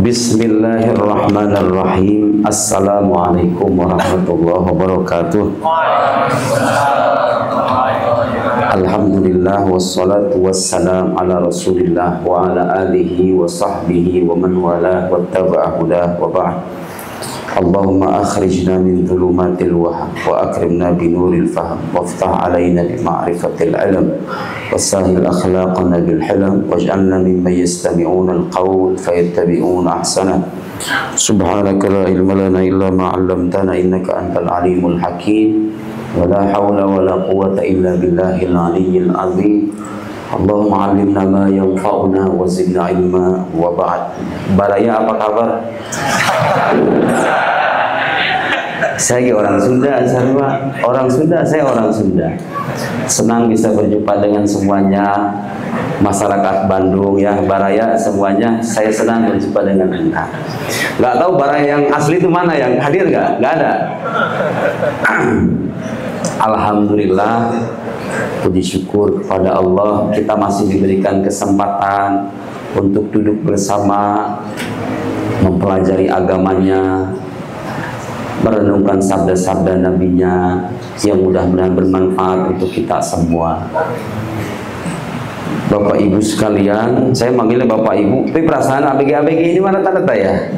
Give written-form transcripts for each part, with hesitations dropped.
Bismillahirrahmanirrahim. Assalamualaikum warahmatullahi wabarakatuh. Alhamdulillah wassalatu wassalam ala rasulillah wa ala alihi wa sahbihi wa man wala wa taba'a hudah wa ba'd. Allahumma akhrijna min dhulumatil waham wa akrimna binuril faham waftah alayna bima'rifatil ilm wasahil akhlaqana bil hilm waj'alna mimman yastami'una al-qawl fayattabi'una ahsana. Subhanaka la ilma lana illa ma 'allamtana innaka antal alimul hakim. Wala hawla wala quwwata illa billahil aliyyil azim. Allahumma 'allimna ma yanfa'una wa zidna ilma wa ba'd. Baraya, apa kabar? Saya orang Sunda, saya orang Sunda. Senang bisa berjumpa dengan semuanya masyarakat Bandung ya, Baraya semuanya. Saya senang berjumpa dengan Anda. Nggak tahu Baraya yang asli itu mana, yang hadir nggak? Nggak ada. Alhamdulillah, puji syukur kepada Allah, kita masih diberikan kesempatan untuk duduk bersama, mempelajari agamanya, merenungkan sabda-sabda nabinya yang mudah-mudahan bermanfaat untuk kita semua. Bapak Ibu sekalian, saya manggilnya Bapak Ibu, tapi perasaan ABG-ABG ini mana tanda ya?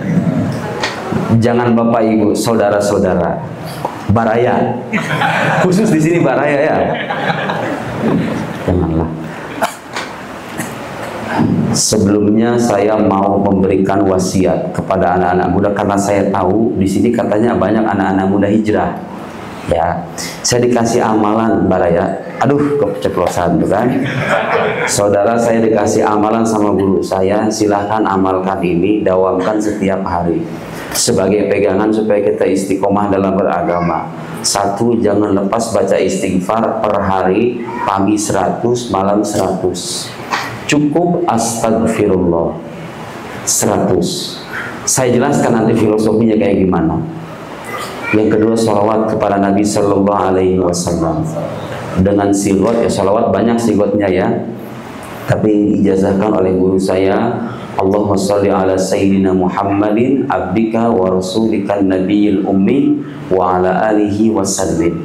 Jangan Bapak Ibu, saudara-saudara, Baraya, khusus di sini Baraya ya. Janganlah. Sebelumnya saya mau memberikan wasiat kepada anak-anak muda karena saya tahu di sini katanya banyak anak-anak muda hijrah. Ya, saya dikasih amalan Baraya. Aduh, keceplosan tuh kan. Saudara, saya dikasih amalan sama guru saya, silahkan amalkan ini, dawamkan setiap hari sebagai pegangan supaya kita istiqomah dalam beragama. 1, jangan lepas baca istighfar per hari, pagi 100, malam 100. Cukup astagfirullah 100. Saya jelaskan nanti filosofinya kayak gimana. Yang kedua, sholawat kepada Nabi Sallallahu Alaihi Wasallam dengan sigot ya, sholawat banyak sigotnya ya, tapi ijazahkan oleh guru saya, Allahumma sholli ala sayyidina Muhammadin abdika wa rasulika nabiyil ummi wa ala alihi wasallim,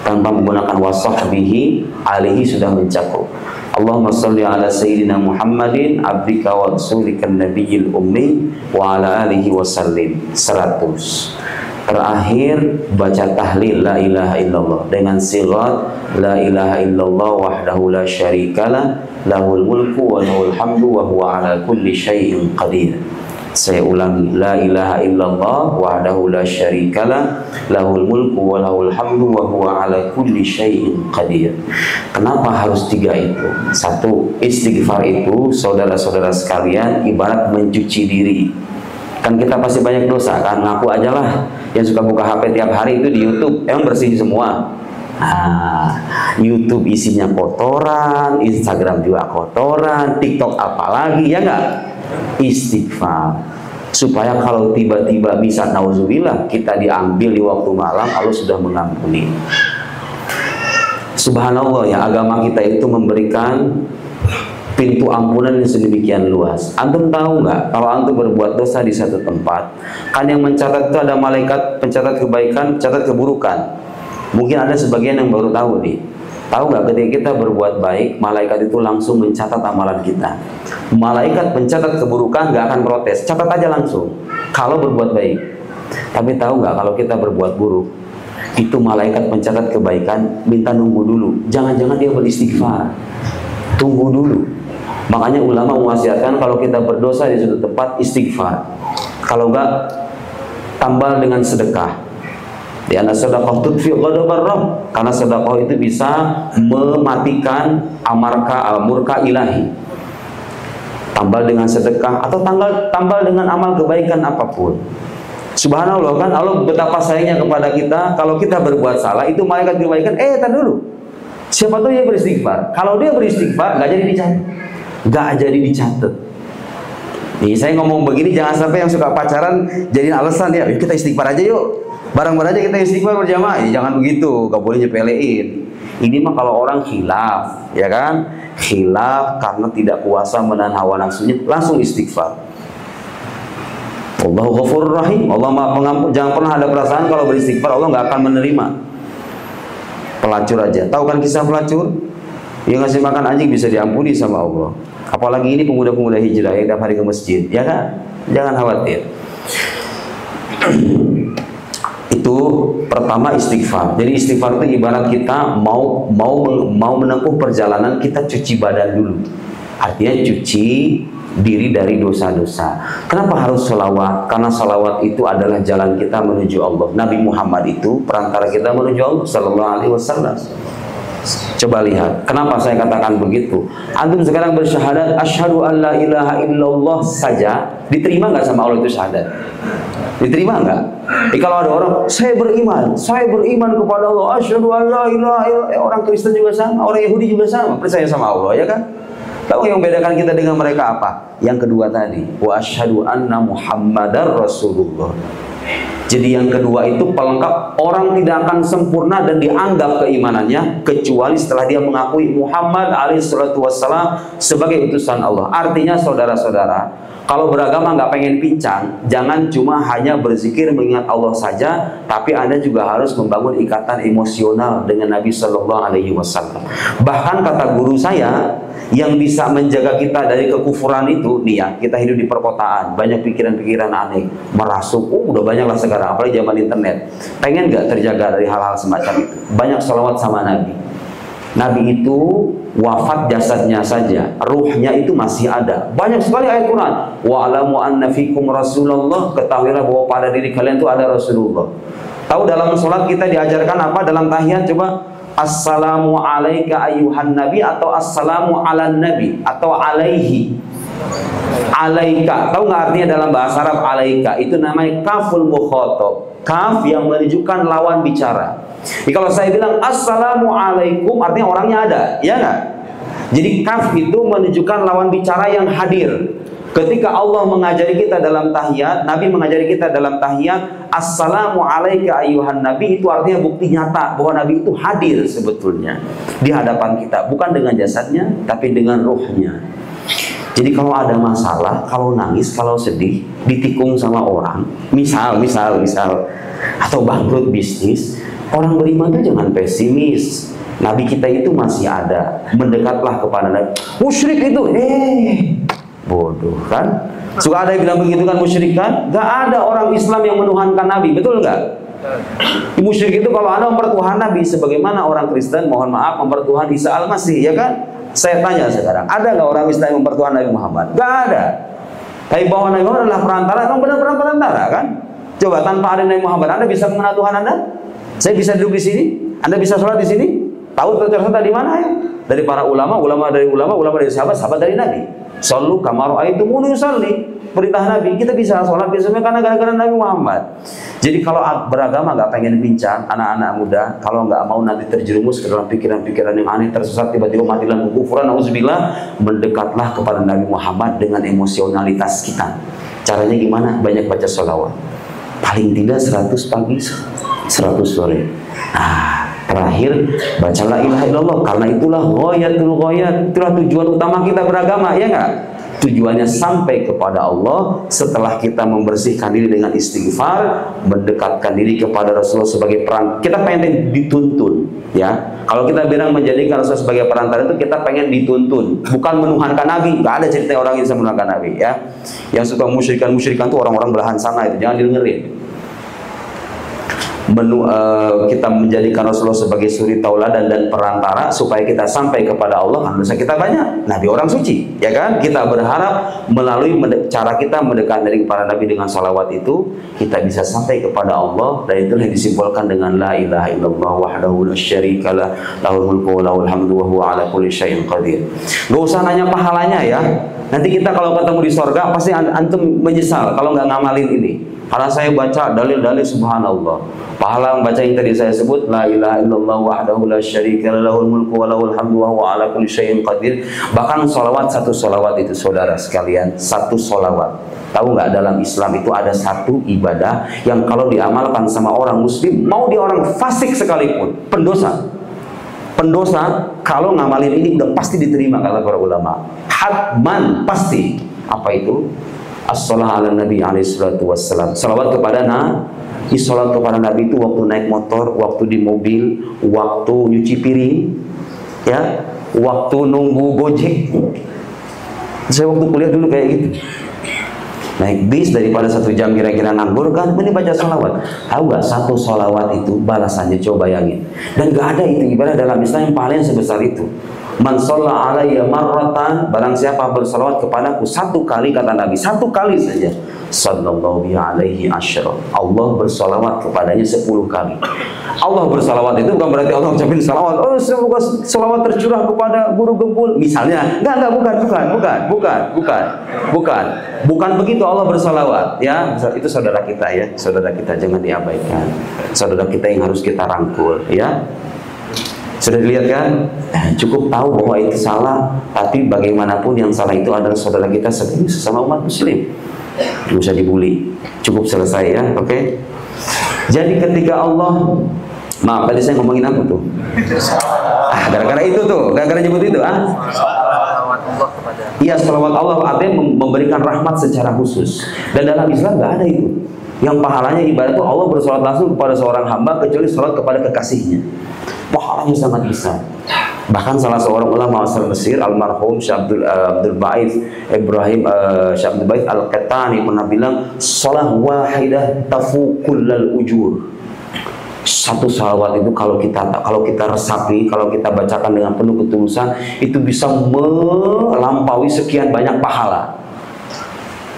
tanpa menggunakan wasahbihi, alihi sudah mencakup. Allahumma sholli ala sayyidina Muhammadin abdika wa rasulika nabiyil ummi wa ala alihi wasallim 100. Terakhir baca tahlil la ilaha illallah dengan sigat la ilaha illallah wahdahu la syarikalah lahul mulku wa lahul hamdu wa huwa ala kulli syai'in qadir. Saya ulangi, la ilaha illallah wahdahu la syarikalah lahul mulku wa lahul hamdu wa huwa ala kulli syai'in qadir. Kenapa harus 3 itu? 1, istighfar itu saudara-saudara sekalian ibarat mencuci diri. Kan kita pasti banyak dosa kan, ngaku aja lah. Yang suka buka HP tiap hari itu di YouTube, emang bersih semua? Nah, YouTube isinya kotoran, Instagram juga kotoran, TikTok apalagi, ya enggak? Istighfar. Supaya kalau tiba-tiba bisa nauzubillah kita diambil di waktu malam, Allah sudah mengampuni. Subhanallah ya, agama kita itu memberikan pintu ampunan yang sedemikian luas. Antum tahu nggak, kalau antum berbuat dosa di satu tempat, kan yang mencatat itu ada malaikat pencatat kebaikan, pencatat keburukan. Mungkin ada sebagian yang baru tahu nih. Tahu nggak, ketika kita berbuat baik, malaikat itu langsung mencatat amalan kita. Malaikat pencatat keburukan nggak akan protes, catat aja langsung kalau berbuat baik. Tapi tahu nggak, kalau kita berbuat buruk, itu malaikat pencatat kebaikan minta nunggu dulu. Jangan-jangan dia beristighfar, tunggu dulu. Makanya ulama mewasiatkan kalau kita berdosa di suatu tempat, istighfar. Kalau enggak, tambal dengan sedekah. Di anna sedekah tudfi ghadabar rabb, karena sedekah itu bisa mematikan murka ilahi. Tambal dengan sedekah atau tambal dengan amal kebaikan apapun. Subhanallah kan, Allah betapa sayangnya kepada kita. Kalau kita berbuat salah, itu malaikat kebaikan, tar dulu, siapa tahu dia beristighfar. Kalau dia beristighfar, nggak jadi dicatat. Nih, saya ngomong begini jangan sampai yang suka pacaran jadiin alasan ya, kita istighfar aja yuk, bareng-bareng aja kita istighfar berjamaah. Jangan begitu, nggak boleh nyepelein. Ini mah kalau orang khilaf, ya kan? Khilaf karena tidak kuasa menahan hawa nafsunya, langsung istighfar. Allahu Ghafurur Rahim. Allah Maha Pengampun. Jangan pernah ada perasaan kalau beristighfar Allah nggak akan menerima. Pelacur aja. Tahu kan kisah pelacur? Yang ngasih makan anjing bisa diampuni sama Allah. Apalagi ini pemuda-pemuda hijrah yang tiap hari ke masjid, ya kan? Jangan khawatir. Itu pertama istighfar. Jadi istighfar itu ibarat kita mau menempuh perjalanan, kita cuci badan dulu. Artinya cuci diri dari dosa-dosa. Kenapa harus sholawat? Karena sholawat itu adalah jalan kita menuju Allah. Nabi Muhammad itu perantara kita menuju Allah Sallallahu Alaihi Wasallam. Coba lihat, kenapa saya katakan begitu? Antum sekarang bersyahadat asyhadu an la ilaha illallah saja, diterima nggak sama Allah itu syahadat? Diterima nggak? Kalau ada orang, saya beriman kepada Allah, asyhadu an la ilaha illallah. Orang Kristen juga sama, orang Yahudi juga sama, percaya sama Allah, ya kan? Tahu yang membedakan kita dengan mereka apa? Yang kedua tadi, wa asyhadu anna Muhammadar Rasulullah. Jadi yang kedua itu pelengkap. Orang tidak akan sempurna dan dianggap keimanannya kecuali setelah dia mengakui Muhammad alaihissalam sebagai utusan Allah. Artinya saudara-saudara, kalau beragama nggak pengen pincang, jangan cuma hanya berzikir mengingat Allah saja, tapi Anda juga harus membangun ikatan emosional dengan Nabi Shallallahu Alaihi Wasallam. Bahkan kata guru saya, yang bisa menjaga kita dari kekufuran itu, nih ya, kita hidup di perkotaan, banyak pikiran-pikiran aneh, merasuk, udah banyak lah sekarang, apalagi zaman internet. Pengen nggak terjaga dari hal-hal semacam itu? Banyak sholawat sama Nabi. Nabi itu wafat jasadnya saja, ruhnya itu masih ada. Banyak sekali ayat Quran. Wa'alamu anna fikum Rasulullah, ketahuilah bahwa pada diri kalian itu ada Rasulullah. Tahu dalam sholat kita diajarkan apa dalam tahiyat? Coba. Assalamu alaika ayuhan nabi atau assalamu ala nabi atau alaihi. Alaika, tahu nggak artinya dalam bahasa Arab alaika? Itu namanya kaful mukhatab, kaf yang menunjukkan lawan bicara. Jadi kalau saya bilang assalamu alaikum, artinya orangnya ada, ya nggak? Jadi kaf itu menunjukkan lawan bicara yang hadir. Ketika Allah mengajari kita dalam tahiyat, Nabi mengajari kita dalam tahiyat, assalamu alaika ayuhan nabi, itu artinya bukti nyata bahwa Nabi itu hadir sebetulnya di hadapan kita, bukan dengan jasadnya, tapi dengan ruhnya. Jadi kalau ada masalah, kalau nangis, kalau sedih, ditikung sama orang, misal, atau bangkrut bisnis, orang beriman itu jangan pesimis. Nabi kita itu masih ada, mendekatlah kepada Nabi. Musyrik itu, bodoh kan? Suka ada yang bilang begitu kan, musyrik kan? Gak ada orang Islam yang menuhankan Nabi, betul nggak? Musyrik itu kalau ada mempertuhan Nabi, sebagaimana orang Kristen, mohon maaf, mempertuhan Isa Al-Masih, ya kan? Saya tanya sekarang, ada nggak orang Islam yang mempertuhan Nabi Muhammad? Gak ada. Tapi bahwa Nabi Muhammad adalah perantara, memang benar-benar perantara kan? Coba tanpa ada Nabi Muhammad, Anda bisa mengenal Tuhan Anda? Saya bisa duduk di sini, Anda bisa sholat di sini. Tahu ternyata di mana ya? Dari para ulama dari sahabat dari Nabi. Sallu kama ra'aitumuni usalli. Perintah Nabi, kita bisa sholat biasanya karena gara-gara Nabi Muhammad. Jadi kalau beragama nggak pengen bincang, anak-anak muda, kalau nggak mau nanti terjerumus ke dalam pikiran-pikiran yang aneh, tersesat tiba-tiba mati dalam kekufuran, nauzubillah, mendekatlah kepada Nabi Muhammad dengan emosionalitas kita. Caranya gimana? Banyak baca sholawat. Paling tidak 100 pagi, 100 sore. Nah, terakhir baca la ilaha illallah, karena itulah ghayatul ghayat, itulah tujuan utama kita beragama, ya enggak? Tujuannya sampai kepada Allah setelah kita membersihkan diri dengan istighfar, mendekatkan diri kepada Rasulullah sebagai perantara. Kita pengen dituntun, ya. Kalau kita bilang menjadikan Rasul sebagai perantara itu kita pengen dituntun, bukan menuhankan Nabi. Gak ada cerita orang yang bisa menuhankan Nabi, ya. Yang suka musyrikan itu orang-orang belahan sana itu, jangan dengerin. Kita menjadikan Rasulullah sebagai suri tauladan dan perantara supaya kita sampai kepada Allah, kan dosa kita banyak. Nabi orang suci, ya kan? Kita berharap melalui cara kita mendekat dari para Nabi dengan salawat itu, kita bisa sampai kepada Allah, dan itulah yang disimpulkan dengan la ilaha illallah wahdahu la syarikalah lahul mulku wa lahul hamdu wa huwa ala kulli syai'in qadir. Gak usah nanya pahalanya ya. Nanti kita kalau ketemu di sorga pasti antum menyesal kalau nggak ngamalin ini. Karena saya baca dalil-dalil subhanallah. Pahala membaca yang tadi saya sebut, la ilaha illallah wahdahu la syarika lahul mulku wa lahul hamdu wa huwa ala kulli syai'in qadir. Bahkan sholawat, satu sholawat itu saudara sekalian, satu sholawat. Tahu nggak, dalam Islam itu ada satu ibadah yang kalau diamalkan sama orang muslim, mau dia orang fasik sekalipun, pendosa, kalau ngamalin ini udah pasti diterima kata para ulama. Hatman, pasti. Apa itu? As-salah ala Nabi alaihi salatu wassalam. Salawat kepada Nabi. Salat kepada Nabi itu waktu naik motor, waktu di mobil, waktu nyuci piring, ya, waktu nunggu Gojek. Saya waktu kuliah dulu kayak gitu. Naik bis daripada 1 jam kira-kira nganggur kan, ini baca salawat. Tahu gak, 1 salawat itu balasannya, coba bayangin. Dan gak ada itu ibadah dalam Islam yang paling sebesar itu. Man shalla alayya marratan, barang siapa bersalawat kepadaku 1 kali, kata Nabi, 1 kali saja, sallallahu alaihi asyra, Allah bersalawat kepadanya 10 kali. Allah bersalawat itu bukan berarti Allah ucapin salawat, oh semoga salawat tercurah kepada guru gembul misalnya. Enggak, bukan begitu Allah bersalawat, ya. Itu saudara kita, ya, saudara kita, jangan diabaikan. Saudara kita yang harus kita rangkul, ya. Sudah dilihat kan? Cukup tahu bahwa itu salah, tapi bagaimanapun yang salah itu adalah saudara kita sebagai sesama umat muslim. Tidak usah dibully. Cukup selesai, ya. Oke? Jadi ketika Allah, maaf tadi saya ngomongin apa tuh? Gara-gara itu tuh, gara-gara nyebut itu, iya, salawat Allah artinya memberikan rahmat secara khusus. Dan dalam Islam nggak ada itu. Yang pahalanya ibarat itu Allah bersalawat langsung kepada seorang hamba kecuali salawat kepada kekasihnya. Pahalanya sangat besar. Bahkan salah seorang ulama asal Mesir, almarhum Syekh Abdul Ba'ith Ibrahim Syekh Abdul Ba'ith Al-Qattani pernah bilang, shalah wahidah tafukullal ujur. 1 salawat itu kalau kita resapi, kalau kita bacakan dengan penuh ketulusan, itu bisa melampaui sekian banyak pahala.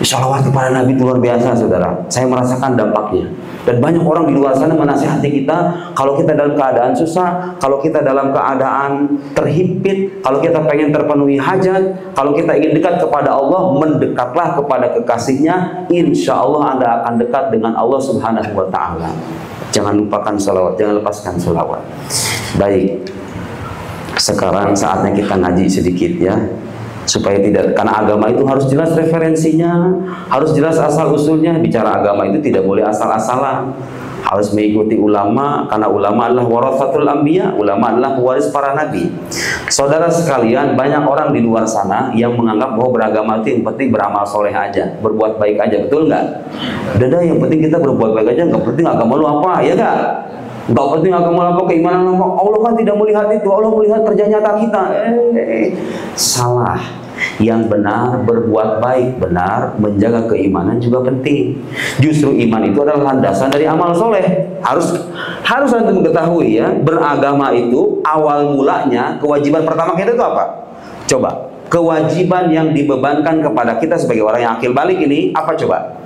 Salawat kepada Nabi itu luar biasa, saudara. Saya merasakan dampaknya. Dan banyak orang di luar sana menasihati kita, kalau kita dalam keadaan susah, kalau kita dalam keadaan terhimpit, kalau kita pengen terpenuhi hajat, kalau kita ingin dekat kepada Allah, mendekatlah kepada kekasihnya. Insya Allah Anda akan dekat dengan Allah Subhanahu wa Ta'ala. Jangan lupakan salawat, jangan lepaskan salawat. Baik, sekarang saatnya kita ngaji sedikit, ya. Supaya tidak, karena agama itu harus jelas referensinya, harus jelas asal usulnya. Bicara agama itu tidak boleh asal-asalan, harus mengikuti ulama, karena ulama adalah warathatul anbiya, ulama adalah pewaris para nabi. Saudara sekalian, banyak orang di luar sana yang menganggap bahwa beragama itu yang penting beramal soleh aja, berbuat baik aja, betul nggak? Udah, yang penting kita berbuat baik aja, nggak penting agama lu apa, ya nggak? Nggak penting agama apa, keimanan apa. Allah kan tidak melihat itu, Allah melihat kerja nyata kita. Salah. Yang benar berbuat baik, benar menjaga keimanan juga penting. Justru iman itu adalah landasan dari amal soleh. Harus Anda mengetahui, ya, beragama itu awal mulanya kewajiban pertama kita itu apa? Coba, kewajiban yang dibebankan kepada kita sebagai orang yang akil balik ini apa coba?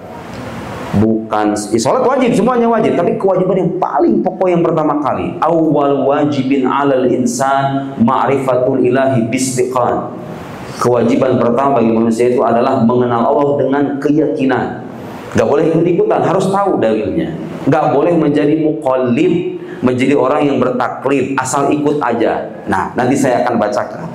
Bukan, sholat wajib, semuanya wajib, tapi kewajiban yang paling pokok yang pertama kali, awal wajibin alal insan ma'rifatul ilahi bistiqan. Kewajiban pertama bagi manusia itu adalah mengenal Allah dengan keyakinan. Gak boleh ikut-ikutan, harus tahu dalilnya. Gak boleh menjadi muqallid, menjadi orang yang bertaklid, asal ikut aja. Nah, nanti saya akan bacakan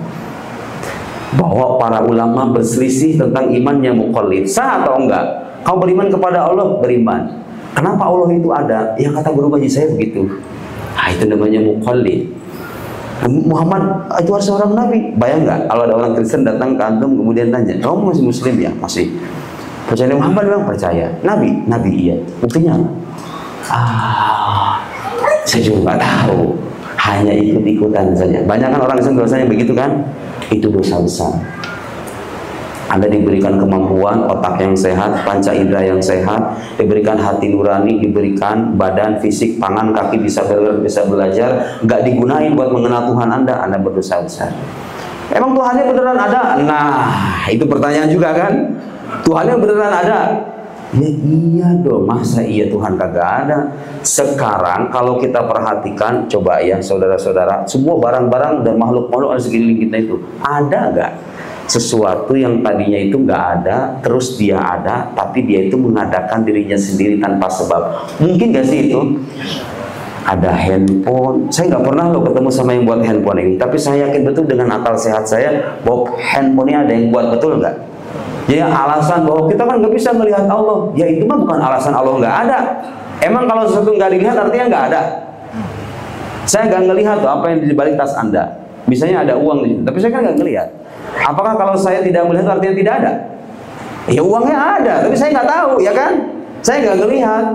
bahwa para ulama berselisih tentang imannya muqallid, sah atau enggak. Kau beriman kepada Allah, beriman. Kenapa Allah itu ada? Yang kata guru ngaji saya begitu. Itu namanya muqallid. Muhammad itu harus seorang nabi. Bayang nggak kalau ada orang Kristen datang ke antum kemudian tanya, kamu masih muslim ya? Masih. Percaya Muhammad? Memang percaya. Nabi? Nabi, iya. Buktinya? Saya juga nggak tahu. Hanya ikut-ikutan saja. Banyak kan orang Kristen dosanya begitu kan? Itu dosa besar. Anda diberikan kemampuan, otak yang sehat, panca indera yang sehat, diberikan hati nurani, diberikan badan, fisik, tangan, kaki bisa belajar, nggak digunain buat mengenal Tuhan Anda berdosa besar. Emang Tuhannya beneran ada? Nah, itu pertanyaan juga kan? Tuhannya beneran ada? Ya iya dong, masa iya Tuhan kagak ada? Sekarang kalau kita perhatikan, coba ya saudara-saudara, semua barang-barang dan makhluk-makhluk di sekeliling kita itu, ada nggak sesuatu yang tadinya itu nggak ada, terus dia ada, tapi dia itu mengadakan dirinya sendiri tanpa sebab? Mungkin nggak sih itu? Ada handphone, saya nggak pernah loh ketemu sama yang buat handphone ini, tapi saya yakin betul dengan akal sehat saya bahwa handphonenya ada yang buat, betul nggak? Jadi alasan bahwa kita kan nggak bisa melihat Allah, ya itu mah bukan alasan Allah nggak ada. Emang kalau sesuatu nggak dilihat artinya nggak ada? Saya nggak ngelihat tuh apa yang di balik tas Anda. Misalnya ada uang di situ, tapi saya kan nggak ngelihat. Apakah kalau saya tidak melihat artinya tidak ada? Ya uangnya ada, tapi saya nggak tahu, ya kan? Saya nggak ngelihat.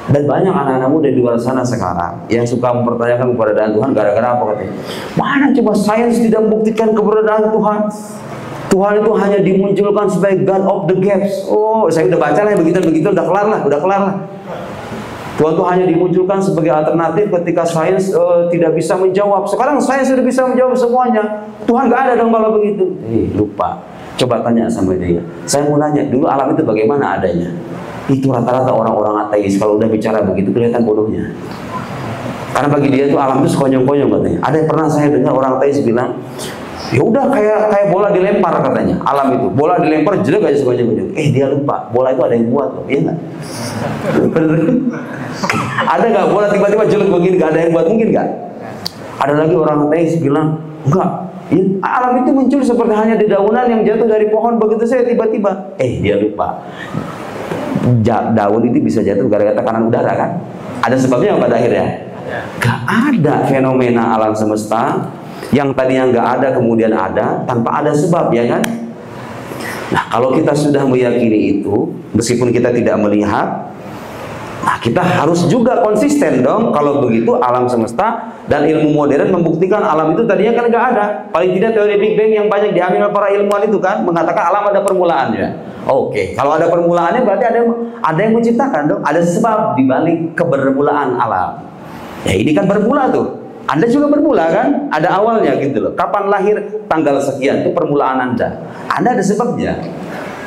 Dan banyak anak-anak muda di luar sana sekarang yang suka mempertanyakan keberadaan Tuhan gara-gara apa katanya? Mana coba sains tidak membuktikan keberadaan Tuhan? Tuhan itu hanya dimunculkan sebagai God of the gaps. Oh, saya udah baca lah begitu, udah kelar lah. Tuhan itu hanya dimunculkan sebagai alternatif ketika sains tidak bisa menjawab. Sekarang sains sudah bisa menjawab semuanya. Tuhan nggak ada dong kalau begitu. Lupa. Coba tanya sama dia. Saya mau nanya, dulu alam itu bagaimana adanya? Itu rata-rata orang-orang ateis kalau udah bicara begitu kelihatan bodohnya. Karena bagi dia itu alam itu sekonyong-konyong katanya. Ada yang pernah saya dengar orang ateis bilang, ya udah kayak bola dilempar katanya. Alam itu, bola dilempar jelek aja sekonyong-konyong. Dia lupa, bola itu ada yang buat loh, iya nggak? Ada nggak bola tiba-tiba jelek begini, nggak ada yang buat, mungkin nggak? Ada lagi orang ateis bilang, enggak. Alam itu muncul seperti hanya di daunan yang jatuh dari pohon begitu saja tiba-tiba. Dia lupa. Daun itu bisa jatuh gara-gara tekanan udara kan? Ada sebabnya pada akhirnya? Gak ada fenomena alam semesta yang tadinya nggak ada kemudian ada tanpa ada sebab, ya kan? Nah, kalau kita sudah meyakini itu, meskipun kita tidak melihat, nah kita harus juga konsisten dong. Kalau begitu alam semesta dan ilmu modern membuktikan alam itu tadinya kan nggak ada. Paling tidak teori Big Bang yang banyak diambil para ilmuwan itu kan mengatakan alam ada permulaannya. Oke, kalau ada permulaannya berarti ada yang menciptakan dong. Ada sebab dibalik kebermulaan alam. Ya ini kan bermula tuh. Anda juga bermula kan? Ada awalnya gitu loh. Kapan lahir? Tanggal sekian itu permulaan Anda. Anda ada sebabnya.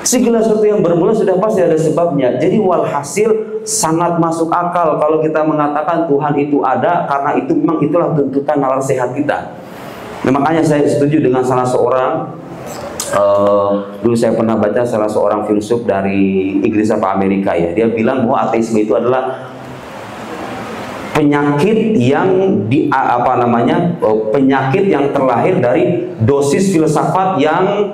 Segala sesuatu yang bermula sudah pasti ada sebabnya. Jadi walhasil sangat masuk akal kalau kita mengatakan Tuhan itu ada karena itu memang itulah tuntutan nalar sehat kita. Nah, makanya saya setuju dengan salah seorang dulu saya pernah baca salah seorang filsuf dari Inggris apa Amerika ya. Dia bilang bahwa ateisme itu adalah penyakit yang penyakit yang terlahir dari dosis filsafat yang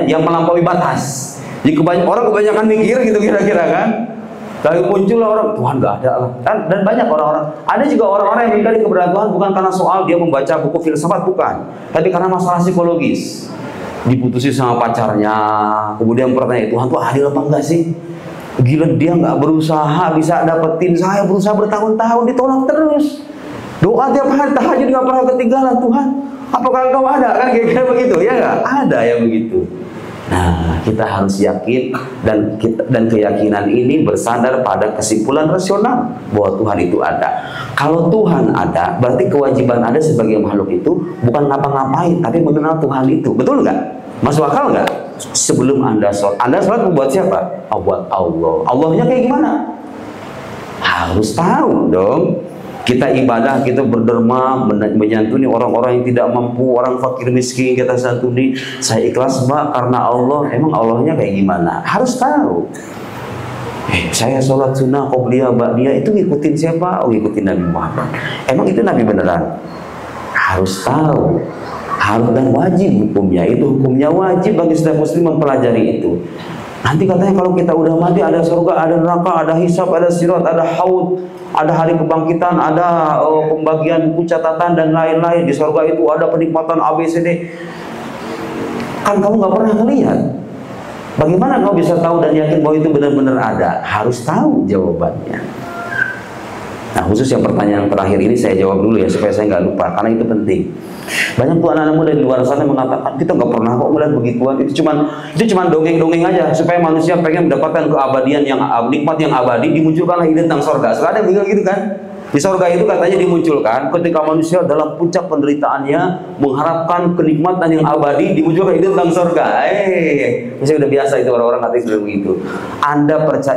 yang melampaui batas. Jadi orang kebanyakan mikir gitu kira-kira kan. Lalu muncullah orang Tuhan nggak ada lah. Dan banyak orang-orang. Ada juga orang-orang yang mengingkari keberadaan Tuhan bukan karena soal dia membaca buku filsafat, bukan, tapi karena masalah psikologis. Diputusin sama pacarnya, kemudian bertanya Tuhan tuh adil apa enggak sih? Gila dia nggak berusaha bisa dapetin, saya berusaha bertahun-tahun ditolak terus. Doa tiap hari tahajud nggak pernah ketinggalan. Tuhan, apakah Engkau ada? Kan kayak begitu ya nggak? Ada yang begitu. Nah, kita harus yakin dan keyakinan ini bersandar pada kesimpulan rasional bahwa Tuhan itu ada. Kalau Tuhan ada, berarti kewajiban Anda sebagai makhluk itu bukan ngapa-ngapain, tapi mengenal Tuhan itu. Betul nggak? Masuk akal nggak? Sebelum Anda sholat membuat siapa? Buat Allah. Allahnya kayak gimana? Harus tahu dong. Kita ibadah, kita berderma, menyantuni orang-orang yang tidak mampu, orang fakir miskin kita santuni. Saya ikhlas Mbak karena Allah. Emang Allahnya kayak gimana? Harus tahu. Saya sholat sunnah, qobliyah, ba'diyah itu ngikutin siapa? Ngikutin Nabi Muhammad. Emang itu Nabi beneran? Harus tahu. Harus dan wajib hukumnya. Itu hukumnya wajib bagi setiap muslim mempelajari itu. Nanti katanya kalau kita udah mati ada surga, ada neraka, ada hisab, ada sirat, ada haud, ada hari kebangkitan, ada pembagian buku catatan dan lain-lain. Di surga itu ada penikmatan ABCD. Kan kamu nggak pernah melihat. Bagaimana kau bisa tahu dan yakin bahwa itu benar-benar ada? Harus tahu jawabannya. Nah, khusus yang pertanyaan terakhir ini saya jawab dulu ya supaya saya nggak lupa karena itu penting. Banyak tuh anak-anak muda di luar sana mengatakan kita nggak pernah kok melihat begituan. Itu cuma dongeng-dongeng aja supaya manusia pengen mendapatkan keabadian yang nikmat yang abadi, dimunculkanlah ide tentang surga. Sekarang ada yang gitu kan? Di surga itu katanya dimunculkan ketika manusia dalam puncak penderitaannya mengharapkan kenikmatan yang abadi, dimunculkan ide tentang surga. Masih udah biasa itu orang-orang ateis begitu.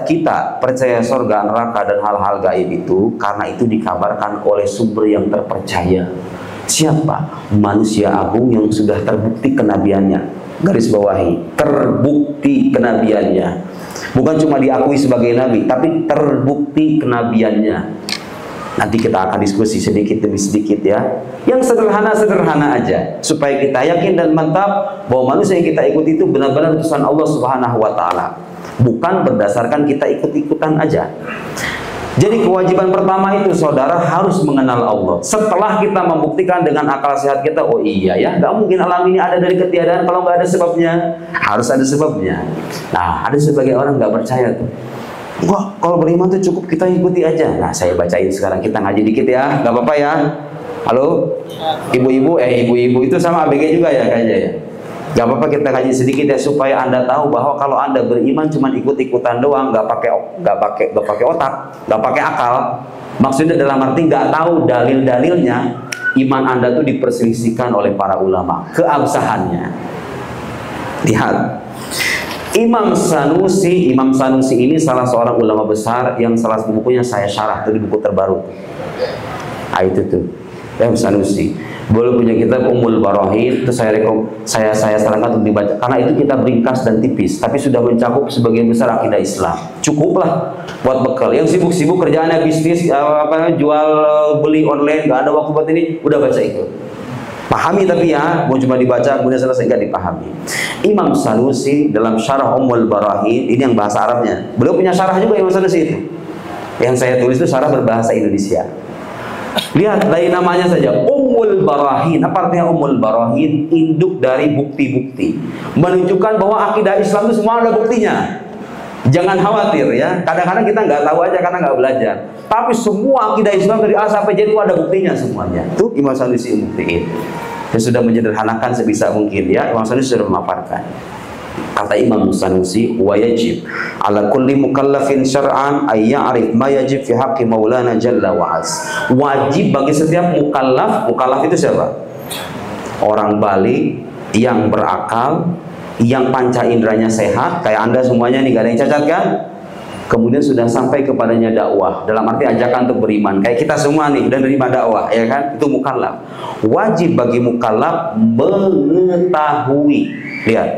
Kita percaya surga, neraka dan hal-hal gaib itu karena itu dikabarkan oleh sumber yang terpercaya. Siapa? Manusia agung yang sudah terbukti kenabiannya. Garis bawahi, terbukti kenabiannya. Bukan cuma diakui sebagai nabi, tapi terbukti kenabiannya. Nanti kita akan diskusi sedikit demi sedikit ya. Yang sederhana-sederhana aja supaya kita yakin dan mantap bahwa manusia yang kita ikuti itu benar-benar utusan Allah Subhanahu wa taala. Bukan berdasarkan kita ikut-ikutan aja. Jadi kewajiban pertama itu saudara harus mengenal Allah. Setelah kita membuktikan dengan akal sehat kita, oh iya ya, nggak mungkin alam ini ada dari ketiadaan kalau nggak ada sebabnya. Harus ada sebabnya. Nah, ada sebagai orang nggak percaya tuh. Wah, kalau beriman tuh cukup kita ikuti aja. Nah, saya bacain sekarang, kita ngaji dikit ya, nggak apa-apa ya. Halo, ibu-ibu, ibu-ibu itu sama ABG juga ya kayaknya ya. Gak apa-apa kita kaji sedikit ya supaya Anda tahu bahwa kalau Anda beriman cuma ikut-ikutan doang, nggak pakai otak, nggak pakai akal. Maksudnya dalam arti nggak tahu dalil-dalilnya, iman Anda tuh diperselisihkan oleh para ulama, keabsahannya. Lihat, Imam Sanusi ini salah seorang ulama besar yang salah satu bukunya saya syarah dari buku terbaru. Ah, itu tuh, Imam Sanusi. Boleh punya kitab Ummul Barahin, itu saya sarankan untuk dibaca karena itu kitab ringkas dan tipis tapi sudah mencakup sebagian besar akidah Islam. Cukuplah buat bekal. Yang sibuk-sibuk kerjaannya bisnis jual beli online, nggak ada waktu buat ini, udah baca itu. Pahami tapi ya, mau cuma dibaca kemudian selesai nggak dipahami. Imam Sanusi dalam syarah Ummul Barahin, ini yang bahasa Arabnya. Beliau punya syarah juga Imam Sanusi itu. Yang saya tulis itu syarah berbahasa Indonesia. Lihat dari namanya saja, Ummul Barahin. Apa artinya Ummul Barahin? Induk dari bukti-bukti, menunjukkan bahwa akidah Islam itu semua ada buktinya. Jangan khawatir ya, kadang-kadang kita nggak tahu aja karena nggak belajar. Tapi semua akidah Islam dari A sampai Z itu ada buktinya semuanya. Tuh Imam Sanusi buktiin. Dia sudah menyederhanakan sebisa mungkin ya. Imam Sanusi sudah memaparkan. Kata Imam Sanusi, wa yajib ala kulli mukallafin syar'an ay ya'rif ma yajib fi haqqi maulana jalla wa az. Wajib bagi setiap mukallaf itu siapa? Orang balik yang berakal, yang panca inderanya sehat, kayak Anda semuanya nih, gak ada yang cacat kan? Kemudian sudah sampai kepadanya dakwah, dalam arti ajakan untuk beriman, kayak kita semua nih dan menerima dakwah, ya kan? Itu mukallaf. Wajib bagi mukallaf mengetahui. Lihat,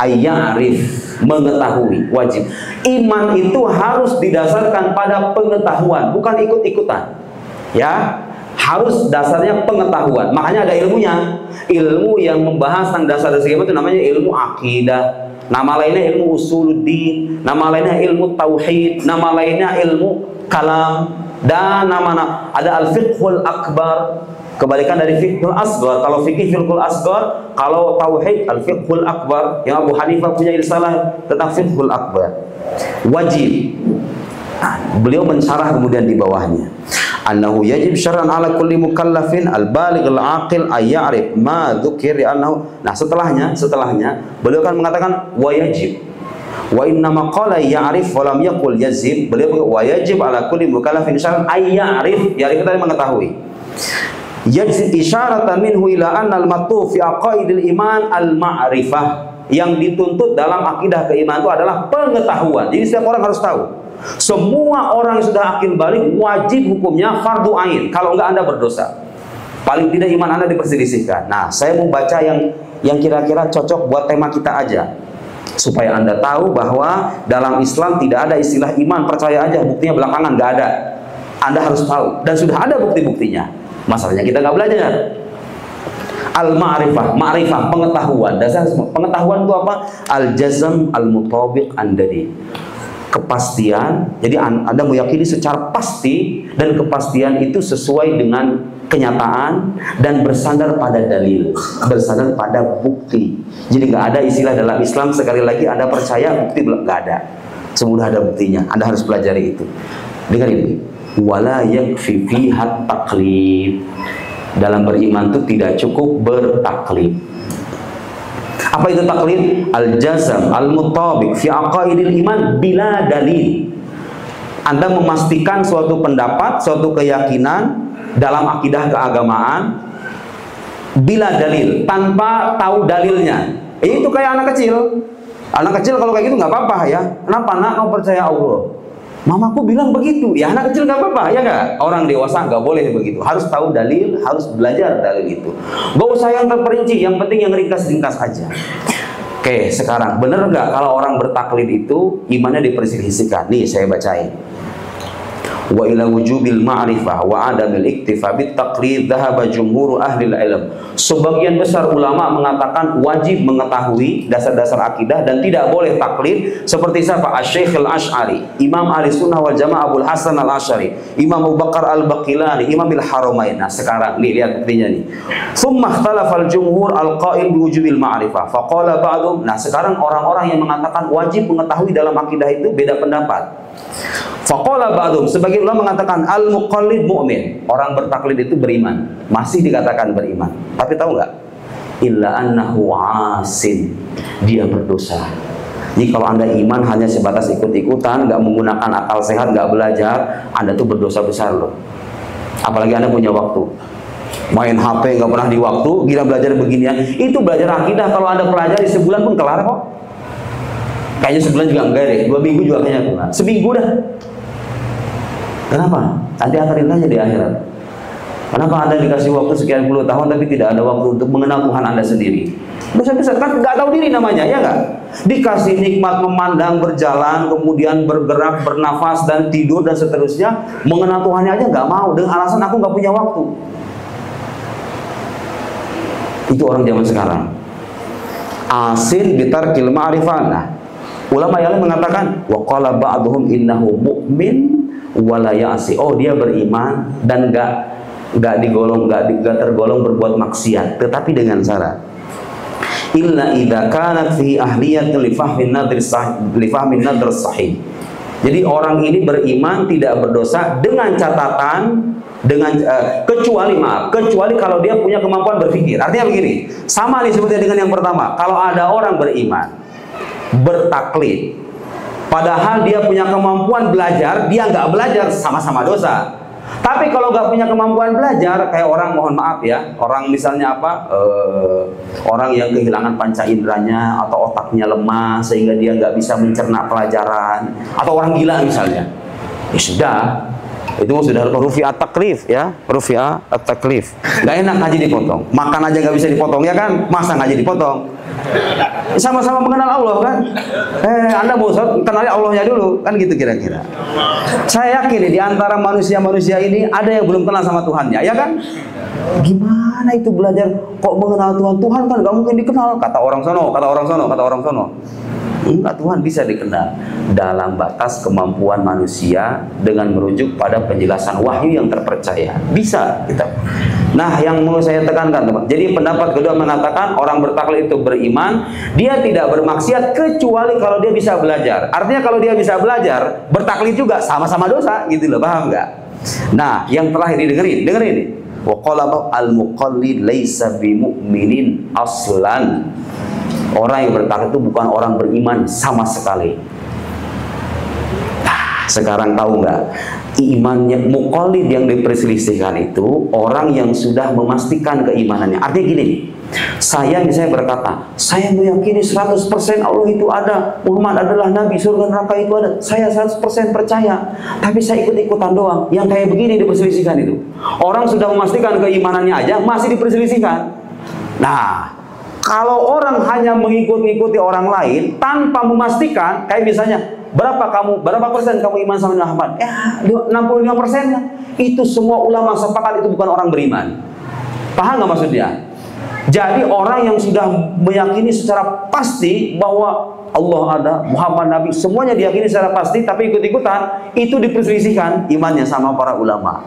ayyarif, mengetahui, wajib. Iman itu harus didasarkan pada pengetahuan, bukan ikut-ikutan. Ya, harus dasarnya pengetahuan. Makanya ada ilmunya. Ilmu yang membahas tentang dasar-dasar itu namanya ilmu akidah. Nama lainnya ilmu usuluddin, nama lainnya ilmu tauhid, nama lainnya ilmu kalam, dan nama ada al-fiqhul akbar. Kebalikan dari fiqhul asghar. Kalau fikih fiqhul asghar, kalau tauhid al-fiqhul akbar. Yang Abu Hanifah punya risalah tentang fiqhul akbar. Wajib. Nah, beliau mensyarah kemudian di bawahnya. Annahu yajib syar'an ala kulli mukallafin al-baligh al-aqil ay ya'rif ma dzukir annahu. Nah, setelahnya beliau kan mengatakan wa yajib. Wa inna ma qala ya'rif wa lam yaqul yazid. Beliau wa yajib ala kulli mukallafin syar'an ay ya'rif. Ya'rif itu mengetahui. Yazid isyaratan minhu ila anna al-matuf fi aqaidil iman al-ma'rifah. Yang dituntut dalam akidah keimanan itu adalah pengetahuan. Jadi setiap orang harus tahu. Semua orang yang sudah akil balik wajib hukumnya fardu ain. Kalau enggak Anda berdosa. Paling tidak iman Anda diperselisihkan. Nah, saya mau baca yang kira-kira cocok buat tema kita aja. Supaya Anda tahu bahwa dalam Islam tidak ada istilah iman percaya aja, buktinya belakangan, nggak ada. Anda harus tahu dan sudah ada bukti-buktinya. Masalahnya kita nggak belajar. Al-ma'rifah, ma'rifah, pengetahuan. Dasar pengetahuan itu apa? Al-jazm al-mutabiq andadi. Kepastian. Jadi Anda meyakini secara pasti dan kepastian itu sesuai dengan kenyataan dan bersandar pada dalil, bersandar pada bukti. Jadi nggak ada istilah dalam Islam sekali lagi Anda percaya bukti belum, nggak ada. Semudah ada buktinya. Anda harus pelajari itu. Dengar ini. Wala yakfi fiha taqlid. Dalam beriman itu tidak cukup bertaklid. Apa itu taklid? Al-jazam al-mutabiq fi aqaidil iman bila dalil. Anda memastikan suatu pendapat, suatu keyakinan dalam akidah keagamaan bila dalil, tanpa tahu dalilnya. Itu kayak anak kecil. Anak kecil kalau kayak gitu nggak apa-apa ya. Kenapa? Nak, kau percaya Allah? Mamaku bilang begitu. Ya anak kecil nggak apa-apa, ya nggak? Orang dewasa nggak boleh begitu. Harus tahu dalil, harus belajar dalil itu. Gak usah yang terperinci, yang penting yang ringkas-ringkas aja. Oke, sekarang bener nggak kalau orang bertaklid itu imannya diperselisihkan? Nih saya bacain. wa ila wujubil ma'rifah wa adamil iktifa bit taqlid dhahaba jumhur ahli ilm. Sebagian besar ulama mengatakan wajib mengetahui dasar-dasar akidah dan tidak boleh taklid, seperti siapa? Asy-Syaikh Al-Asy'ari, Imam Ahli Sunnah wal Jamaah Abul Hasan Al-Asy'ari, Imam Abu Bakar Al-Baqilani, Imam Al-Haramain. Nah, sekarang nih lihat buktinya nih. Tsumma ikhtalafa al-jumhur al-qa'il bi wujubil ma'rifah. Faqala ba'dhum. Nah, sekarang orang-orang yang mengatakan wajib mengetahui dalam akidah itu beda pendapat. Faqala ba'dhum, sebagian ulama mengatakan al-muqallid mu'min, orang bertaklid itu beriman, masih dikatakan beriman. Tapi tahu nggak? Illa annahu asin, dia berdosa. Jadi kalau Anda iman hanya sebatas ikut-ikutan, nggak menggunakan akal sehat, nggak belajar, Anda tuh berdosa besar loh. Apalagi Anda punya waktu, main HP nggak pernah di waktu, gila belajar beginian. Itu belajar akidah kalau Anda pelajari sebulan pun kelar kok. Kayaknya sebulan juga enggak deh, 2 minggu juga kayaknya kelar. Seminggu dah. Kenapa? Nanti akan ditanya di akhirat. Kenapa Anda dikasih waktu sekian puluh tahun tapi tidak ada waktu untuk mengenal Tuhan Anda sendiri? Besar-besar kan nggak tahu diri namanya, ya nggak? Dikasih nikmat memandang, berjalan, kemudian bergerak, bernafas dan tidur dan seterusnya, mengenal Tuhannya aja nggak mau dengan alasan aku nggak punya waktu. Itu orang zaman sekarang. Asin bitarkil ma'rifah. Nah, ulama yang lain mengatakan wa qala ba'dhum innahu mu'min wala ya'si. Oh, dia beriman dan enggak tergolong berbuat maksiat, tetapi dengan syarat illa idza kanat fi ahliyat li fahmin nadr sahih. Jadi orang ini beriman tidak berdosa dengan catatan kecuali kalau dia punya kemampuan berpikir. Artinya begini, sama nih seperti dengan yang pertama. Kalau ada orang beriman bertaklid, padahal dia punya kemampuan belajar, dia nggak belajar, sama-sama dosa. Tapi kalau nggak punya kemampuan belajar, kayak orang, mohon maaf ya, orang misalnya apa, orang yang kehilangan panca inderanya atau otaknya lemah sehingga dia nggak bisa mencerna pelajaran, atau orang gila misalnya, ya sudah, itu sudah rufi'at taklif ya, rufi'at taklif. Nggak enak ngaji dipotong, makan aja nggak bisa dipotong ya kan, masa ngaji dipotong? Sama-sama mengenal Allah kan. Anda mau kenali Allahnya dulu kan, gitu kira-kira. Saya yakin nih, di antara manusia-manusia ini ada yang belum kenal sama Tuhannya, ya kan? Gimana itu belajar kok mengenal Tuhan? Tuhan kan nggak mungkin dikenal, kata orang sono. Enggak, Tuhan bisa dikenal dalam batas kemampuan manusia dengan merujuk pada penjelasan wahyu yang terpercaya. Bisa kita. Nah, yang mau saya tekankan, teman. Jadi pendapat kedua mengatakan orang bertaklid itu beriman, dia tidak bermaksiat kecuali kalau dia bisa belajar. Artinya kalau dia bisa belajar, bertaklid juga sama-sama dosa, gitu loh, paham nggak? Nah, yang terakhir dengerin ini. Wa qala al-muqallid laisa bimu'minin aslan. Orang yang bertaklid itu bukan orang beriman sama sekali. Nah, sekarang tahu nggak? Imannya muqallid yang diperselisihkan itu orang yang sudah memastikan keimanannya. Artinya gini nih, saya misalnya berkata, saya meyakini 100% Allah itu ada, Muhammad adalah Nabi, surga neraka itu ada, saya 100% percaya, tapi saya ikut-ikutan doang. Yang kayak begini diperselisihkan itu. Orang sudah memastikan keimanannya aja masih diperselisihkan. Nah, kalau orang hanya mengikuti orang lain tanpa memastikan, kayak misalnya berapa persen kamu iman sama Muhammad? Ya, 65% lah. Itu semua ulama sepakat itu bukan orang beriman. Paham nggak maksudnya? Jadi orang yang sudah meyakini secara pasti bahwa Allah ada, Muhammad Nabi, semuanya diyakini secara pasti, tapi ikut-ikutan, itu diperselisihkan imannya sama para ulama.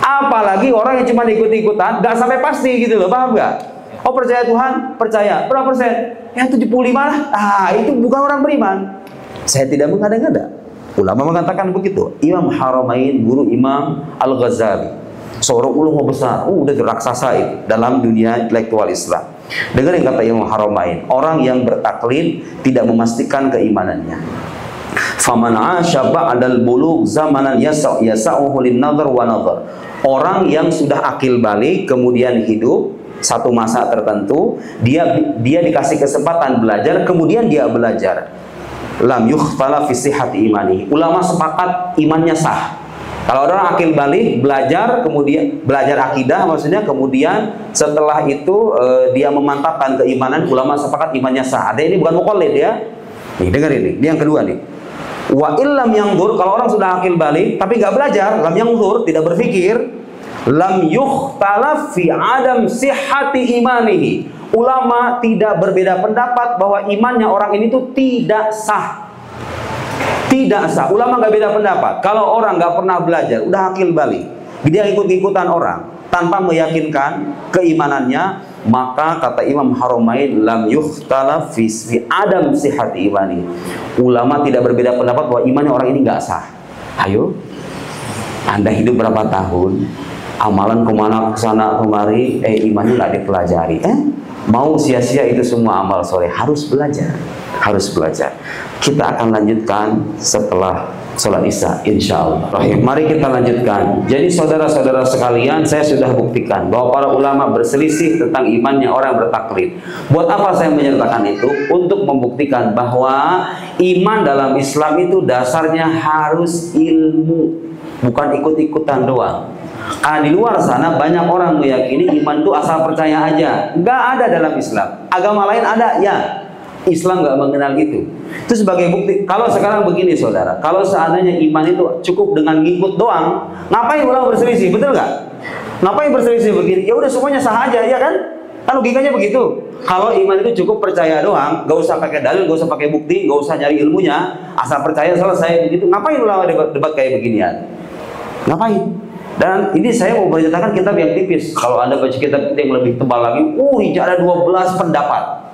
Apalagi orang yang cuma ikut-ikutan, nggak sampai pasti gitu loh, paham nggak? Oh, percaya Tuhan, percaya. Berapa persen? Ya 75 lah. Ah, itu bukan orang beriman. Saya tidak mengada-ngada. Ulama mengatakan begitu. Imam Haramain, guru Imam Al-Ghazali, seorang ulama besar, udah raksasa itu dalam dunia intelektual Islam. Dengar yang kata Imam Haramain, orang yang bertaklid tidak memastikan keimanannya. Faman 'asha ba'dal bulugh zamanan yasa'uhu lin-nadhar wa nadhar. Orang yang sudah akil balik kemudian hidup satu masa tertentu, dia dikasih kesempatan belajar, kemudian dia belajar. Lam yukhtalaf fi sihhati imani. Ulama sepakat imannya sah. Kalau orang akil balik, belajar, kemudian belajar akidah maksudnya, kemudian setelah itu dia memantapkan keimanan, ulama sepakat imannya sah. Ada ini bukan muqallid ya. Nih, dengar ini yang kedua nih. Wa illam yangdur, kalau orang sudah akil balik tapi nggak belajar, lam yangdur, tidak berpikir, lam yukhtalaf fi adam sihhati imanihi. Ulama tidak berbeda pendapat bahwa imannya orang ini tuh tidak sah. Tidak sah. Ulama nggak beda pendapat. Kalau orang nggak pernah belajar, udah akil balik, dia ikut-ikutan orang tanpa meyakinkan keimanannya, maka kata Imam Haramain, lam yukhtalaf fi adam sihhati imani. Ulama tidak berbeda pendapat bahwa imannya orang ini nggak sah. Ayo, Anda hidup berapa tahun, amalan kemana kesana kemari, imannya nggak dipelajari, mau sia-sia itu semua amal soleh. Harus belajar, harus belajar. Kita akan lanjutkan setelah sholat isya, insya Allah. Mari kita lanjutkan. Jadi saudara-saudara sekalian, saya sudah buktikan bahwa para ulama berselisih tentang imannya orang bertaklid. Buat apa saya menyertakan itu? Untuk membuktikan bahwa iman dalam Islam itu dasarnya harus ilmu, bukan ikut-ikutan doang. Karena di luar sana banyak orang meyakini iman itu asal percaya aja. Nggak ada dalam Islam. Agama lain ada, ya. Islam nggak mengenal itu. Itu sebagai bukti. Kalau sekarang begini saudara, kalau seandainya iman itu cukup dengan ngikut doang, ngapain ulama berselisih? Betul nggak? Ngapain berselisih begini? Ya udah semuanya sah aja, ya kan? Kan logikanya begitu. Kalau iman itu cukup percaya doang, nggak usah pakai dalil, nggak usah pakai bukti, nggak usah nyari ilmunya, asal percaya selesai begitu. Ngapain ulama debat kayak beginian? Ngapain? Dan ini saya mau berceritakan kitab yang tipis. Kalau Anda baca kitab yang lebih tebal lagi, ada 12 pendapat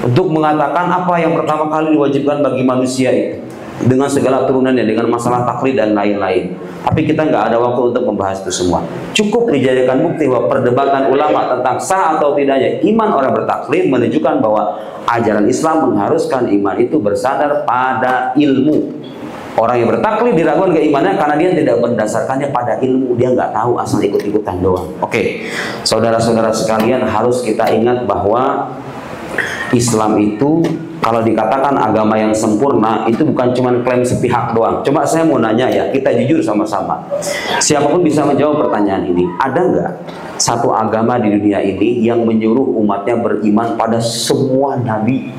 untuk mengatakan apa yang pertama kali diwajibkan bagi manusia itu, dengan segala turunannya, dengan masalah taklid dan lain-lain. Tapi kita nggak ada waktu untuk membahas itu semua. Cukup dijadikan bukti bahwa perdebatan ulama tentang sah atau tidaknya iman orang bertaklid menunjukkan bahwa ajaran Islam mengharuskan iman itu bersandar pada ilmu. Orang yang bertaklid diragukan keimanannya karena dia tidak berdasarkannya pada ilmu. Dia nggak tahu, asal ikut-ikutan doang. Oke, saudara-saudara sekalian, harus kita ingat bahwa Islam itu kalau dikatakan agama yang sempurna, itu bukan cuma klaim sepihak doang. Coba saya mau nanya ya, kita jujur sama-sama. Siapapun bisa menjawab pertanyaan ini. Ada nggak satu agama di dunia ini yang menyuruh umatnya beriman pada semua nabi,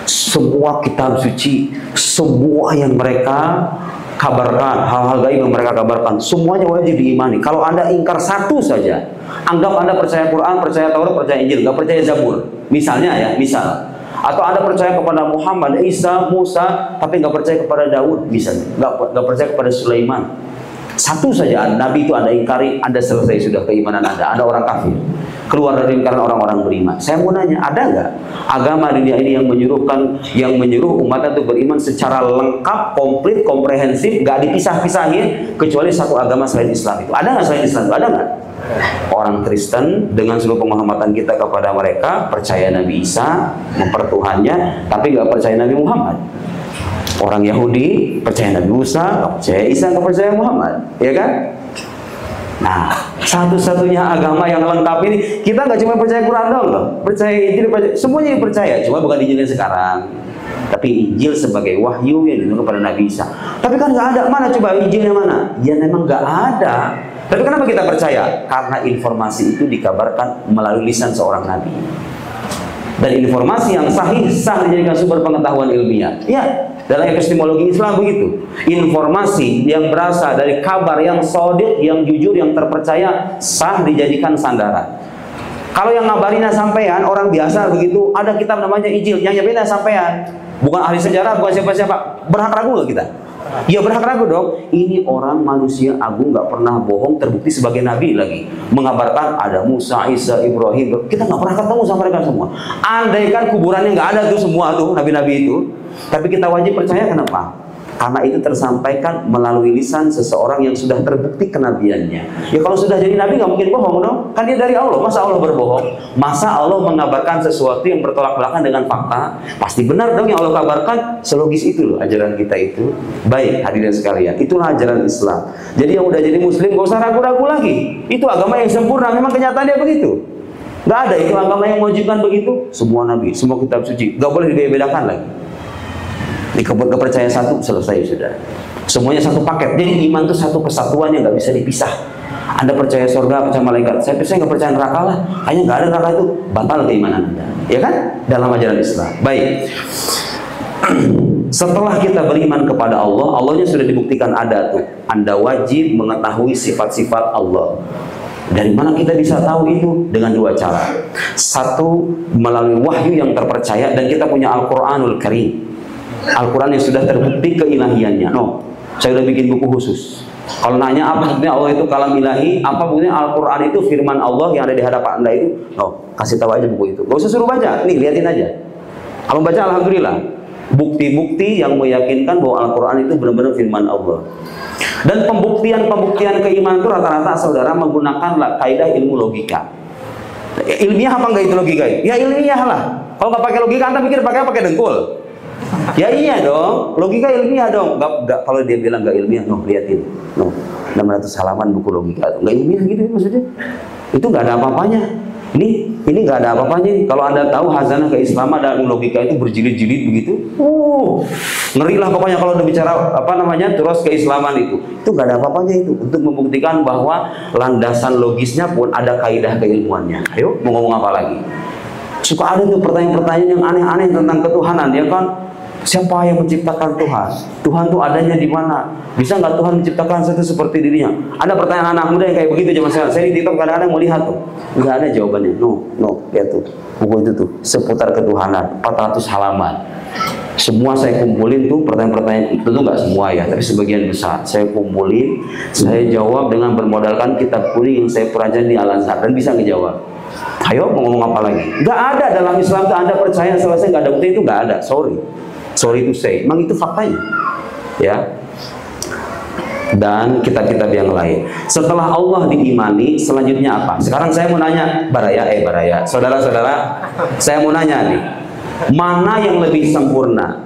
semua kitab suci, semua yang mereka kabarkan, hal-hal gaib yang mereka kabarkan, semuanya wajib diimani. Kalau Anda ingkar satu saja, anggap Anda percaya Quran, percaya Taurat, percaya Injil, nggak percaya Zabur, misalnya ya, misal. Atau Anda percaya kepada Muhammad, Isa, Musa, tapi nggak percaya kepada Daud, misalnya, nggak percaya kepada Sulaiman. Satu saja Nabi itu Anda ingkari, Anda selesai sudah keimanan Anda orang kafir, keluar dari lingkaran orang-orang beriman. Saya mau nanya, ada nggak agama dunia ini yang menyuruh umat itu beriman secara lengkap, komplit, komprehensif, nggak dipisah-pisahin, kecuali satu agama selain Islam itu? Ada nggak selain Islam itu? Ada nggak? Orang Kristen dengan seluruh pemahaman kita kepada mereka percaya Nabi Isa mempertuhannya, tapi nggak percaya Nabi Muhammad. Orang Yahudi percaya Nabi Musa, nggak percaya Isa, nggak percaya Muhammad, ya kan? Nah, satu-satunya agama yang lengkap ini, kita nggak cuma percaya Quran dong, loh, percaya Injil, semuanya dipercaya, cuma bukan Injilnya sekarang, tapi Injil sebagai wahyu yang diturunkan kepada Nabi Isa. Tapi kan nggak ada, mana coba Injilnya mana? Ya memang nggak ada. Tapi kenapa kita percaya? Karena informasi itu dikabarkan melalui lisan seorang nabi. Dan informasi yang sahih sah dijadikan sumber pengetahuan ilmiah. Ya, dalam epistemologi Islam begitu. Informasi yang berasal dari kabar yang shadiq, yang jujur, yang terpercaya sah dijadikan sandaran. Kalau yang ngabarinnya sampean orang biasa begitu, ada kitab namanya Injil, yang nyampein sampean, bukan ahli sejarah, bukan siapa-siapa, berhak ragu nggak kita? Ya berhak ragu dong. Ini orang manusia agung, nggak pernah bohong, terbukti sebagai nabi lagi, mengabarkan ada Musa, Isa, Ibrahim. Kita nggak pernah ketemu sama mereka semua. Andaikan kuburannya nggak ada tuh semua tuh nabi-nabi itu, tapi kita wajib percaya. Kenapa? Karena itu tersampaikan melalui lisan seseorang yang sudah terbukti kenabiannya. Ya kalau sudah jadi nabi nggak mungkin bohong dong. Kan dia dari Allah. Masa Allah berbohong? Masa Allah mengabarkan sesuatu yang bertolak belakang dengan fakta? Pasti benar dong yang Allah kabarkan. Selogis itu loh ajaran kita itu. Baik hadirin sekalian, itulah ajaran Islam. Jadi yang udah jadi muslim gak usah ragu-ragu lagi. Itu agama yang sempurna. Memang kenyataannya begitu. Nggak ada itu agama yang mewajibkan begitu. Semua nabi, semua kitab suci, nggak boleh dibedakan lagi. Kepercayaan satu, selesai sudah. Semuanya satu paket. Jadi iman itu satu kesatuan yang nggak bisa dipisah. Anda percaya surga, percaya malaikat. Saya nggak percaya neraka lah. Hanya nggak ada neraka itu batal keimanan Anda. Ya kan? Dalam ajaran Islam. Baik. Setelah kita beriman kepada Allah, Allahnya sudah dibuktikan ada tuh. Anda wajib mengetahui sifat-sifat Allah. Dari mana kita bisa tahu itu? Dengan dua cara. Satu, melalui wahyu yang terpercaya, dan kita punya Al-Quranul Karim. Al-Quran yang sudah terbukti keilahiannya. No, saya udah bikin buku khusus. Kalau nanya apa buktinya Allah itu kalam ilahi, apa buktinya Al-Quran itu firman Allah yang ada di hadapan Anda itu? No, kasih tahu aja buku itu. Gak usah suruh baca, nih liatin aja. Kalau baca alhamdulillah. Bukti-bukti yang meyakinkan bahwa Al-Quran itu benar-benar firman Allah. Dan pembuktian keimanan itu rata-rata saudara menggunakan kaidah ilmu logika. Ilmiah apa enggak itu logika? Ya ilmiah lah. Kalau nggak pakai logika, Anda pikir pakai dengkul? Ya iya dong, logika ilmiah dong. Nggak, kalau dia bilang nggak ilmiah, no, liatin. No, 600 halaman buku logika. Nggak ilmiah gitu maksudnya. Itu nggak ada apa-apanya. Ini nggak ada apa-apanya. Kalau Anda tahu hazanah keislaman dan logika itu berjilid-jilid begitu, ngeri lah pokoknya kalau udah bicara terus keislaman itu nggak ada apa-apanya itu, untuk membuktikan bahwa landasan logisnya pun ada kaidah keilmuannya. Ayo, mau ngomong apa lagi? Suka ada tuh pertanyaan-pertanyaan yang aneh-aneh tentang ketuhanan, ya kan? Siapa yang menciptakan Tuhan? Tuhan tuh adanya di mana? Bisa nggak Tuhan menciptakan sesuatu seperti dirinya? Ada pertanyaan anak muda yang kayak begitu zaman sekarang. Saya di TikTok kadang-kadang mau lihat tuh, nggak ada jawabannya. No, lihat tuh buku itu tuh seputar ketuhanan, 400 halaman. Semua saya kumpulin tuh pertanyaan-pertanyaan itu tuh nggak semua ya, tapi sebagian besar saya kumpulin, saya jawab dengan bermodalkan kitab kuning yang saya pelajari di Al-Azhar dan bisa ngejawab. Ayo mau ngomong apa lagi? Nggak ada dalam Islam tuh Anda percaya selesai nggak ada bukti, itu nggak ada. Sorry to say, memang itu faktanya, ya. Dan kitab-kitab yang lain. Setelah Allah diimani, selanjutnya apa? Sekarang saya mau nanya, Baraya, saudara-saudara, saya mau nanya nih, mana yang lebih sempurna?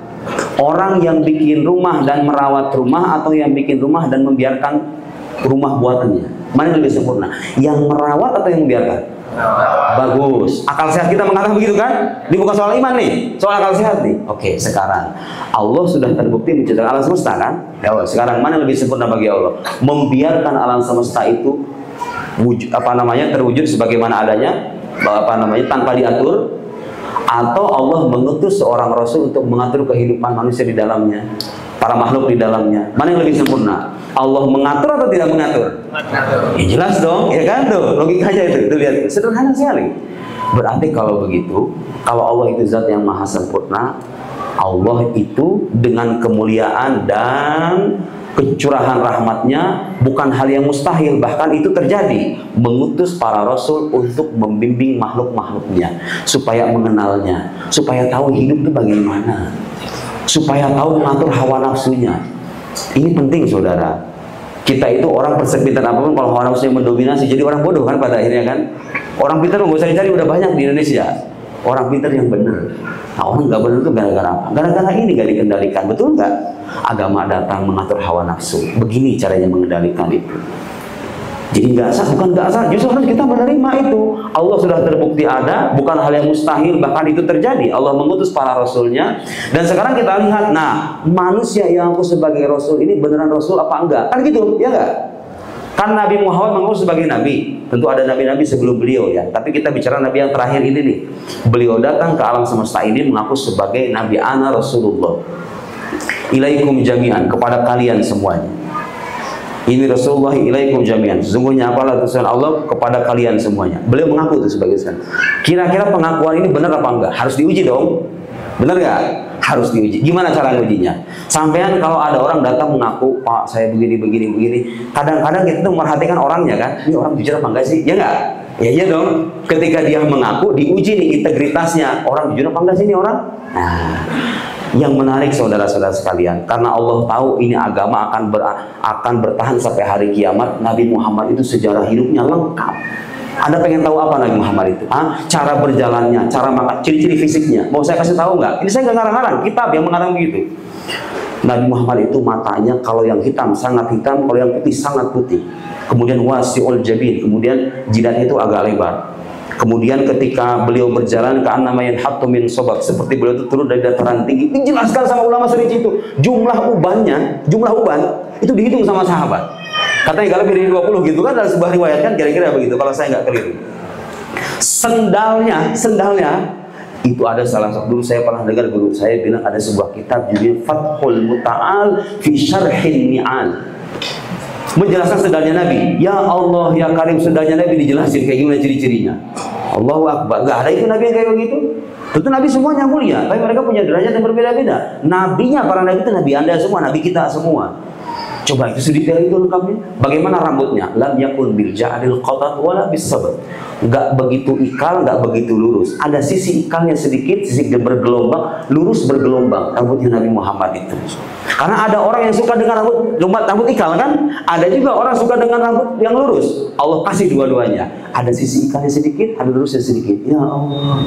Orang yang bikin rumah dan merawat rumah, atau yang bikin rumah dan membiarkan rumah buatannya? Mana yang lebih sempurna? Yang merawat atau yang membiarkan? Bagus. Akal sehat kita mengatakan begitu kan? Ini bukan soal iman nih, soal akal sehat nih. Oke, sekarang Allah sudah terbukti menciptakan alam semesta kan? Ya, sekarang mana yang lebih sempurna bagi Allah? Membiarkan alam semesta itu terwujud sebagaimana adanya, tanpa diatur, atau Allah mengutus seorang rasul untuk mengatur kehidupan manusia di dalamnya, para makhluk di dalamnya? Mana yang lebih sempurna? Allah mengatur atau tidak mengatur? Ya jelas dong, ya kan tuh logikanya itu lihat, sederhana sekali. Berarti kalau begitu, kalau Allah itu zat yang maha sempurna, Allah itu dengan kemuliaan dan kecurahan rahmatnya bukan hal yang mustahil, bahkan itu terjadi, mengutus para rasul untuk membimbing makhluk-makhluknya supaya mengenalnya, supaya tahu hidup itu bagaimana, supaya tahu mengatur hawa nafsunya. Ini penting saudara. Kita itu orang persepintar apapun, kalau hawa nafsunya mendominasi, jadi orang bodoh kan pada akhirnya kan. Orang pintar nggak usah dicari, udah banyak di Indonesia. Orang pintar yang benar. Nah, orang nggak benar itu gara-gara apa? Gara-gara ini nggak dikendalikan, betul nggak? Agama datang mengatur hawa nafsu. Begini caranya mengendalikan itu. Jadi nggak sah, bukan nggak sah, justru harus kita menerima itu. Allah sudah terbukti ada, bukan hal yang mustahil, bahkan itu terjadi. Allah mengutus para rasulnya, dan sekarang kita lihat, nah, manusia yang aku sebagai rasul ini beneran rasul apa enggak? Kan gitu, ya enggak? Kan Nabi Muhammad mengaku sebagai nabi. Tentu ada nabi-nabi sebelum beliau ya, tapi kita bicara nabi yang terakhir ini nih. Beliau datang ke alam semesta ini mengaku sebagai nabi, ana Rasulullah ilaikum jami'an, kepada kalian semuanya. Ini Rasulullah ilaikum jami'an, sesungguhnya apalah utusan Allah kepada kalian semuanya. Beliau mengaku itu sebagai Tuhan. Kira-kira pengakuan ini benar apa enggak? Harus diuji dong. Benar nggak? Harus diuji. Gimana cara ngujinya? Sampean kalau ada orang datang mengaku, Pak saya begini. Kadang-kadang kita tuh memperhatikan orangnya kan. Ini orang jujur apa enggak sih? Ya enggak? Ya iya dong. Ketika dia mengaku, diuji nih integritasnya. Orang jujur apa enggak sih ini orang? Nah, yang menarik saudara-saudara sekalian, karena Allah tahu ini agama akan bertahan sampai hari kiamat. Nabi Muhammad itu sejarah hidupnya lengkap. Anda pengen tahu apa Nabi Muhammad itu? Cara berjalannya, cara makan, ciri-ciri fisiknya. Mau saya kasih tahu nggak? Ini saya nggak ngarang-ngarang, kitab yang mengarang begitu. Nabi Muhammad itu matanya kalau yang hitam sangat hitam, kalau yang putih sangat putih. Kemudian wasi'ul jabin, kemudian jidatnya itu agak lebar. Kemudian ketika beliau berjalan ke namanya hattu min sobat, seperti beliau itu turun dari dataran tinggi. Dijelaskan sama ulama serinci itu. Jumlah uban itu dihitung sama sahabat. Katanya kalau lebih dari 20 gitu kan, dalam sebuah riwayat kan kira-kira begitu kalau saya nggak keliru. Sendalnya Itu ada salah satu, dulu saya pernah dengar guru saya bilang ada sebuah kitab judulnya Fathul Muta'al fi Syarhin Ni'al, menjelaskan sendalnya Nabi. Ya Allah, ya Karim, sendalnya Nabi dijelasin kayak gimana ciri-cirinya. Allahu Akbar. Gak ada itu Nabi yang kayak begitu. Tentu Nabi semuanya mulia, tapi mereka punya derajat yang berbeda-beda. Nabinya, para Nabi itu Nabi Anda semua, Nabi kita semua. Coba itu sedetail itu lengkapnya. Bagaimana rambutnya? Lam yakun bil ja'dil qatat wala bis sabr. Enggak begitu ikal, enggak begitu lurus. Ada sisi ikalnya sedikit, sisi bergelombang, lurus bergelombang. Rambutnya Nabi Muhammad itu. Karena ada orang yang suka dengan rambut ikal kan? Ada juga orang suka dengan rambut yang lurus. Allah kasih dua-duanya. Ada sisi ikalnya sedikit, ada lurusnya sedikit. Ya Allah.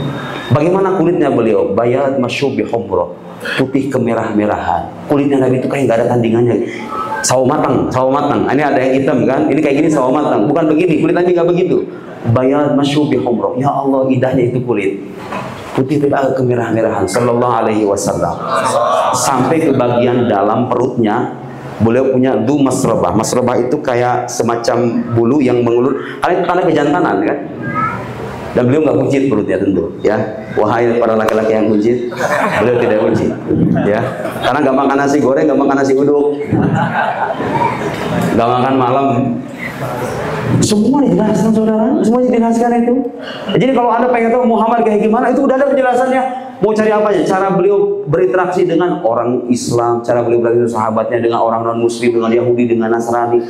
Bagaimana kulitnya beliau? Bayad masyubi humrah. Putih kemerah-merahan. Kulitnya Nabi itu kayak nggak ada tandingannya. Sawo matang. Ini ada yang hitam kan? Ini kayak gini sawo matang. Bukan begini, kulit Nabi nggak begitu. Bayad masyubi humrah. Ya Allah, indahnya itu kulit. Putih tidak kemerah-merahan. Sallallahu alaihi wasallam. Sampai ke bagian dalam perutnya, beliau punya du masrabah. Masrabah itu kayak semacam bulu yang mengulur. Kalian tanda kejantanan kan? Dan beliau nggak buncit perutnya tentu, ya. Wahai para laki-laki yang buncit, beliau tidak buncit, ya. Karena nggak makan nasi goreng, nggak makan nasi uduk, nggak makan malam. Semua dijelaskan saudara, semua dijelaskan itu. Jadi kalau Anda pengen tahu Muhammad kayak gimana, itu udah ada penjelasannya. Mau cari apa aja? Cara beliau berinteraksi dengan orang Islam, cara beliau berinteraksi dengan sahabatnya, dengan orang non Muslim, dengan Yahudi, dengan Nasrani.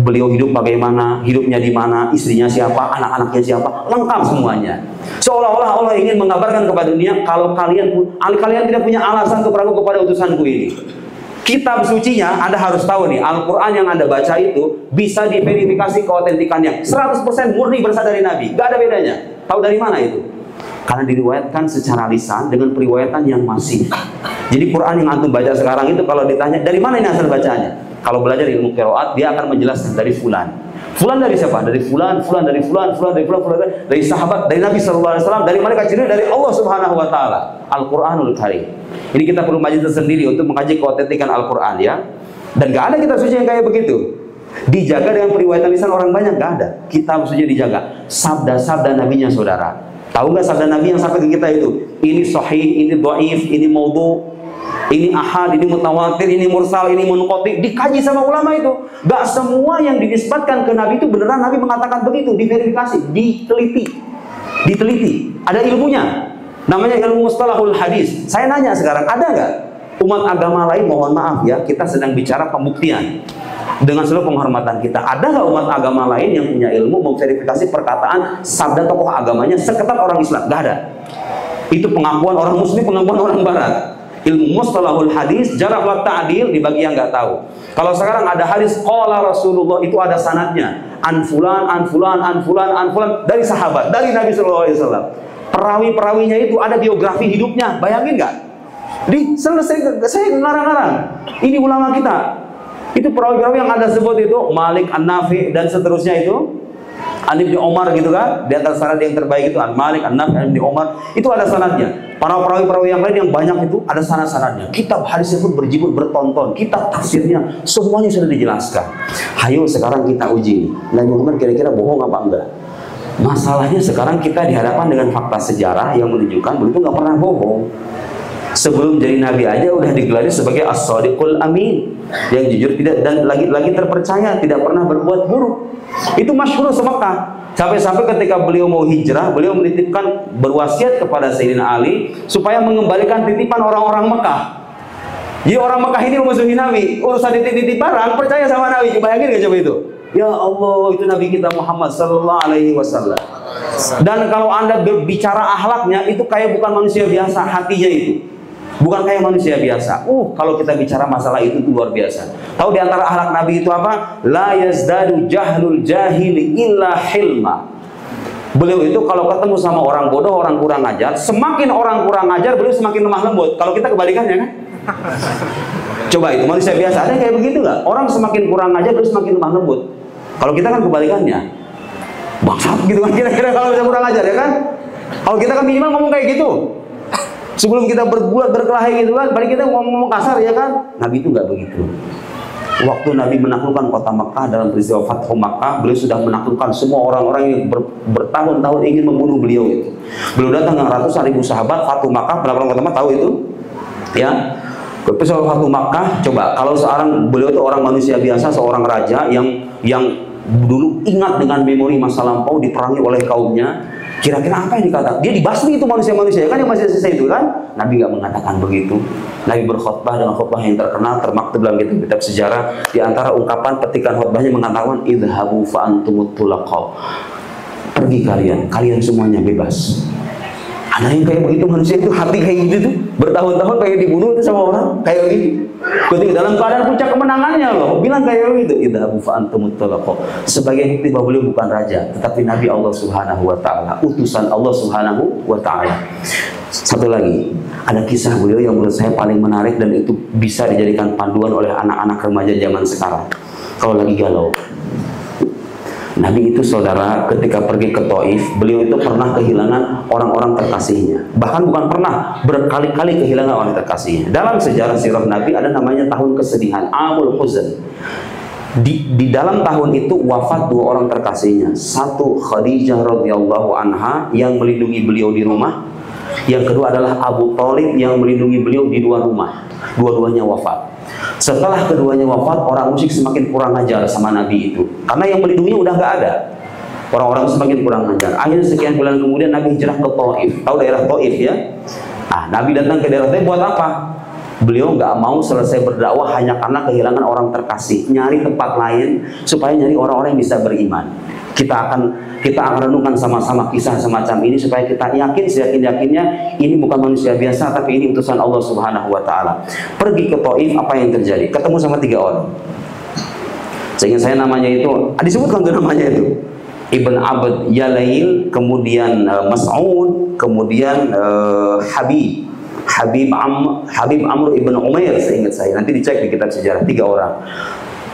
Beliau hidup bagaimana, hidupnya di mana, istrinya siapa, anak-anaknya siapa, lengkap semuanya. Seolah-olah Allah ingin mengabarkan kepada dunia kalau kalian tidak punya alasan untuk ragu kepada utusanku ini. Kitab sucinya Anda harus tahu nih, Al-Quran yang Anda baca itu bisa diverifikasi keautentikannya 100% murni berasal dari Nabi, gak ada bedanya. Tahu dari mana itu? Karena diriwayatkan secara lisan dengan periwayatan yang masif. Jadi Quran yang antum baca sekarang itu kalau ditanya dari mana ini asal bacanya, kalau belajar ilmu qiraat dia akan menjelaskan dari fulan. Fulan dari siapa? Dari fulan, fulan dari fulan, fulan dari fulan, fulan dari sahabat, dari Nabi SAW, dari malaikat Jibril, dari Allah Subhanahu wa taala. Al-Qur'anul Karim. Ini kita perlu majlis tersendiri untuk mengkaji keautentikan Al-Qur'an ya. Dan gak ada kitab suci yang kayak begitu. Dijaga dengan periwayatan lisan orang banyak, gak ada. Kitab suci dijaga. Sabda-sabda nabinya saudara. Tahu nggak sabda Nabi yang sampai ke kita itu? Ini sahih, ini dhaif, ini maudhu, ini ahad, ini mutawatir, ini mursal, ini munqati. Dikaji sama ulama itu. Gak semua yang dinisbatkan ke Nabi itu beneran Nabi mengatakan begitu. Diverifikasi, diteliti. Ada ilmunya. Namanya ilmu mustalahul hadis. Saya nanya sekarang, ada nggak umat agama lain? Mohon maaf ya, kita sedang bicara pembuktian. Dengan seluruh penghormatan kita, ada nggak umat agama lain yang punya ilmu memverifikasi perkataan sabda tokoh agamanya seketat orang Islam? Gak ada. Itu pengakuan orang Muslim, pengakuan orang Barat. Ilmu mustalahul hadis, jarak wa ta'dil dibagi yang nggak tahu. Kalau sekarang ada hadis qala Rasulullah, itu ada sanadnya. An fulan, an fulan, an fulan, an fulan, dari sahabat, dari Nabi SAW. Perawi-perawinya itu ada biografi hidupnya. Bayangin nggak? Selesai, saya ngarang-ngarang. Ini ulama kita. Itu perawi-perawi yang Anda sebut itu Malik, An-Nafi dan seterusnya itu An Ibni Umar gitu kan. Di antara sanad yang terbaik itu An Malik, An-Nafi, An Ibni Umar. Itu ada sanadnya. Para perawi-perawi yang lain yang banyak itu ada sanad-sanadnya. Kitab hadisnya pun berjibur bertonton. Kitab tafsirnya semuanya sudah dijelaskan. Hayo sekarang kita uji. Nabi Muhammad kira-kira bohong apa enggak? Masalahnya sekarang kita dihadapkan dengan fakta sejarah yang menunjukkan beliau itu nggak pernah bohong. Sebelum jadi nabi aja udah digelari sebagai as-shadiqul amin, yang jujur tidak dan lagi terpercaya, tidak pernah berbuat buruk. Itu masyhur se-Mekah. Sampai-sampai ketika beliau mau hijrah, beliau menitipkan berwasiat kepada Sayyidina Ali supaya mengembalikan titipan orang-orang Mekah. Jadi orang Mekah ini memusuhi Nabi, urusan titip-titip barang percaya sama Nabi. Bayangin gak coba itu? Ya Allah, itu Nabi kita Muhammad sallallahu alaihi wasallam. Dan kalau Anda berbicara akhlaknya, itu kayak bukan manusia biasa, hatinya itu. Bukan kayak manusia biasa. Kalau kita bicara masalah itu luar biasa. Tahu di antara akhlak Nabi itu apa? La yazdadu jahlul jahili illa hilma. Beliau itu kalau ketemu sama orang bodoh, orang kurang ajar, semakin orang kurang ajar, beliau semakin lemah lembut. Kalau kita kebalikannya kan? Coba itu manusia biasa ada kayak begitu nggak? Orang semakin kurang ajar, beliau semakin lemah lembut. Kalau kita kan kebalikannya, bangsat gitu kan kira-kira kalau bisa kurang ajar ya kan? Kalau kita kan minimal ngomong kayak gitu. Sebelum kita berbuat berkelahi gitu kan, paling kita ngomong kasar ya kan? Nabi itu nggak begitu. Waktu Nabi menaklukkan kota Makkah dalam peristiwa Fathu Makkah, beliau sudah menaklukkan semua orang-orang yang bertahun-tahun ingin membunuh beliau itu. Beliau datang dengan ratusan ribu sahabat. Fathu Makkah, berapa kota Makkah tahu itu? Ya. Peristiwa Fathu Makkah, coba kalau seorang beliau itu orang manusia biasa, seorang raja yang dulu ingat dengan memori masa lampau, diperangi oleh kaumnya. Kira-kira apa yang dikatakan? Dia dibasmi itu manusia-manusia kan yang masih sisa itu kan? Nabi nggak mengatakan begitu. Nabi berkhutbah dengan khutbah yang terkenal, termaktub dalam kitab sejarah. Di antara ungkapan petikan khutbahnya mengatakan, idhabu fa antumut tulaqaw. Pergi kalian semuanya bebas. Ada yang kayak begitu, manusia itu hati kayak gitu tuh, bertahun-tahun kayak dibunuh tuh sama orang kayak gitu. Ketika dalam keadaan puncak kemenangannya loh, bilang kayak gitu, idhabu fa antumut tulaqaw. Sebagai bukti bahwa beliau bukan raja, tetapi Nabi Allah Subhanahu wa taala, utusan Allah Subhanahu wa taala. Satu lagi, ada kisah beliau yang menurut saya paling menarik dan itu bisa dijadikan panduan oleh anak-anak remaja zaman sekarang. Kalau lagi galau, Nabi itu saudara ketika pergi ke Taif, beliau itu pernah kehilangan orang-orang terkasihnya. Bahkan bukan pernah, berkali-kali kehilangan orang terkasihnya. Dalam sejarah sirah Nabi ada namanya tahun kesedihan, Amul Huzn. Di dalam tahun itu wafat dua orang terkasihnya. Satu Khadijah radhiyallahu anha yang melindungi beliau di rumah. Yang kedua adalah Abu Thalib yang melindungi beliau di dua rumah. Dua-duanya wafat. Setelah keduanya wafat, orang musyrik semakin kurang ajar sama Nabi itu. Karena yang melindungi udah nggak ada. Orang-orang semakin kurang ajar. Akhirnya sekian bulan kemudian Nabi hijrah ke Taif. Tahu daerah Taif ya? Nah, Nabi datang ke daerah Taif buat apa? Beliau nggak mau selesai berdakwah hanya karena kehilangan orang terkasih. Nyari tempat lain supaya nyari orang-orang yang bisa beriman. Kita akan renungkan sama-sama kisah semacam ini supaya kita yakin seyakin-yakinnya ini bukan manusia biasa tapi ini utusan Allah Subhanahu wa taala. Pergi ke Taif, apa yang terjadi? Ketemu sama 3 orang. Sehingga saya namanya itu disebutkan tuh namanya itu. Ibn Abd Yalail, kemudian Mas'ud, kemudian Habib Amr ibn Umair, seingat saya. Nanti dicek di kitab sejarah, 3 orang.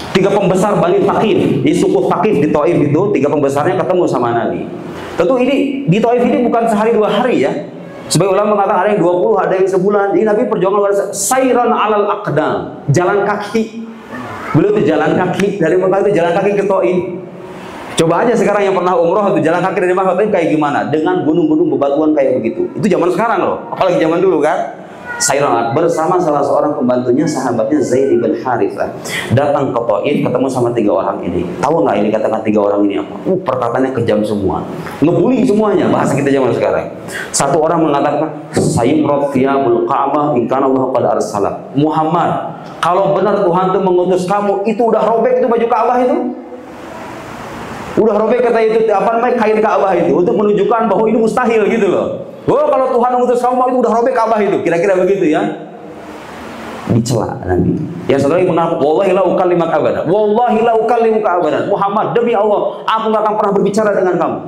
3 pembesar Bani Thaqif, di suku Thaqif di Taif itu, 3 pembesarnya ketemu sama Nabi. Tentu ini di Taif ini bukan sehari 2 hari ya. Sebagai ulama mengatakan ada yang 20, ada yang sebulan. Ini Nabi perjuangan luar biasa. Sayran alal aqdam, jalan kaki. Beliau itu jalan kaki dari Mekah itu jalan kaki ke Taif. Coba aja sekarang yang pernah umroh itu jalan kaki dari Mekah ke Taif kayak gimana? Dengan gunung-gunung bebatuan kayak begitu. Itu zaman sekarang loh, apalagi zaman dulu kan. Sayran bersama salah seorang pembantunya, sahabatnya Zaid ibn Harithah, datang ke Taif, ketemu sama 3 orang ini. Tahu nggak ini katakan 3 orang ini apa? Perkataannya kejam semua, ngebully semuanya, bahasa kita zaman sekarang. Satu orang mengatakan, Sayyimrat thiyabul Ka'bah in kana Allah qad arsalah. Muhammad, kalau benar Tuhan itu mengutus kamu, itu udah robek itu baju Ka'bah itu. Udah robek kata itu apa namanya kain Ka'bah itu untuk menunjukkan bahwa ini mustahil gitu loh. Oh, kalau Tuhan mengutus kamu itu udah robek Ka'bah itu, kira-kira begitu ya. Dicela Nabi. Yang satu lagi mengaku, wallahi la ukallimuka abadan. Wallahi la ukallimuka abadan. Muhammad, demi Allah, aku nggak akan pernah berbicara dengan kamu.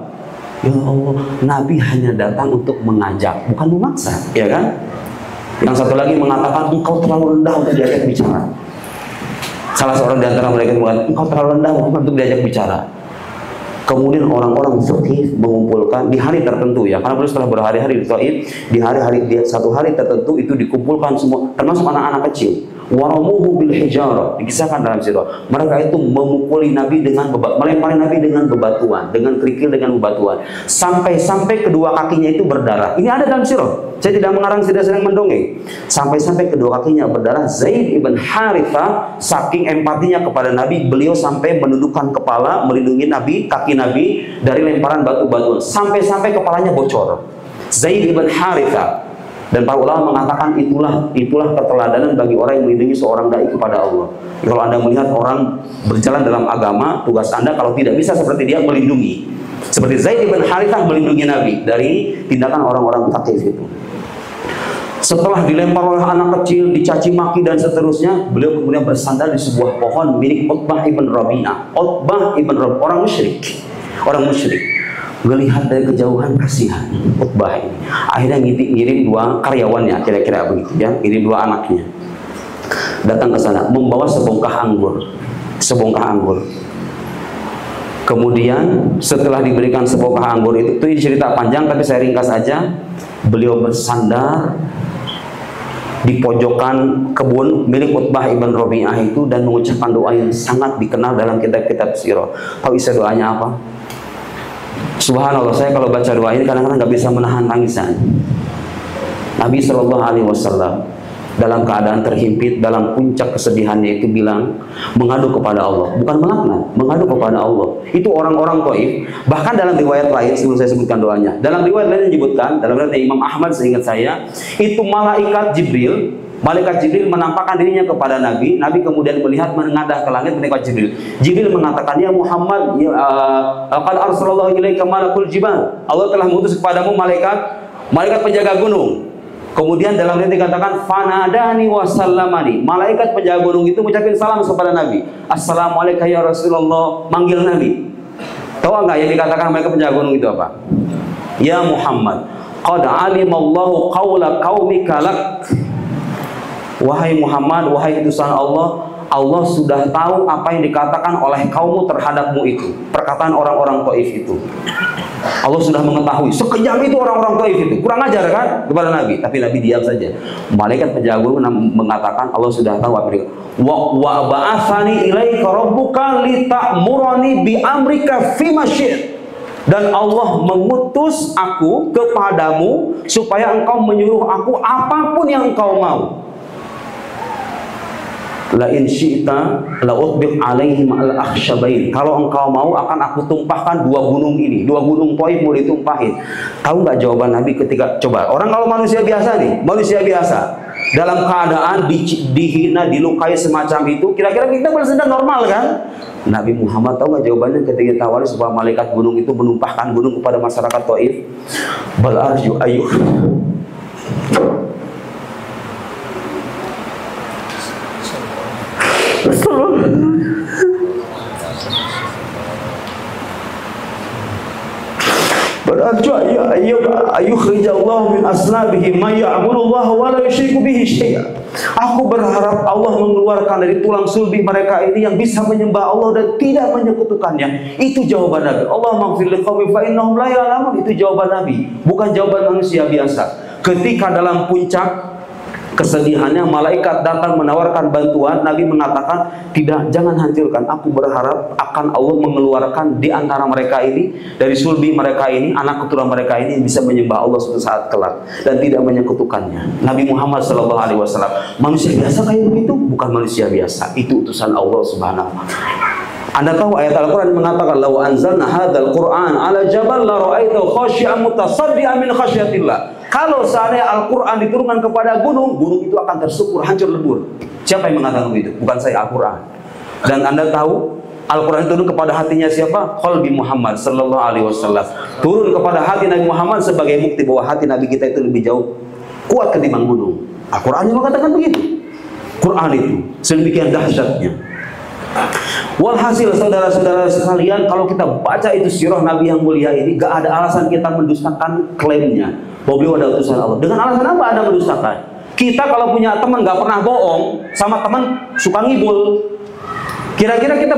Ya Allah, Nabi hanya datang untuk mengajak, bukan memaksa, ya kan? Yang satu lagi mengatakan, engkau terlalu rendah untuk diajak bicara. Salah seorang di antara mereka mengatakan, engkau terlalu rendah untuk diajak bicara. Kemudian orang-orang Thaqif mengumpulkan di hari tertentu ya, karena beliau setelah berhari-hari di Taif, di hari-hari satu hari tertentu itu dikumpulkan semua, termasuk anak-anak kecil. Waramuhu bil hijarah, dikisahkan dalam sirah. Mereka itu memukuli Nabi dengan melempari Nabi dengan bebatuan, dengan kerikil, dengan bebatuan, sampai-sampai kedua kakinya itu berdarah. Ini ada dalam sirah. Saya tidak mengarang, tidak sedang mendongeng. Sampai-sampai kedua kakinya berdarah. Zaid ibn Harithah saking empatinya kepada Nabi, beliau sampai menundukkan kepala melindungi Nabi, kaki Nabi dari lemparan batu-batuan, sampai-sampai kepalanya bocor. Zaid ibn Harithah. Dan para ulama mengatakan itulah keteladanan bagi orang yang melindungi seorang dai kepada Allah. Kalau Anda melihat orang berjalan dalam agama, tugas Anda kalau tidak bisa seperti dia melindungi. Seperti Zaid ibn Harithah melindungi Nabi dari tindakan orang-orang Thaqif itu. Setelah dilempar oleh anak kecil, dicaci maki dan seterusnya, beliau kemudian bersandar di sebuah pohon milik Utbah ibn Rabi'ah. Utbah ibn Rabi'ah, orang musyrik. Melihat dari kejauhan, kasihan Utbah ini. Akhirnya ngirim 2 karyawannya, kira-kira begitu ya, ngirim 2 anaknya. Datang ke sana, membawa sebongkah anggur. Kemudian setelah diberikan sebongkah anggur itu cerita panjang, tapi saya ringkas aja. Beliau bersandar di pojokan kebun milik Utbah ibn Rabi'ah itu dan mengucapkan doa yang sangat dikenal dalam kitab-kitab sirah. Tahu isi doanya apa? Subhanallah, saya kalau baca doa ini kadang-kadang nggak bisa menahan tangisan. Nabi Shallallahu Alaihi Wasallam dalam keadaan terhimpit, dalam puncak kesedihannya itu bilang, mengadu kepada Allah, bukan melaknat, mengadu kepada Allah. Itu orang-orang Taif. Bahkan dalam riwayat lain, sebelum saya sebutkan doanya, dalam riwayat lain disebutkan, dalam riwayat Imam Ahmad seingat saya, itu malaikat Jibril menampakkan dirinya kepada Nabi. Nabi kemudian melihat menengadah ke langit menengok Jibril. Jibril mengatakan, ya Muhammad, qad arsalallahu ilaika malakul jibal. Allah telah mengutus kepadamu malaikat penjaga gunung. Kemudian dalam ayat dikatakan fanadani wasallamani. Malaikat penjaga gunung itu mengucapkan salam kepada Nabi. Assalamualaikum ya Rasulullah, manggil Nabi. Tahu enggak yang dikatakan malaikat penjaga gunung itu apa? Ya Muhammad, qad alimallahu qaula qaumika lak. Wahai Muhammad, wahai utusan Allah, Allah sudah tahu apa yang dikatakan oleh kaummu terhadapmu itu. Perkataan orang-orang Taif itu. Allah sudah mengetahui. Sekejam itu orang-orang Taif itu. Kurang ajar kan kepada Nabi. Tapi Nabi diam saja. Malaikat penjaga gunung mengatakan Allah sudah tahu apa itu. Wa ba'atsani ilaika rabbuka lita'murani bi amrika fi masyi'. Dan Allah mengutus aku kepadamu supaya engkau menyuruh aku apapun yang engkau mau. La in syi'ta la utbiq alaihim al-akhshabain. Kalau engkau mau akan aku tumpahkan dua gunung ini. Dua gunung Taif mau ditumpahin. Tahu nggak jawaban Nabi ketika coba orang kalau manusia biasa nih, manusia biasa dalam keadaan dihina, dilukai semacam itu, kira-kira kita bersedar normal kan? Nabi Muhammad tahu nggak jawabannya ketika ditawari supaya malaikat gunung itu menumpahkan gunung kepada masyarakat Taif? Bal arju ayyuh. Berarti ayukhrijallahu min aslabihi may ya'budullaha wa la yusyriku bihi syai'a. Aku berharap Allah mengeluarkan dari tulang sulbi mereka ini yang bisa menyembah Allah dan tidak menyekutukannya. Itu jawaban Nabi. Allahumma ighfir liqaumi fa innahum la ya'lamun. Itu jawaban Nabi, bukan jawaban manusia biasa. Ketika dalam puncak kesedihannya, malaikat datang menawarkan bantuan. Nabi mengatakan, tidak, jangan hancurkan. Aku berharap akan Allah mengeluarkan di antara mereka ini, dari sulbi mereka ini, anak keturunan mereka ini bisa menyembah Allah suatu saat kelak dan tidak menyekutukannya. Nabi Muhammad SAW manusia biasa kayak begitu? Bukan manusia biasa, itu utusan Allah Subhanahu wa ta'ala. Anda tahu ayat Al-Quran mengatakan, law anzalna hadzal Qur'an ala jabal la ra'aitahu khashi'an mutasaddian min khasyatillah. Kalau seandainya Al-Quran diturunkan kepada gunung, gunung itu akan tersukur, hancur lebur. Siapa yang mengatakan begitu? Bukan saya, Al-Quran. Dan Anda tahu Al-Quran turun kepada hatinya siapa? Qalbi Muhammad sallallahu alaihi wasallam. Turun kepada hati Nabi Muhammad sebagai bukti bahwa hati Nabi kita itu lebih jauh kuat ketimbang gunung. Al-Quran yang mengatakan begitu. Quran itu sedemikian dahsyatnya. Walhasil saudara-saudara sekalian, kalau kita baca itu sirah Nabi yang mulia ini, gak ada alasan kita mendustakan klaimnya bahwa beliau ada utusan Allah. Dengan alasan apa Anda mendustakan? Kita kalau punya teman gak pernah bohong, sama teman suka ngibul, kira-kira kita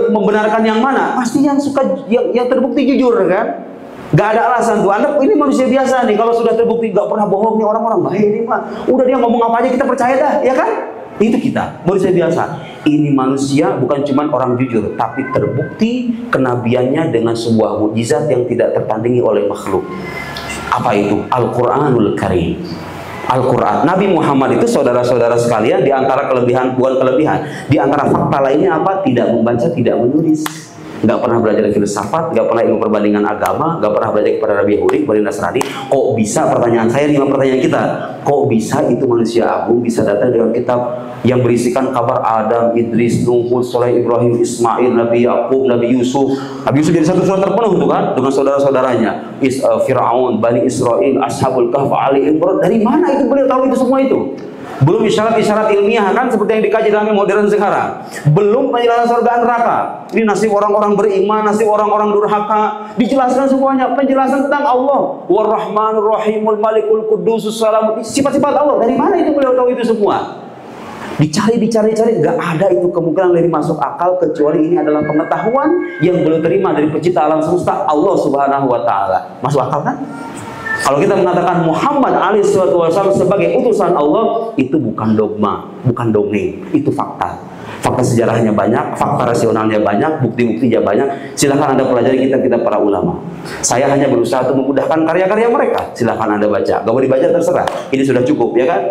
membenarkan yang mana? Pasti yang suka yang terbukti jujur kan? Gak ada alasan tuh. Anda ini manusia biasa nih, kalau sudah terbukti gak pernah bohong nih orang-orang baik ini mah, udah dia ngomong apa aja kita percaya dah, ya kan? Itu kita, manusia biasa. Ini manusia bukan cuma orang jujur, tapi terbukti kenabiannya dengan sebuah mukjizat yang tidak tertandingi oleh makhluk. Apa itu? Al-Quranul Karim. Al-Quran. Nabi Muhammad itu saudara-saudara sekalian, di antara kelebihan, bukan kelebihan, di antara fakta lainnya apa? Tidak membaca, tidak menulis. Gak pernah belajar filsafat, gak pernah ilmu perbandingan agama, gak pernah belajar kepada Nabi Yahudi, kepada Nasrani. Kok bisa, pertanyaan saya, 5 pertanyaan kita, kok bisa itu manusia agung bisa datang dengan kitab yang berisikan kabar Adam, Idris, Nuh, Soleh, Ibrahim, Ismail, Nabi Yakub, Nabi Yusuf. Nabi Yusuf jadi satu surat terpenuh tuh kan, dengan saudara-saudaranya, Fir'aun, Bani Israel, Ashabul Kahf, Ali Imran. Dari mana itu beliau tahu itu semua itu? Belum isyarat-isyarat ilmiah kan seperti yang dikaji dalam modern sekarang. Belum penjelasan surga neraka. Ini nasib orang-orang beriman, nasib orang-orang durhaka. Dijelaskan semuanya. Penjelasan tentang Allah. War-Rahmanur Rahimul Malikul Qudusus Salam. Sifat-sifat Allah. Dari mana itu beliau tahu itu semua? Dicari, nggak ada itu kemungkinan lebih masuk akal kecuali ini adalah pengetahuan yang beliau terima dari pencipta alam semesta Allah Subhanahu wa Ta'ala. Masuk akal kan? Kalau kita mengatakan Muhammad alaihissalam sebagai utusan Allah, itu bukan dogma, bukan dongeng, itu fakta. Fakta sejarahnya banyak, fakta rasionalnya banyak, bukti-buktinya banyak. Silahkan Anda pelajari kitab-kitab para ulama. Saya hanya berusaha untuk memudahkan karya-karya mereka. Silahkan Anda baca. Gak mau dibaca terserah. Ini sudah cukup, ya kan?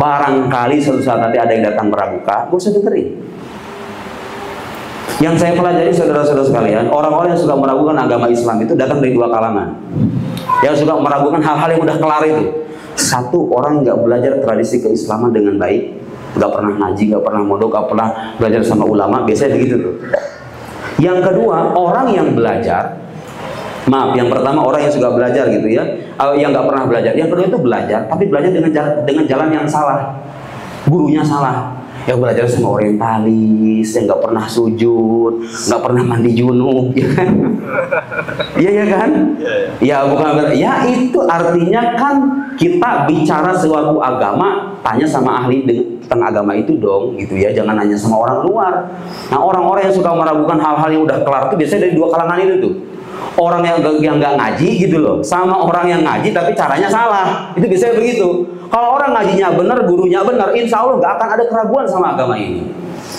Barangkali suatu saat nanti ada yang datang meragukan, gak usah dengerin. Yang saya pelajari saudara-saudara sekalian, orang-orang yang suka meragukan agama Islam itu datang dari dua kalangan. Yang suka meragukan hal-hal yang udah kelar itu. Satu, orang nggak belajar tradisi keislaman dengan baik, nggak pernah ngaji, nggak pernah mondok, nggak pernah belajar sama ulama, biasanya begitu tuh. Yang kedua, orang yang belajar, maaf, yang pertama orang yang suka belajar gitu ya, yang nggak pernah belajar. Yang kedua itu belajar, tapi belajar dengan jalan yang salah, gurunya salah. Yang belajar sama orientalis, yang nggak pernah sujud, nggak pernah mandi junub, ya kan? Iya ya kan? Ya bukan, ya itu artinya kan kita bicara suatu agama, tanya sama ahli tentang agama itu dong, gitu ya. Jangan nanya sama orang luar. Nah, orang-orang yang suka meragukan hal-hal yang udah kelar itu biasanya dari dua kalangan itu tuh. Orang yang nggak ngaji gitu loh, sama orang yang ngaji tapi caranya salah. Itu biasanya begitu. Kalau orang ngajinya benar, gurunya benar, insya Allah nggak akan ada keraguan sama agama ini.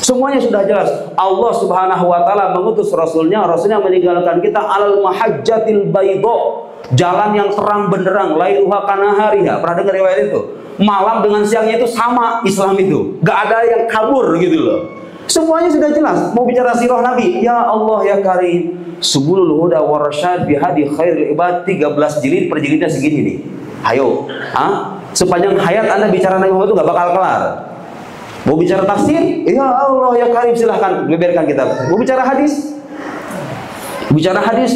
Semuanya sudah jelas. Allah Subhanahu Wa Taala mengutus Rasulnya meninggalkan kita alal mahajjatil baydho, jalan yang terang benderang, lailuha kanahariha. Pernah dengar riwayat itu? Malam dengan siangnya itu sama Islam itu, nggak ada yang kabur gitu loh. Semuanya sudah jelas. Mau bicara sirah Nabi, ya Allah ya Karim, subulul huda warasyad bihadi khairil ibad, 13 jilid, per jilidnya segini nih. Ayo, sepanjang hayat Anda bicara Nabi Muhammad itu nggak bakal kelar. Mau bicara tafsir, ya Allah ya Karim, silahkan beberkan kitab. Mau bicara hadis,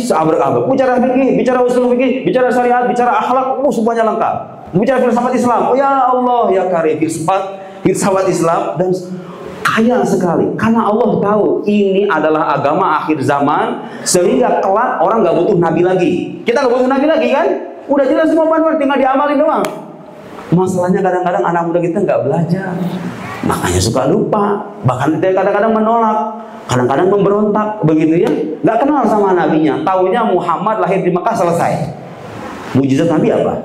seabrek-abrek. Bicara fikih, bicara usul fikih, bicara syariat, bicara akhlak, semuanya lengkap. Bicara filsafat Islam, oh ya Allah ya Karim, filsafat Islam, dan kaya sekali. Karena Allah tahu ini adalah agama akhir zaman, sehingga kelak orang nggak butuh nabi lagi. Kita nggak butuh nabi lagi kan? Udah jelas semua manual, tinggal diamalin doang. Masalahnya kadang-kadang anak muda kita nggak belajar, makanya suka lupa. Bahkan kita kadang-kadang menolak, kadang-kadang memberontak, begitu ya. Nggak kenal sama nabinya. Taunya Muhammad lahir di Mekah, selesai. Mujizat Nabi apa?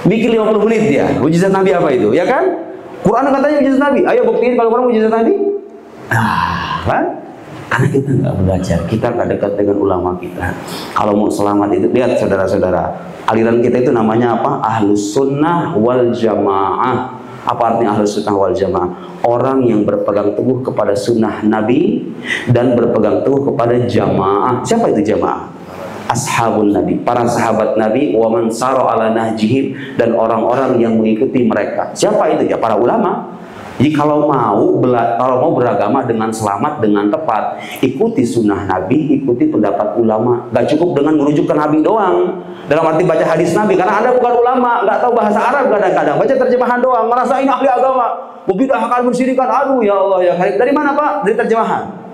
Bikin 50 menit dia. Mujizat Nabi apa itu? Ya kan? Quran katanya mujizat Nabi. Ayo buktiin kalau Quran mujizat Nabi. Kan? Karena kita nggak belajar, kita nggak dekat dengan ulama kita. Kalau mau selamat itu, lihat saudara-saudara, aliran kita itu namanya apa? Ahlus sunnah wal jamaah. Apa artinya ahlus sunnah wal jamaah? Orang yang berpegang teguh kepada sunnah Nabi dan berpegang teguh kepada jamaah. Siapa itu jamaah? Ashabun Nabi, para sahabat Nabi, wa man sara ala nahjihim, dan orang-orang yang mengikuti mereka. Siapa itu? Ya para ulama. Jadi kalau mau beragama dengan selamat, dengan tepat, ikuti sunnah Nabi, ikuti pendapat ulama. Gak cukup dengan merujuk ke Nabi doang, dalam arti baca hadis Nabi, karena Anda bukan ulama, nggak tahu bahasa Arab kadang-kadang, baca terjemahan doang, merasa ini ahli agama, membid'ahkan, mensyirikan. Aduh ya Allah ya Karim. Dari mana Pak? Dari terjemahan.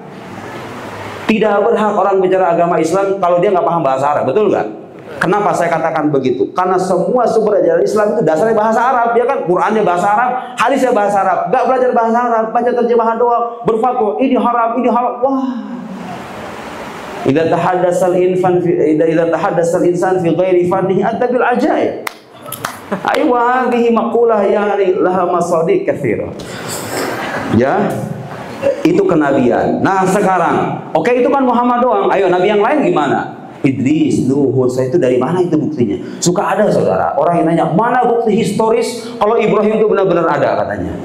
Tidak berhak orang bicara agama Islam kalau dia nggak paham bahasa Arab, betul nggak? Kenapa saya katakan begitu? Karena semua sumber ajaran Islam itu dasarnya bahasa Arab, ya kan? Qurannya bahasa Arab, hadisnya bahasa Arab. Nggak belajar bahasa Arab, baca terjemahan doang, berfatwa ini haram, ini halal. Wah. Idza tahaddasal insan fi ghairi fannihi atabil ajaib. Ayo hadhihi maqula yani laha masadiq katsira. Ya. Itu kenabian. Nah sekarang, oke itu kan Muhammad doang. Ayo nabi yang lain gimana? Idris, Nuh, Hud, itu dari mana itu buktinya? Suka ada saudara, orang yang nanya, mana bukti historis kalau Ibrahim itu benar-benar ada katanya?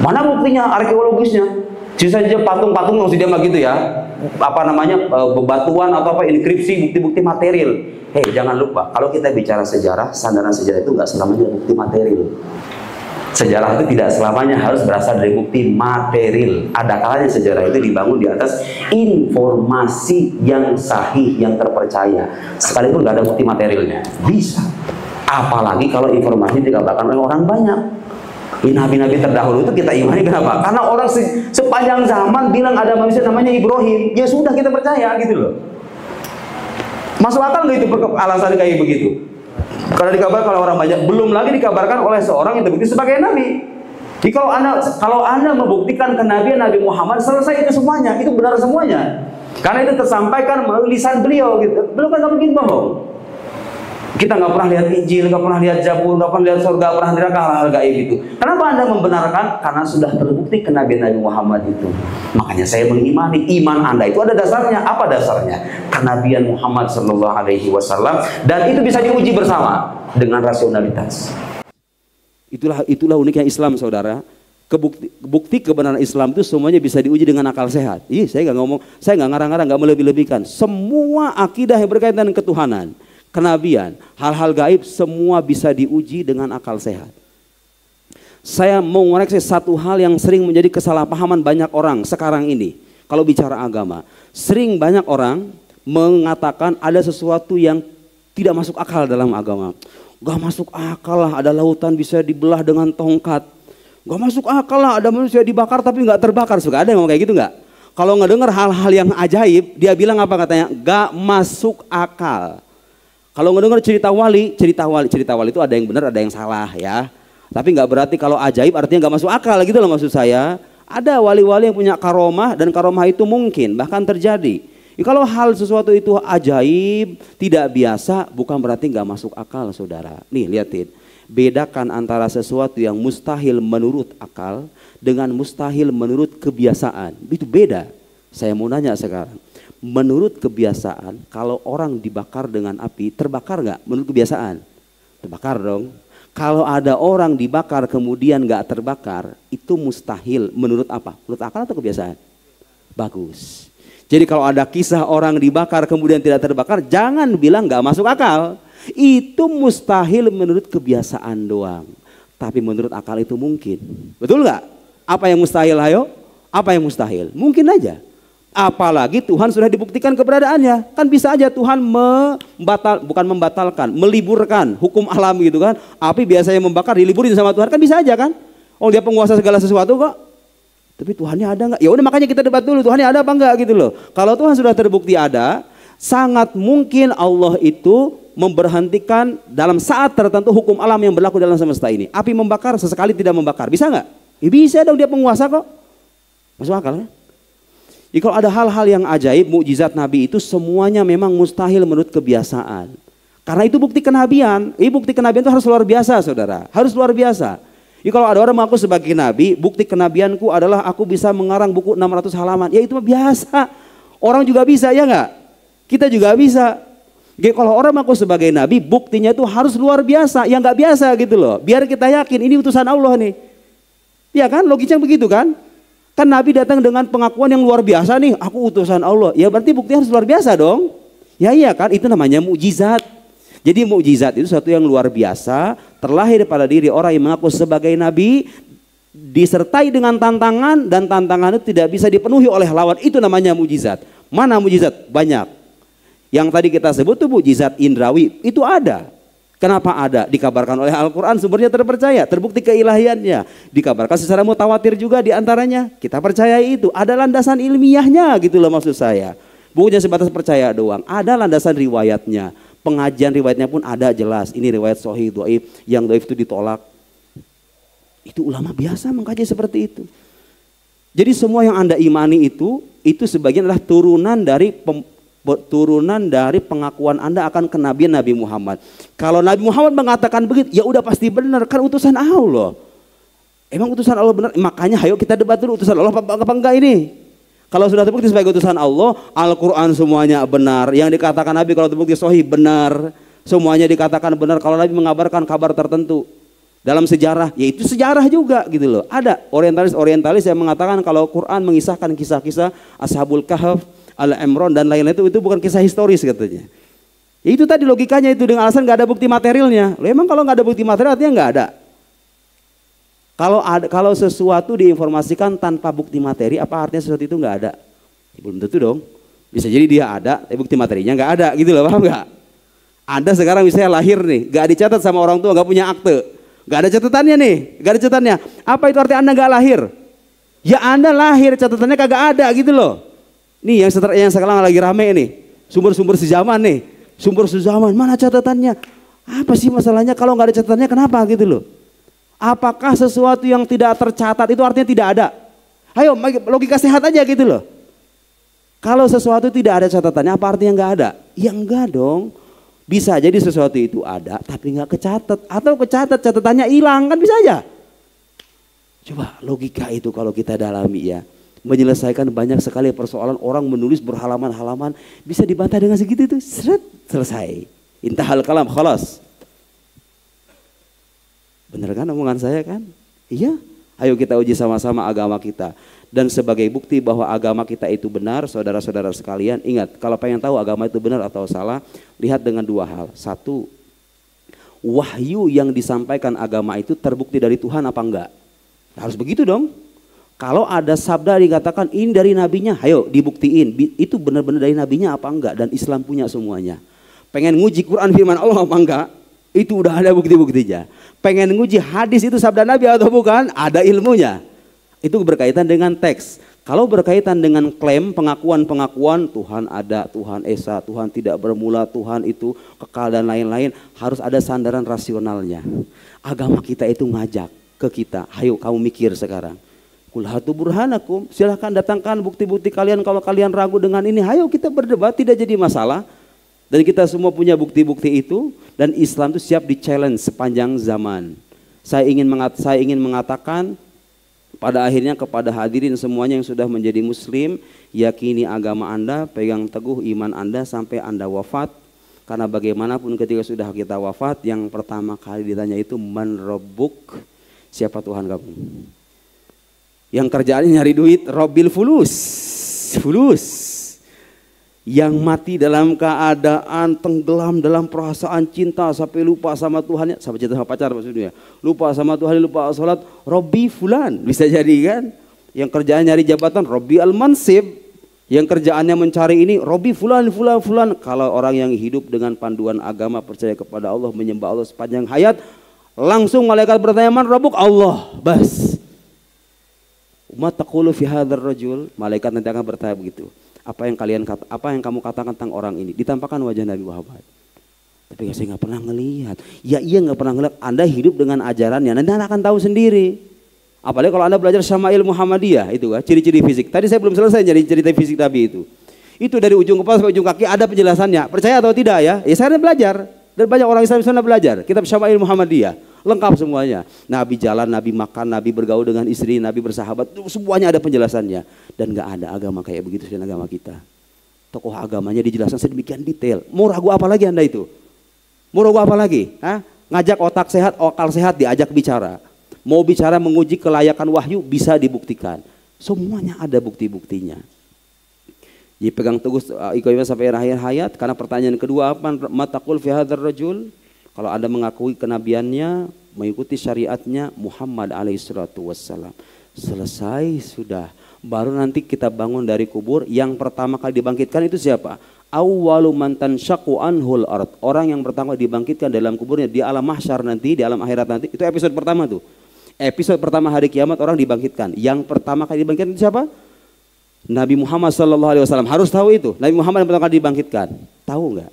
Mana buktinya, arkeologisnya? Sisa saja patung-patung masih dia gitu ya. Apa namanya, bebatuan atau apa, inskripsi, bukti-bukti material. Hei, jangan lupa, kalau kita bicara sejarah, sandaran sejarah itu nggak selamanya bukti material. Sejarah itu tidak selamanya harus berasal dari bukti material. Ada kalanya sejarah itu dibangun di atas informasi yang sahih, yang terpercaya, sekalipun nggak ada bukti materialnya. Bisa. Apalagi kalau informasi dikabarkan oleh orang banyak. Nabi-nabi terdahulu itu kita imani, kenapa? Karena orang sepanjang zaman bilang ada manusia namanya Ibrahim. Ya sudah, kita percaya gitu loh. Masuk akal nggak itu alasan kayak begitu? Karena dikabarkan oleh orang banyak, belum lagi dikabarkan oleh seorang yang terbukti sebagai nabi. Jadi kalau anda membuktikan kenabian Nabi Muhammad, selesai itu semuanya, itu benar semuanya. Karena itu tersampaikan melalui lisan beliau, gitu. Beliau kan nggak mungkin bohong. Kita nggak pernah lihat Injil, nggak pernah lihat Zabur, nggak pernah lihat surga, pernah neraka, hal-hal gaib itu. Kenapa Anda membenarkan? Karena sudah terbukti kenabian Nabi Muhammad itu. Makanya saya mengimani iman Anda itu ada dasarnya. Apa dasarnya? Kenabian Muhammad Sallallahu Alaihi Wasallam, dan itu bisa diuji bersama dengan rasionalitas. Itulah uniknya Islam, saudara. Bukti kebenaran Islam itu semuanya bisa diuji dengan akal sehat. Saya nggak ngomong, saya nggak ngarang-ngarang, nggak melebih-lebihkan. Semua akidah yang berkaitan dengan ketuhanan, kenabian, hal-hal gaib, semua bisa diuji dengan akal sehat. Saya mau mengoreksi satu hal yang sering menjadi kesalahpahaman banyak orang sekarang ini. Kalau bicara agama, sering banyak orang mengatakan ada sesuatu yang tidak masuk akal dalam agama. Gak masuk akal lah, ada lautan bisa dibelah dengan tongkat. Gak masuk akal lah, ada manusia dibakar tapi gak terbakar. Suka ada yang ngomong kayak gitu gak? Kalau ngedenger hal-hal yang ajaib, dia bilang apa katanya? Gak masuk akal. Kalau ngedenger cerita wali itu ada yang benar, ada yang salah ya. Tapi gak berarti kalau ajaib artinya gak masuk akal gitu loh maksud saya. Ada wali-wali yang punya karomah, dan karomah itu mungkin bahkan terjadi. Kalau hal sesuatu itu ajaib, tidak biasa, bukan berarti gak masuk akal, saudara. Nih lihatin. Bedakan antara sesuatu yang mustahil menurut akal dengan mustahil menurut kebiasaan. Itu beda. Saya mau nanya sekarang. Menurut kebiasaan, kalau orang dibakar dengan api, terbakar nggak? Menurut kebiasaan? Terbakar dong. Kalau ada orang dibakar kemudian nggak terbakar, itu mustahil. Menurut apa? Menurut akal atau kebiasaan? Bagus. Jadi kalau ada kisah orang dibakar kemudian tidak terbakar, jangan bilang nggak masuk akal. Itu mustahil menurut kebiasaan doang. Tapi menurut akal itu mungkin. Betul nggak? Apa yang mustahil, ayo? Apa yang mustahil? Mungkin aja. Apalagi Tuhan sudah dibuktikan keberadaannya. Kan bisa aja Tuhan bukan membatalkan, meliburkan hukum alam gitu kan. Api biasanya membakar, diliburin sama Tuhan, kan bisa aja kan. Oh, dia penguasa segala sesuatu kok. Tapi Tuhannya ada nggak? Ya udah, makanya kita debat dulu, Tuhannya ada apa enggak gitu loh. Kalau Tuhan sudah terbukti ada, sangat mungkin Allah itu memberhentikan dalam saat tertentu hukum alam yang berlaku dalam semesta ini. Api membakar, sesekali tidak membakar. Bisa nggak? Ya bisa dong, dia penguasa kok. Masuk akal kan? Jadi kalau ada hal-hal yang ajaib, mukjizat Nabi itu semuanya memang mustahil menurut kebiasaan. Karena itu bukti kenabian. Bukti kenabian itu harus luar biasa, saudara. Harus luar biasa. Jadi kalau ada orang mengaku sebagai nabi, bukti kenabianku adalah aku bisa mengarang buku 600 halaman. Ya itu biasa. Orang juga bisa, ya nggak? Kita juga bisa. Jadi kalau orang mengaku sebagai nabi, buktinya itu harus luar biasa, yang nggak biasa gitu loh. Biar kita yakin ini utusan Allah nih. Ya kan, logiknya begitu kan? Kan Nabi datang dengan pengakuan yang luar biasa nih, aku utusan Allah. Ya berarti buktinya harus luar biasa dong. Ya iya kan, itu namanya mukjizat. Jadi mukjizat itu sesuatu yang luar biasa, terlahir pada diri orang yang mengaku sebagai nabi, disertai dengan tantangan, dan tantangan itu tidak bisa dipenuhi oleh lawan. Itu namanya mukjizat. Mana mukjizat? Banyak. Yang tadi kita sebut tuh mukjizat indrawi, itu ada. Kenapa ada? Dikabarkan oleh Al-Quran, sumbernya terpercaya, terbukti keilahiannya. Dikabarkan secara mutawatir juga diantaranya. Kita percaya itu, ada landasan ilmiahnya gitu loh maksud saya. Bukannya sebatas percaya doang, ada landasan riwayatnya. Pengajian riwayatnya pun ada jelas. Ini riwayat sahih, dhaif, yang dhaif itu ditolak. Itu ulama biasa mengkaji seperti itu. Jadi semua yang Anda imani itu sebagian adalah turunan dari pengakuan Anda akan kenabian Nabi Muhammad. Kalau Nabi Muhammad mengatakan begitu, ya udah pasti benar, kan utusan Allah. Emang utusan Allah benar? Makanya ayo kita debat dulu, utusan Allah apa enggak ini. Kalau sudah terbukti sebagai utusan Allah, Al-Quran semuanya benar. Yang dikatakan Nabi kalau terbukti sahih benar. Semuanya dikatakan benar kalau Nabi mengabarkan kabar tertentu. Dalam sejarah, ya itu sejarah juga gitu loh. Ada orientalis yang mengatakan kalau Quran mengisahkan kisah-kisah Ashabul Kahf, Al-Imran dan lain-lain itu bukan kisah historis katanya. Ya itu tadi logikanya itu, dengan alasan nggak ada bukti materialnya. Loh, emang kalau nggak ada bukti material artinya nggak ada. Kalau sesuatu diinformasikan tanpa bukti materi, apa artinya sesuatu itu nggak ada? Ya, belum tentu dong. Bisa jadi dia ada, tapi bukti materinya nggak ada gitu loh, paham nggak? Anda sekarang misalnya lahir nih, nggak dicatat sama orang tua, nggak punya akte, nggak ada catatannya nih, nggak ada catatannya. Apa itu artinya Anda nggak lahir? Ya Anda lahir, catatannya kagak ada gitu loh. Nih yang sekarang lagi rame nih, sumber-sumber sejaman nih, sumber sejaman, mana catatannya? Apa sih masalahnya kalau nggak ada catatannya, kenapa gitu loh? Apakah sesuatu yang tidak tercatat itu artinya tidak ada? Ayo logika sehat aja gitu loh. Kalau sesuatu tidak ada catatannya, apa artinya nggak ada? Ya enggak dong. Bisa jadi sesuatu itu ada tapi nggak kecatat, atau kecatat catatannya hilang, kan bisa aja. Coba logika itu kalau kita dalami ya, menyelesaikan banyak sekali persoalan. Orang menulis berhalaman-halaman bisa dibantah dengan segitu itu, seret, selesai. Intahal kalam, khalas. Bener kan omongan saya kan? Iya. Ayo kita uji sama-sama agama kita. Dan sebagai bukti bahwa agama kita itu benar, saudara-saudara sekalian, ingat, kalau pengen tahu agama itu benar atau salah, lihat dengan dua hal. Satu, wahyu yang disampaikan agama itu terbukti dari Tuhan apa enggak? Harus begitu dong. Kalau ada sabda dikatakan ini dari nabinya, ayo dibuktiin itu benar-benar dari nabinya apa enggak, dan Islam punya semuanya. Pengen nguji Quran firman Allah apa enggak? Itu udah ada bukti-buktinya. Pengen nguji hadis itu sabda Nabi atau bukan? Ada ilmunya. Itu berkaitan dengan teks. Kalau berkaitan dengan klaim, pengakuan-pengakuan Tuhan ada, Tuhan Esa, Tuhan tidak bermula, Tuhan itu kekal dan lain-lain, harus ada sandaran rasionalnya. Agama kita itu ngajak ke kita, ayo kamu mikir sekarang. Kul hatu burhanakum, silahkan datangkan bukti-bukti kalian. Kalau kalian ragu dengan ini, ayo kita berdebat, tidak jadi masalah. Dan kita semua punya bukti-bukti itu, dan Islam itu siap di-challenge sepanjang zaman. Saya ingin mengatakan pada akhirnya kepada hadirin semuanya yang sudah menjadi muslim, yakini agama Anda, pegang teguh iman Anda sampai Anda wafat. Karena bagaimanapun ketika sudah kita wafat, yang pertama kali ditanya itu man rabbuk, siapa Tuhan kamu? Yang kerjaannya nyari duit, robbil fulus. Yang mati dalam keadaan tenggelam dalam perasaan cinta sampai lupa sama Tuhannya, sampai cinta sama pacar maksudnya, lupa sama Tuhan, lupa sholat, Robbi fulan, bisa jadi kan. Yang kerjaan nyari jabatan, Robbi al-mansib. Yang kerjaannya mencari ini, Robbi fulan. Kalau orang yang hidup dengan panduan agama, percaya kepada Allah, menyembah Allah sepanjang hayat, langsung malaikat bertanya, man rabbuk? Allah, bas. Umat taqulu fi hadzal rajul, malaikat nanti akan bertanya begitu. Apa yang kamu katakan tentang orang ini? Ditampakkan wajah Nabi Muhammad. Tapi saya nggak pernah ngelihat. Ya iya nggak pernah ngelihat. Anda hidup dengan ajarannya, nanti Anda akan tahu sendiri. Apalagi kalau Anda belajar Syama'il Muhammadiyah itu kan, ciri-ciri fisik. Tadi saya belum selesai jadi cerita fisik Nabi itu. Itu dari ujung kepala sampai ujung kaki ada penjelasannya. Percaya atau tidak ya? Ya saya belajar. Dan banyak orang Islam sana belajar. Kitab Syama'il Muhammadiyah. Lengkap semuanya. Nabi jalan, Nabi makan, Nabi bergaul dengan istri, Nabi bersahabat. Semuanya ada penjelasannya. Dan gak ada agama kayak begitu selain agama kita. Tokoh agamanya dijelaskan sedemikian detail. Mau ragu apa lagi Anda itu? Mau ragu apa lagi? Hah? Ngajak otak sehat, akal sehat diajak bicara. Mau bicara menguji kelayakan wahyu bisa dibuktikan. Semuanya ada bukti-buktinya. Jadi pegang teguh iqamah sampai akhir hayat. Karena pertanyaan kedua apa? Mataqul fi hadzal rajul? Kalau Anda mengakui kenabiannya, mengikuti syariatnya Muhammad alaihissalatu wassalam. Selesai sudah. Baru nanti kita bangun dari kubur. Yang pertama kali dibangkitkan itu siapa? Awwalu man tanshaqqu anhul ard. Orang yang pertama dibangkitkan dalam kuburnya di alam mahsyar nanti, di alam akhirat nanti. Itu episode pertama tuh. Episode pertama hari kiamat orang dibangkitkan. Yang pertama kali dibangkitkan itu siapa? Nabi Muhammad SAW. Harus tahu itu. Nabi Muhammad yang pertama kali dibangkitkan. Tahu nggak?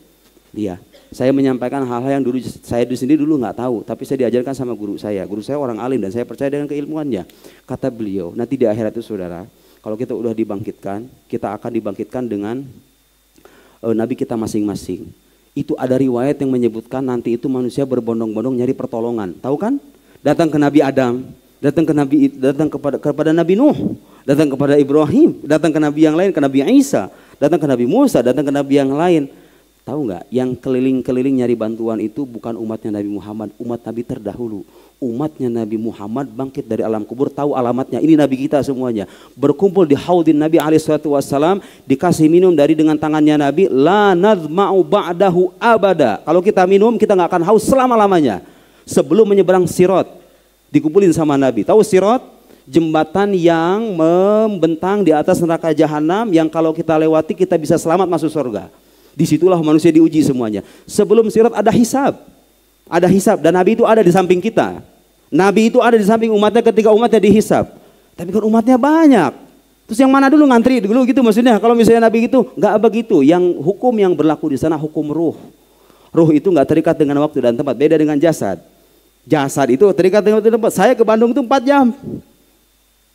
Iya. Saya menyampaikan hal-hal yang dulu saya sendiri nggak tahu, tapi saya diajarkan sama guru saya. Guru saya orang alim dan saya percaya dengan keilmuannya. Kata beliau, nanti di akhirat itu saudara, kalau kita udah dibangkitkan, kita akan dibangkitkan dengan nabi kita masing-masing. Itu ada riwayat yang menyebutkan nanti itu manusia berbondong-bondong nyari pertolongan. Tahu kan? Datang ke Nabi Adam, datang kepada Nabi Nuh, datang kepada Ibrahim, datang ke nabi yang lain, ke Nabi Isa, datang ke Nabi Musa, datang ke nabi yang lain. Tahu nggak, yang keliling-keliling nyari bantuan itu bukan umatnya Nabi Muhammad, umat Nabi terdahulu. Umatnya Nabi Muhammad bangkit dari alam kubur, tahu alamatnya. Ini Nabi kita semuanya. Berkumpul di haudin Nabi alaihissalam, dikasih minum dari dengan tangannya Nabi. La nadma'u ba'dahu abada. Kalau kita minum, kita nggak akan haus selama-lamanya. Sebelum menyeberang Sirat, dikumpulin sama Nabi. Tahu Sirat? Jembatan yang membentang di atas neraka jahanam, yang kalau kita lewati kita bisa selamat masuk surga. Disitulah manusia diuji semuanya. Sebelum Sirat ada hisab. Ada hisab dan Nabi itu ada di samping kita. Nabi itu ada di samping umatnya ketika umatnya dihisab. Tapi kan umatnya banyak. Terus yang mana dulu ngantri dulu gitu maksudnya. Kalau misalnya Nabi gitu, nggak begitu. Yang hukum yang berlaku di sana hukum ruh. Ruh itu nggak terikat dengan waktu dan tempat. Beda dengan jasad. Jasad itu terikat dengan waktu dan tempat. Saya ke Bandung itu 4 jam.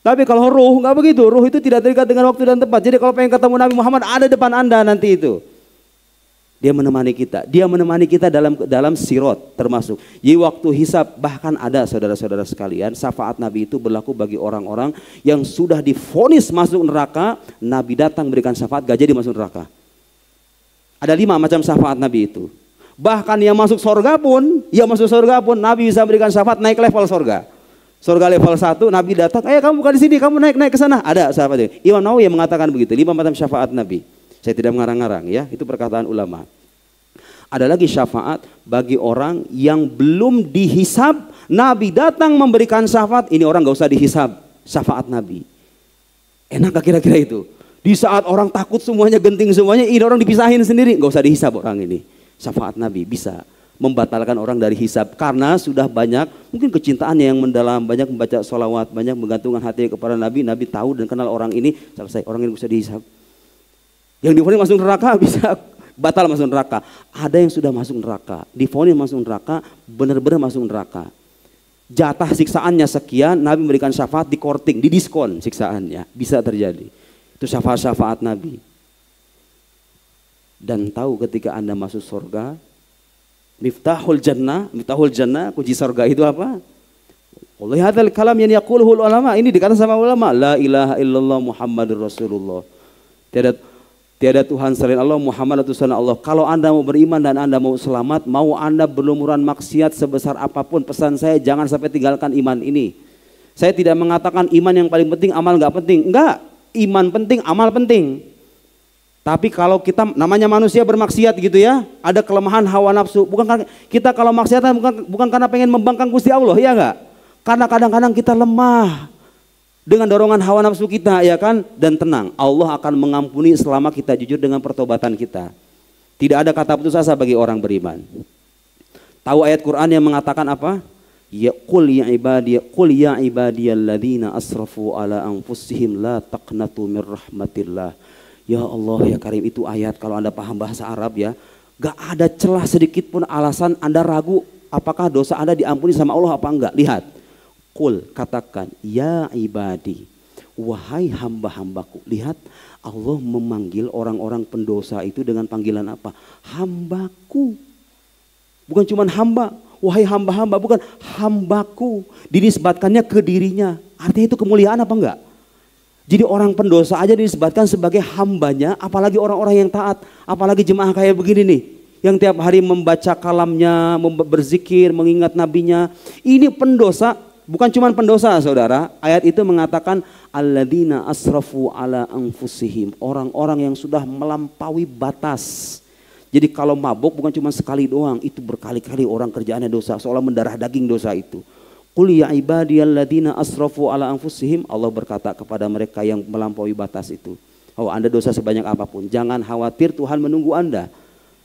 Tapi kalau ruh nggak begitu. Ruh itu tidak terikat dengan waktu dan tempat. Jadi kalau pengen ketemu Nabi Muhammad ada depan Anda nanti itu. Dia menemani kita. Dia menemani kita dalam sirot termasuk. Jadi waktu hisab bahkan ada saudara-saudara sekalian, syafaat Nabi itu berlaku bagi orang-orang yang sudah divonis masuk neraka, Nabi datang berikan syafaat gak jadi masuk neraka. Ada 5 macam syafaat Nabi itu. Bahkan yang masuk surga pun, Nabi bisa berikan syafaat naik level surga. Surga level 1, Nabi datang, kamu bukan di sini, kamu naik ke sana. Ada syafaat itu. Imam Nawawi yang mengatakan begitu, 5 macam syafaat Nabi. Saya tidak mengarang-arang ya, itu perkataan ulama. Ada lagi syafaat bagi orang yang belum dihisab, Nabi datang memberikan syafaat, ini orang gak usah dihisab, syafaat Nabi. Enak gak kira-kira itu? Di saat orang takut semuanya, genting semuanya, ini orang dipisahin sendiri, gak usah dihisab orang ini. Syafaat Nabi bisa membatalkan orang dari hisab karena sudah banyak mungkin kecintaannya yang mendalam, banyak membaca sholawat, banyak menggantungkan hatinya kepada Nabi. Nabi tahu dan kenal orang ini, selesai, orang ini bisa dihisab. Yang divonis masuk neraka bisa batal masuk neraka. Ada yang sudah masuk neraka, divonis masuk neraka, benar-benar masuk neraka. Jatah siksaannya sekian, Nabi memberikan syafaat di korting, di diskon siksaannya, bisa terjadi. Itu syafaat Nabi. Dan tahu ketika Anda masuk surga, miftahul jannah, kunci surga itu apa? Wallahi hadzal kalam yang yaquluhul ulama, ini dikatakan sama ulama, la ilaha illallah Muhammadur Rasulullah. Tiada Tuhan selain Allah, Muhammad utusan Allah. Kalau Anda mau beriman dan Anda mau selamat, mau Anda berlumuran maksiat sebesar apapun, pesan saya jangan sampai tinggalkan iman ini. Saya tidak mengatakan iman yang paling penting, amal nggak penting. Enggak, iman penting, amal penting. Tapi kalau kita namanya manusia bermaksiat gitu ya, ada kelemahan hawa nafsu. Bukan kita kalau maksiat bukan karena pengen membangkang Gusti Allah, ya enggak? Karena kadang-kadang kita lemah dengan dorongan hawa nafsu kita, ya kan? Dan tenang, Allah akan mengampuni selama kita jujur dengan pertobatan kita. Tidak ada kata putus asa bagi orang beriman. Tahu ayat Quran yang mengatakan apa? Qul ya ibadiyalladzina asrafu ala anfusihim la taqnatu mir rahmatillah. Ya Allah ya Karim, itu ayat kalau Anda paham bahasa Arab ya, gak ada celah sedikit pun alasan Anda ragu apakah dosa Anda diampuni sama Allah apa enggak. Lihat. Qul, katakan, ya ibadi, wahai hamba-hambaku. Lihat, Allah memanggil orang-orang pendosa itu dengan panggilan apa? Hambaku. Bukan cuma hamba, wahai hamba-hamba, bukan hambaku. Dinisbatkannya ke dirinya. Artinya itu kemuliaan apa enggak? Jadi orang pendosa aja dinisbatkan sebagai hambanya, apalagi orang-orang yang taat. Apalagi jemaah kayak begini nih, yang tiap hari membaca kalamnya, berzikir, mengingat nabinya. Ini pendosa. Bukan cuma pendosa saudara, ayat itu mengatakan alladzina asrafu ala anfusihim, orang-orang yang sudah melampaui batas. Jadi kalau mabuk bukan cuma sekali doang, itu berkali-kali orang kerjaannya dosa, seolah mendarah daging dosa itu. Qul ya ibadiyalladzina asrafu ala anfusihim, Allah berkata kepada mereka yang melampaui batas itu. Oh, Anda dosa sebanyak apapun, jangan khawatir, Tuhan menunggu Anda.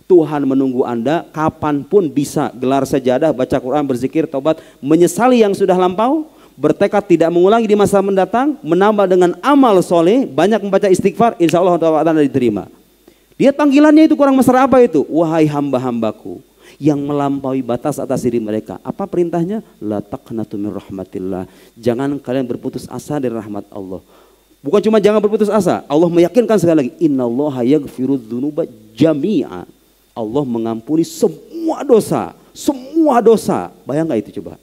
Tuhan menunggu Anda kapanpun bisa gelar sajadah, baca Quran, berzikir, taubat, menyesali yang sudah lampau, bertekad tidak mengulangi di masa mendatang, menambah dengan amal soleh, banyak membaca istighfar, insya Allah Anda diterima. Dia panggilannya itu kurang mesra apa itu? Wahai hamba-hambaku yang melampaui batas atas diri mereka. Apa perintahnya? La taqnatu min rahmatillah. Jangan kalian berputus asa dari rahmat Allah. Bukan cuma jangan berputus asa, Allah meyakinkan sekali lagi, innallaha yaghfirudz dzunuba jami'a. Allah mengampuni semua dosa, semua dosa. Bayang gak itu coba?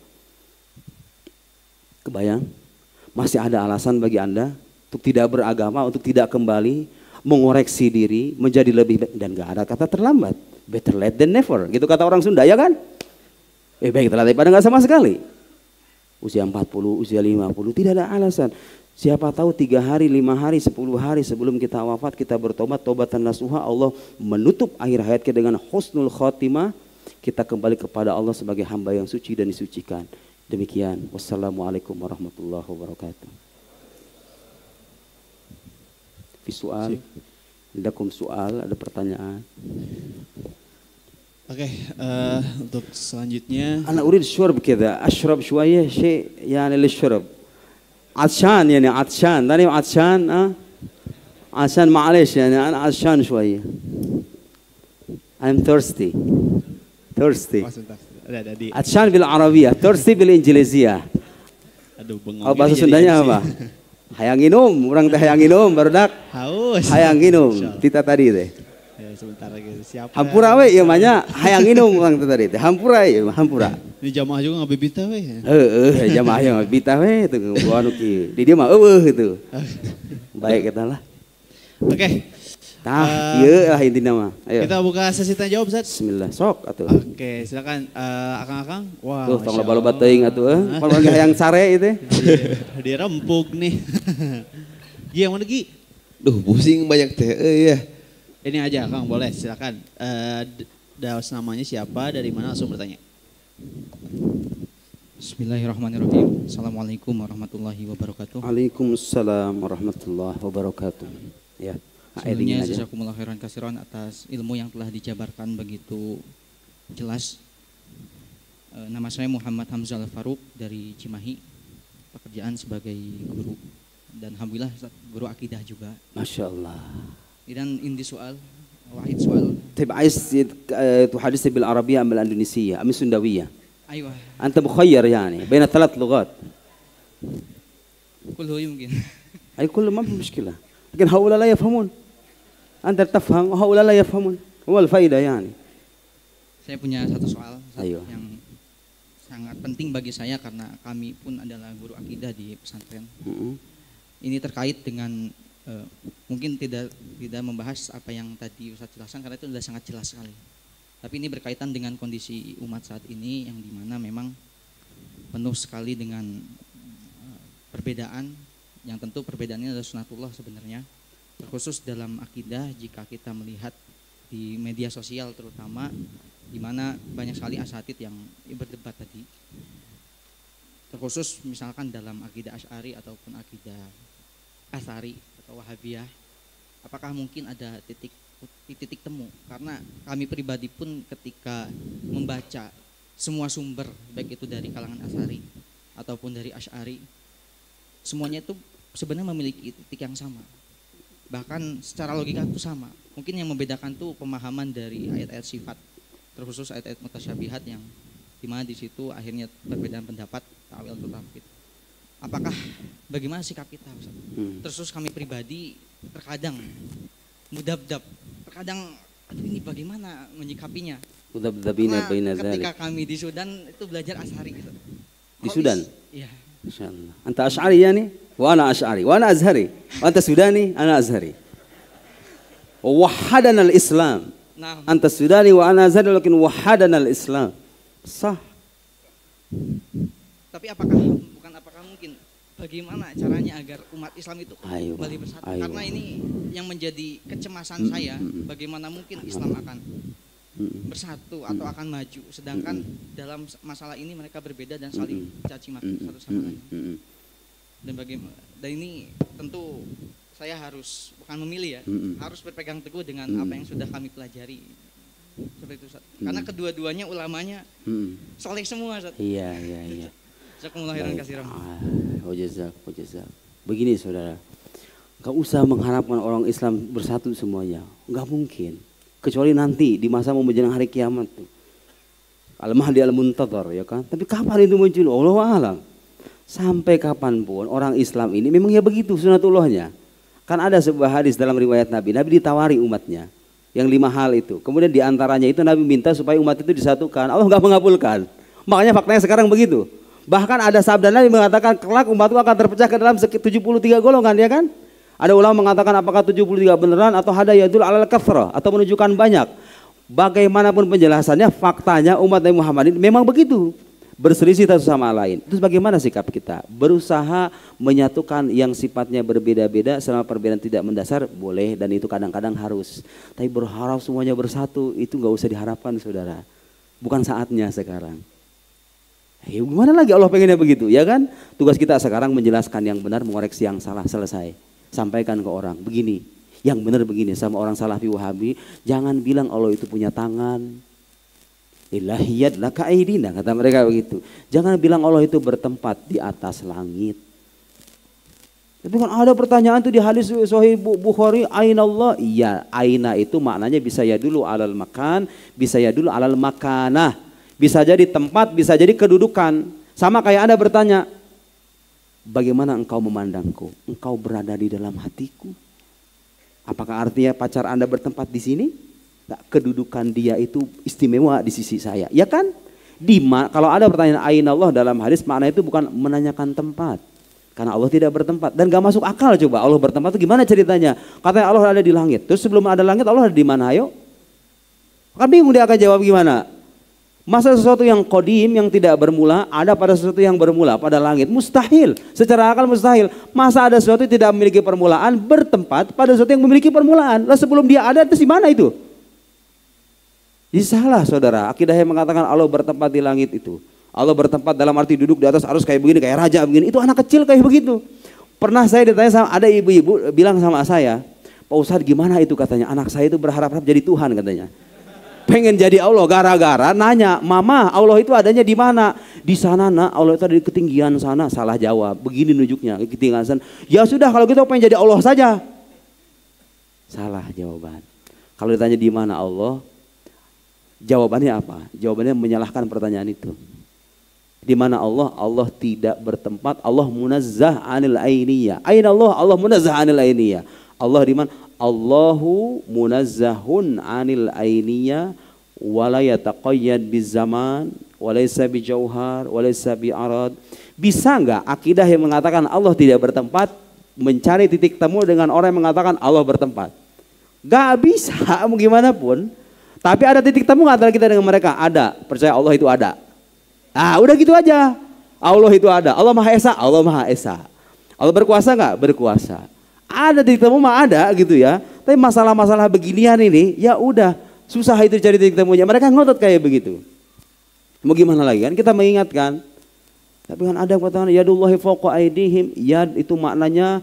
Kebayang? Masih ada alasan bagi Anda untuk tidak beragama, untuk tidak kembali, mengoreksi diri, menjadi lebih baik. Dan gak ada kata terlambat. Better late than never. Gitu kata orang Sunda, ya kan? Baik telat daripada gak sama sekali. Usia 40, usia 50, tidak ada alasan. Siapa tahu 3 hari, 5 hari, 10 hari sebelum kita wafat kita bertobat, tobatan nasuha, Allah menutup akhir hayat kita dengan husnul khotimah, kita kembali kepada Allah sebagai hamba yang suci dan disucikan. Demikian. Wassalamualaikum warahmatullahi wabarakatuh. Visual, lakum soal, ada pertanyaan? Oke, untuk selanjutnya. Ana urid syurb kida, ashrab shwaya shay yani lishrab. عطشان يعني عطشان تاني عطشان عشان معلش يعني أنا عطشان شوية. I'm thirsty. عطشان بالعربية, thirsty بالإنجليزية. Oh, bahasa Sundanya apa? Hayang minum, orang teh hayang minum, barudak. Haus. Hayang minum, kita tadi deh. sebentar lagi. Siapa? Hampura we ieu mah nya hayang inung urang tadi teh. Hampura ieu mah hampura. Ini jamaah juga ngabibita we. Jamaah yang bitah we teu gua anu ki. Di dia mah eueuh gitu. Baik kita lah. Oke. Tah, ieu lah intina mah. Ayo. Kita buka sesi tanya jawab, Ustaz. Bismillah, sok atuh. Oke, silakan Akang-akang. Wah, Tuh tong loba-loba teuing atuh Kalau lagi hayang sare itu. Dia rempuk nih. Gi yang mana Gi? Duh, pusing banyak teh ya. Ini aja Kang, boleh silakan. Daus namanya siapa, dari mana, langsung bertanya. Bismillahirrahmanirrahim. Assalamualaikum warahmatullahi wabarakatuh. Waalaikumsalam warahmatullahi wabarakatuh. Ya. Sebelumnya jazakumullah khairan kasiran atas ilmu yang telah dijabarkan begitu jelas. Nama saya Muhammad Hamzah Al-Faruq dari Cimahi. Pekerjaan sebagai guru dan alhamdulillah guru akidah juga. Masya Allah. Dan indi soal, wahid soal. طيب عايز تحدثني بالعربية أم الأندونيسية أم السندوية؟ أيوة. أنت مخير يعني بين 3 لغات. كله يمكن. أي كله ما في مشكلة. لكن هؤلاء لا يفهمون. أنت تفهم وهؤلاء لا يفهمون. هو الفائدة يعني. Saya punya satu soal Ayo. yang sangat penting bagi saya karena kami pun adalah guru akidah di pesantren. Ini terkait dengan mungkin tidak membahas apa yang tadi Ustaz jelaskan karena itu sudah sangat jelas sekali. Tapi ini berkaitan dengan kondisi umat saat ini yang dimana memang penuh sekali dengan perbedaan yang tentu perbedaannya adalah sunatullah sebenarnya. Terkhusus dalam akidah jika kita melihat di media sosial terutama di mana banyak sekali asatid yang berdebat tadi. Terkhusus misalkan dalam akidah Asy'ari ataupun akidah Atsari atau Wahabiyah, apakah mungkin ada titik temu? Karena kami pribadi pun ketika membaca semua sumber baik itu dari kalangan Atsari ataupun dari Asy'ari, semuanya itu sebenarnya memiliki titik yang sama. Bahkan secara logika itu sama. Mungkin yang membedakan tuh pemahaman dari ayat-ayat sifat, terkhusus ayat-ayat mutasyabihat yang dimana di situ akhirnya perbedaan pendapat, ta'wil atau tamfid. Apakah bagaimana sikap kita, Ustaz? Terus kami pribadi terkadang mudabdab, terkadang aduh ini bagaimana menyikapinya? Mudabdabina baina dzalik. Ketika kami di Sudan itu belajar Asy'ari gitu. Di Sudan? Iya. Masyaallah. Anta Asy'ari yani? وأنا أشعري وأنا أزهري وأنت سوداني أنا أزهري ووحدنا الإسلام أنت سوداني وأنا أزهري لكن وحدنا الإسلام صح. Tapi apakah mungkin bagaimana caranya agar umat Islam itu kembali bersatu? Karena ini yang menjadi kecemasan saya, bagaimana mungkin Islam akan bersatu atau akan maju sedangkan dalam masalah ini mereka berbeda dan saling caci maki satu sama lain. Dan ini tentu saya harus bukan memilih ya, harus berpegang teguh dengan apa yang sudah kami pelajari. Seperti itu, Ustaz. Karena kedua-duanya ulamanya soleh semua, Ustaz. Iya. Jazakumullah khairan katsiran. Wajazak. Begini saudara, gak usah mengharapkan orang Islam bersatu semuanya, gak mungkin. Kecuali nanti di masa mau menjelang hari kiamat tuh. Al-Mahdi al-Muntadhar ya kan. Tapi kapan itu muncul? Allahu a'lam. Sampai kapanpun orang Islam ini memang ya begitu sunatullahnya. Kan ada sebuah hadis dalam riwayat Nabi ditawari umatnya yang 5 hal itu. Kemudian diantaranya itu Nabi minta supaya umat itu disatukan. Allah nggak mengabulkan. Makanya faktanya sekarang begitu. Bahkan ada sabda Nabi mengatakan kelak umatku akan terpecah ke dalam 73 golongan ya kan. Ada ulama mengatakan apakah 73 beneran atau hadayadul alal kafrah atau menunjukkan banyak. Bagaimanapun penjelasannya faktanya umat Nabi Muhammad ini memang begitu. Berselisih satu sama lain. Terus bagaimana sikap kita? Berusaha menyatukan yang sifatnya berbeda-beda selama perbedaan tidak mendasar boleh dan itu kadang-kadang harus. Tapi berharap semuanya bersatu itu nggak usah diharapkan saudara. Bukan saatnya sekarang. Gimana lagi Allah pengennya begitu ya kan? Tugas kita sekarang menjelaskan yang benar, mengoreksi yang salah, selesai. Sampaikan ke orang begini, yang benar begini sama orang Salafi Wahabi. Jangan bilang Allah itu punya tangan. Ilahiyat laka aidina kata mereka begitu. Jangan bilang Allah itu bertempat di atas langit. Tapi kan ada pertanyaan tuh di hadis Sahih Bukhari, aina Allah? Iya, aina itu maknanya bisa ya dulu alal makan, bisa ya dulu alal makanah. Bisa jadi tempat, bisa jadi kedudukan. Sama kayak Anda bertanya, bagaimana engkau memandangku? Engkau berada di dalam hatiku. Apakah artinya pacar Anda bertempat di sini? Kedudukan dia itu istimewa di sisi saya. Ya kan? Kalau ada pertanyaan aina Allah dalam hadis, makna itu bukan menanyakan tempat. Karena Allah tidak bertempat. Dan gak masuk akal coba Allah bertempat itu gimana ceritanya. Katanya Allah ada di langit. Terus sebelum ada langit Allah ada di mana? Ayo. Kan bingung dia akan jawab gimana. Masa sesuatu yang qadim yang tidak bermula ada pada sesuatu yang bermula pada langit? Mustahil. Secara akal mustahil. Masa ada sesuatu yang tidak memiliki permulaan bertempat pada sesuatu yang memiliki permulaan? Lah sebelum dia ada itu di mana itu? Ini salah saudara. Akidah yang mengatakan Allah bertempat di langit itu. Allah bertempat dalam arti duduk di atas arus kayak begini, kayak raja begini. Itu anak kecil kayak begitu. Pernah saya ditanya sama ada ibu-ibu bilang sama saya, Pak Ustadz gimana itu katanya, anak saya itu berharap-harap jadi Tuhan katanya. Pengen jadi Allah gara-gara nanya, Mama Allah itu adanya di mana? Di sana nak, Allah itu ada di ketinggian sana. Salah jawab, begini nunjuknya ke ketinggian sana. Ya sudah kalau gitu pengen jadi Allah saja. Salah jawaban. Kalau ditanya di mana Allah, jawabannya apa? Jawabannya menyalahkan pertanyaan itu. Di mana Allah? Allah tidak bertempat. Allah munazzah anil ainiyah. Aina Allah? Allah munazzah anil ainiyah. Allah di mana? Allahu munazzahun anil ainiyah wa la yataqayyad bizaman wa laysa bijauhar wa laysa bi'arad. Bisa enggak akidah yang mengatakan Allah tidak bertempat mencari titik temu dengan orang yang mengatakan Allah bertempat? Gak bisa, mau gimana pun. Tapi ada titik temu antara kita dengan mereka? Ada, percaya Allah itu ada. Ah, udah gitu aja. Allah itu ada. Allah Maha Esa, Allah Maha Esa. Allah berkuasa enggak? Berkuasa. Ada titik temu mah ada gitu ya. Tapi masalah-masalah beginian ini ya udah susah itu cari titik temunya. Mereka ngotot kayak begitu. Mau gimana lagi kan? Kita mengingatkan. Tapi kan ada yang katakan yadullahi fawqa aidihim. Yad itu maknanya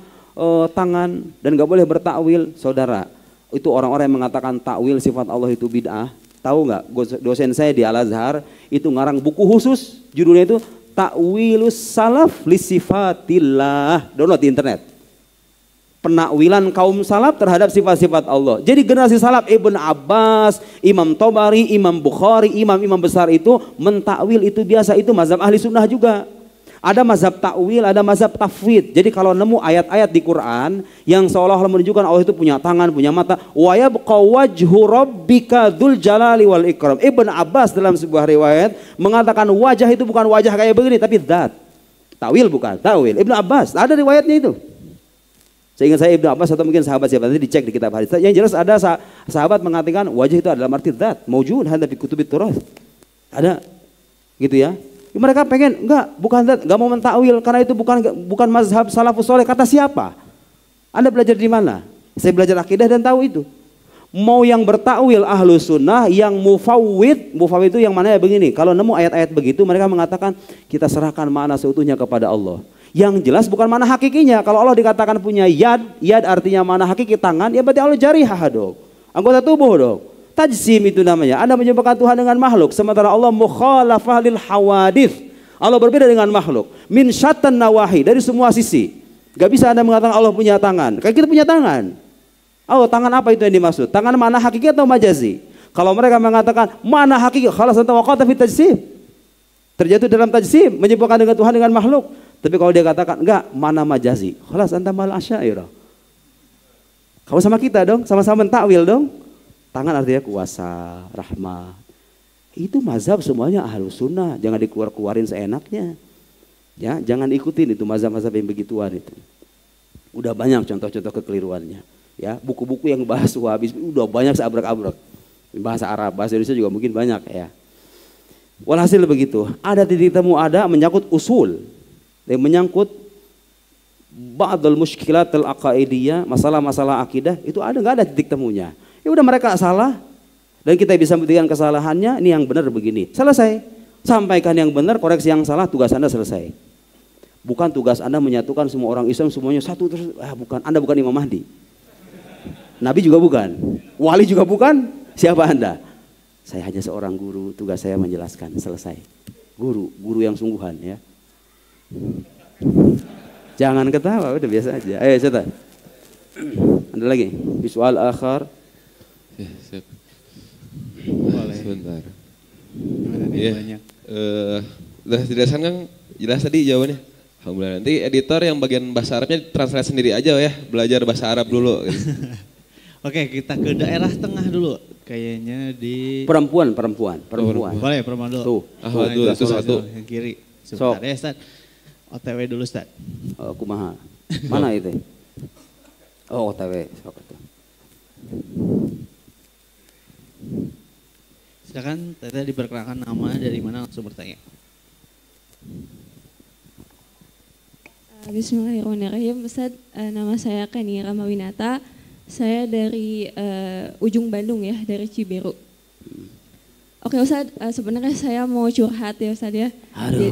tangan dan gak boleh bertakwil. Saudara, itu orang-orang yang mengatakan takwil sifat Allah itu bid'ah. Tahu nggak? Dosen saya di Al Azhar itu ngarang buku khusus, judulnya itu Ta'wilus Salaf li Sifatillah. Download di internet. Penakwilan kaum salaf terhadap sifat-sifat Allah. Jadi generasi salaf Ibn Abbas, Imam Tobari, Imam Bukhari, imam-imam besar itu mentakwil itu biasa, itu mazhab ahli sunnah juga. Ada mazhab takwil, ada mazhab tafwid. Jadi kalau nemu ayat-ayat di Quran yang seolah-olah menunjukkan Allah itu punya tangan, punya mata, wa yabqa wajhu rabbika dzul jalali wal ikram. Ibn Abbas dalam sebuah riwayat mengatakan wajah itu bukan wajah kayak begini tapi zat. Takwil bukan, takwil. Ibn Abbas, ada riwayatnya itu. Sehingga saya Ibnu Abbas atau mungkin sahabat siapa nanti dicek di kitab hadis. Yang jelas ada sahabat mengatakan wajah itu adalah arti zat, maujud hadza fi kutubit turath. Ada gitu ya. Mereka pengen bukan zat, enggak mau mentakwil karena itu bukan mazhab salafus saleh. Kata siapa? Anda belajar di mana? Saya belajar akidah dan tahu itu. Mau yang bertakwil ahlu sunnah, yang mufawwid itu yang mana ya begini. Kalau nemu ayat-ayat begitu mereka mengatakan kita serahkan makna seutuhnya kepada Allah. Yang jelas bukan mana hakikinya. Kalau Allah dikatakan punya yad artinya mana hakiki tangan, ya berarti Allah jarihah dong. Anggota tubuh dong. Tajsim itu namanya. Anda menyebutkan Tuhan dengan makhluk. Sementara Allah mukhalafah lil hawadith. Allah berbeda dengan makhluk. Min syattan nawahi, dari semua sisi. Gak bisa Anda mengatakan Allah punya tangan. Kayak kita punya tangan. Allah tangan apa itu yang dimaksud? Tangan mana hakiki atau majazi? Kalau mereka mengatakan mana hakiki, khalas anta waqata fi tajsim. Terjatuh dalam tajsim, menyebutkan dengan Tuhan dengan makhluk. Tapi kalau dia katakan enggak, mana majazi? Khalas anta mal asy'ariyah. Kamu sama kita dong, sama-sama mentakwil dong. Tangan artinya kuasa, rahmat. Itu mazhab semuanya ahlus sunnah, jangan dikeluar-keluarin seenaknya. Ya, jangan ikutin itu mazhab-mazhab yang begituan itu. Udah banyak contoh-contoh kekeliruannya. Ya, buku-buku yang bahas Wahabis udah banyak seabrek-abrek. Bahasa Arab, bahasa Indonesia juga mungkin banyak ya. Walhasil begitu, ada titik temu ada menyangkut usul. Yang menyangkut ba'dul mushkilatil aqaidiyah, masalah-masalah akidah itu enggak ada titik temunya. Ya udah mereka salah dan kita bisa membuktikan kesalahannya, ini yang benar begini. Selesai. Sampaikan yang benar, koreksi yang salah, tugas Anda selesai. Bukan tugas Anda menyatukan semua orang Islam semuanya satu terus. Bukan, Anda bukan Imam Mahdi. Nabi juga bukan. Wali juga bukan. Siapa Anda? Saya hanya seorang guru, tugas saya menjelaskan, selesai. Guru yang sungguhan ya. Jangan ketawa, udah biasa aja. Ayo cerita. Ada lagi? Visual akhar. Ya, siap. Boleh. Sebentar. Ya. Udah dijelaskan Kang, jelas tadi jawabannya. Alhamdulillah. Nanti editor yang bagian bahasa Arabnya translate sendiri aja ya, belajar bahasa Arab dulu. Gitu. Oke, kita ke daerah tengah dulu. Kayaknya di Perempuan. Boleh perempuan dulu. Tuh. Ahwat dulu, itu satu. Yang kiri. Sebentar ya, Ustaz. OTW dulu, Ustaz. Kumaha. Mana itu? Oh, OTW. Sok atuh. Silakan Teteh diperkenalkan nama, dari mana, langsung bertanya. Bismillahirrahmanirrahim. Ustaz, nama saya Kani Ramawinata. Saya dari ujung Bandung ya, dari Ciberuk. Oke Ustaz, sebenarnya saya mau curhat ya Ustaz ya. Aduh.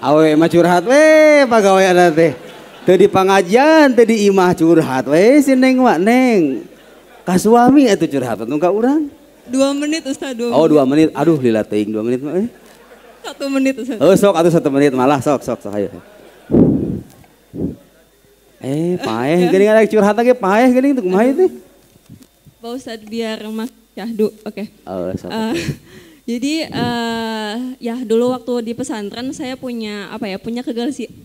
Awe mah curhat we pagawean teh. Teu di pangajian, teu di imah curhat we si Neng mah Neng. Ka suami atuh curhat atuh ka urang. 2 menit Ustaz, 2 menit. Oh 2 menit. Aduh lila teuing 2 menit mah. 1 menit Ustaz. Oh sok atuh 1 menit malah sok ayo. Paeh geuning ada curhat lagi paeh geuning teu kumaha teh? Pak Ustaz biar mak syahdu. Oke. Oh, Jadi ya dulu waktu di pesantren saya punya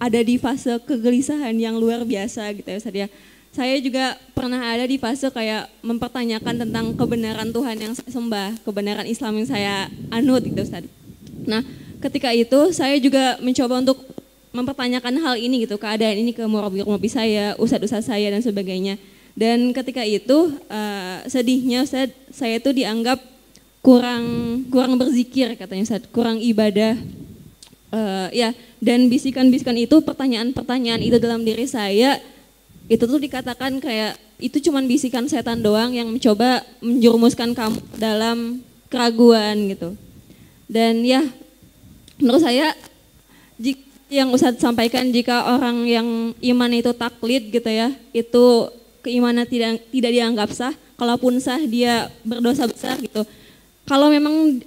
ada di fase kegelisahan yang luar biasa gitu ya Ustaz ya. Saya juga pernah ada di fase kayak mempertanyakan tentang kebenaran Tuhan yang saya sembah, kebenaran Islam yang saya anut gitu Ustaz. Nah, ketika itu saya juga mencoba untuk mempertanyakan hal ini gitu, keadaan ini ke murabi saya, ustadz saya dan sebagainya. Dan ketika itu sedihnya Ustaz, saya itu dianggap kurang berzikir katanya Ustaz, kurang ibadah. Ya, dan bisikan-bisikan itu, pertanyaan-pertanyaan itu dalam diri saya, itu tuh dikatakan kayak itu cuman bisikan setan doang yang mencoba menjerumuskan kamu dalam keraguan gitu. Dan ya, menurut saya yang Ustadz sampaikan, jika orang yang iman itu taklid gitu ya, itu keimanan tidak dianggap sah, kalaupun sah dia berdosa besar gitu. Kalau memang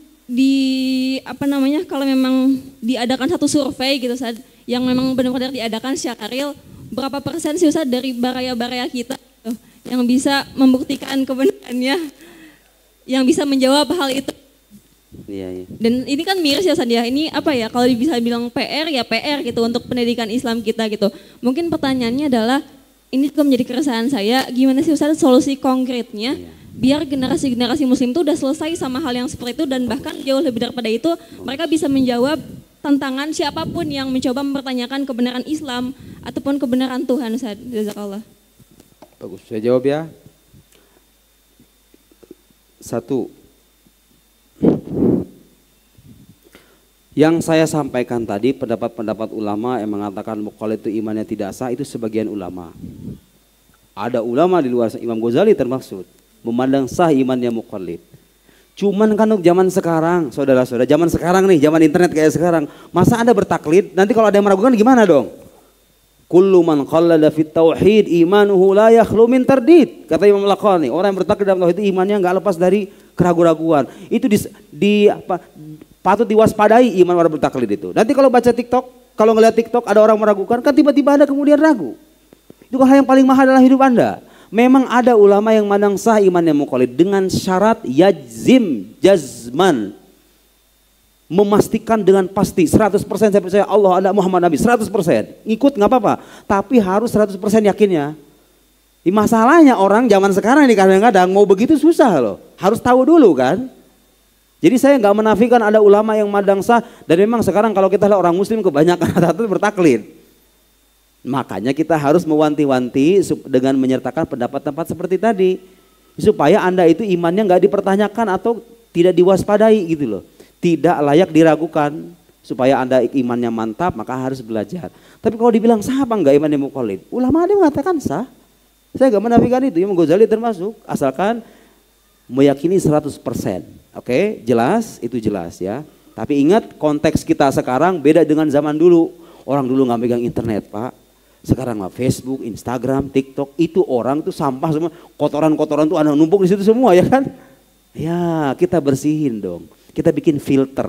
kalau memang diadakan satu survei gitu Ustadz, yang memang benar-benar diadakan secara real, berapa persen sih Ustadz dari baraya-baraya kita gitu, yang bisa membuktikan kebenarannya, yang bisa menjawab hal itu. Iya. Dan ini kan miris ya Ustadz ya, ini kalau bisa bilang PR ya PR gitu untuk pendidikan Islam kita gitu. Mungkin pertanyaannya adalah, ini juga menjadi keresahan saya, gimana sih Ustadz solusi konkretnya biar generasi-generasi muslim itu udah selesai sama hal yang seperti itu, dan bahkan jauh lebih daripada itu mereka bisa menjawab tantangan siapapun yang mencoba mempertanyakan kebenaran Islam ataupun kebenaran Tuhan Ustadz. Jazakallah. Bagus, saya jawab ya. 1. Yang saya sampaikan tadi, pendapat-pendapat ulama yang mengatakan mukallid itu imannya tidak sah, itu sebagian ulama. Ada ulama di luar, Imam Ghazali termaksud, memandang sah imannya mukallid. Cuman kan zaman sekarang, saudara-saudara, zaman sekarang nih, zaman internet kayak sekarang, masa Anda bertaklid, nanti kalau ada yang meragukan gimana dong? Kullu man qallada fit tauhid imanuhu la yakhlu min tardid. Kata Imam Al-Laqani, orang yang bertaklid dalam tauhid itu imannya enggak lepas dari keraguan-raguan. Itu patut diwaspadai iman orang bertaklid itu. Nanti kalau baca TikTok, kalau ngelihat TikTok ada orang meragukan, kan tiba-tiba Anda kemudian ragu. Itu kan hal yang paling mahal dalam hidup Anda. Memang ada ulama yang mandang sah imannya mukallid dengan syarat jazman. Memastikan dengan pasti 100% saya percaya Allah ada Muhammad Nabi 100%. Ikut nggak apa-apa, tapi harus 100% yakinnya. Masalahnya orang zaman sekarang ini kadang-kadang mau begitu susah loh. Harus tahu dulu kan. Jadi saya nggak menafikan ada ulama yang mandang sah, dan memang sekarang kalau kita lihat orang muslim kebanyakan rata-rata bertaklid. Makanya kita harus mewanti-wanti dengan menyertakan pendapat-pendapat seperti tadi. Supaya Anda itu imannya nggak dipertanyakan atau tidak diwaspadai gitu loh. Tidak layak diragukan. Supaya Anda imannya mantap, maka harus belajar. Tapi kalau dibilang sah apa enggak imannya mukallid? Ulama ada mengatakan sah. Saya nggak menafikan itu, Imam Ghazali termasuk, asalkan meyakini 100%. Oke, jelas, itu jelas ya. Tapi ingat konteks kita sekarang beda dengan zaman dulu. Orang dulu nggak megang internet Pak. Sekarang mah Facebook, Instagram, TikTok, itu orang tuh sampah semua, kotoran-kotoran tuh ada numpuk di situ semua ya kan? Ya, kita bersihin dong. Kita bikin filter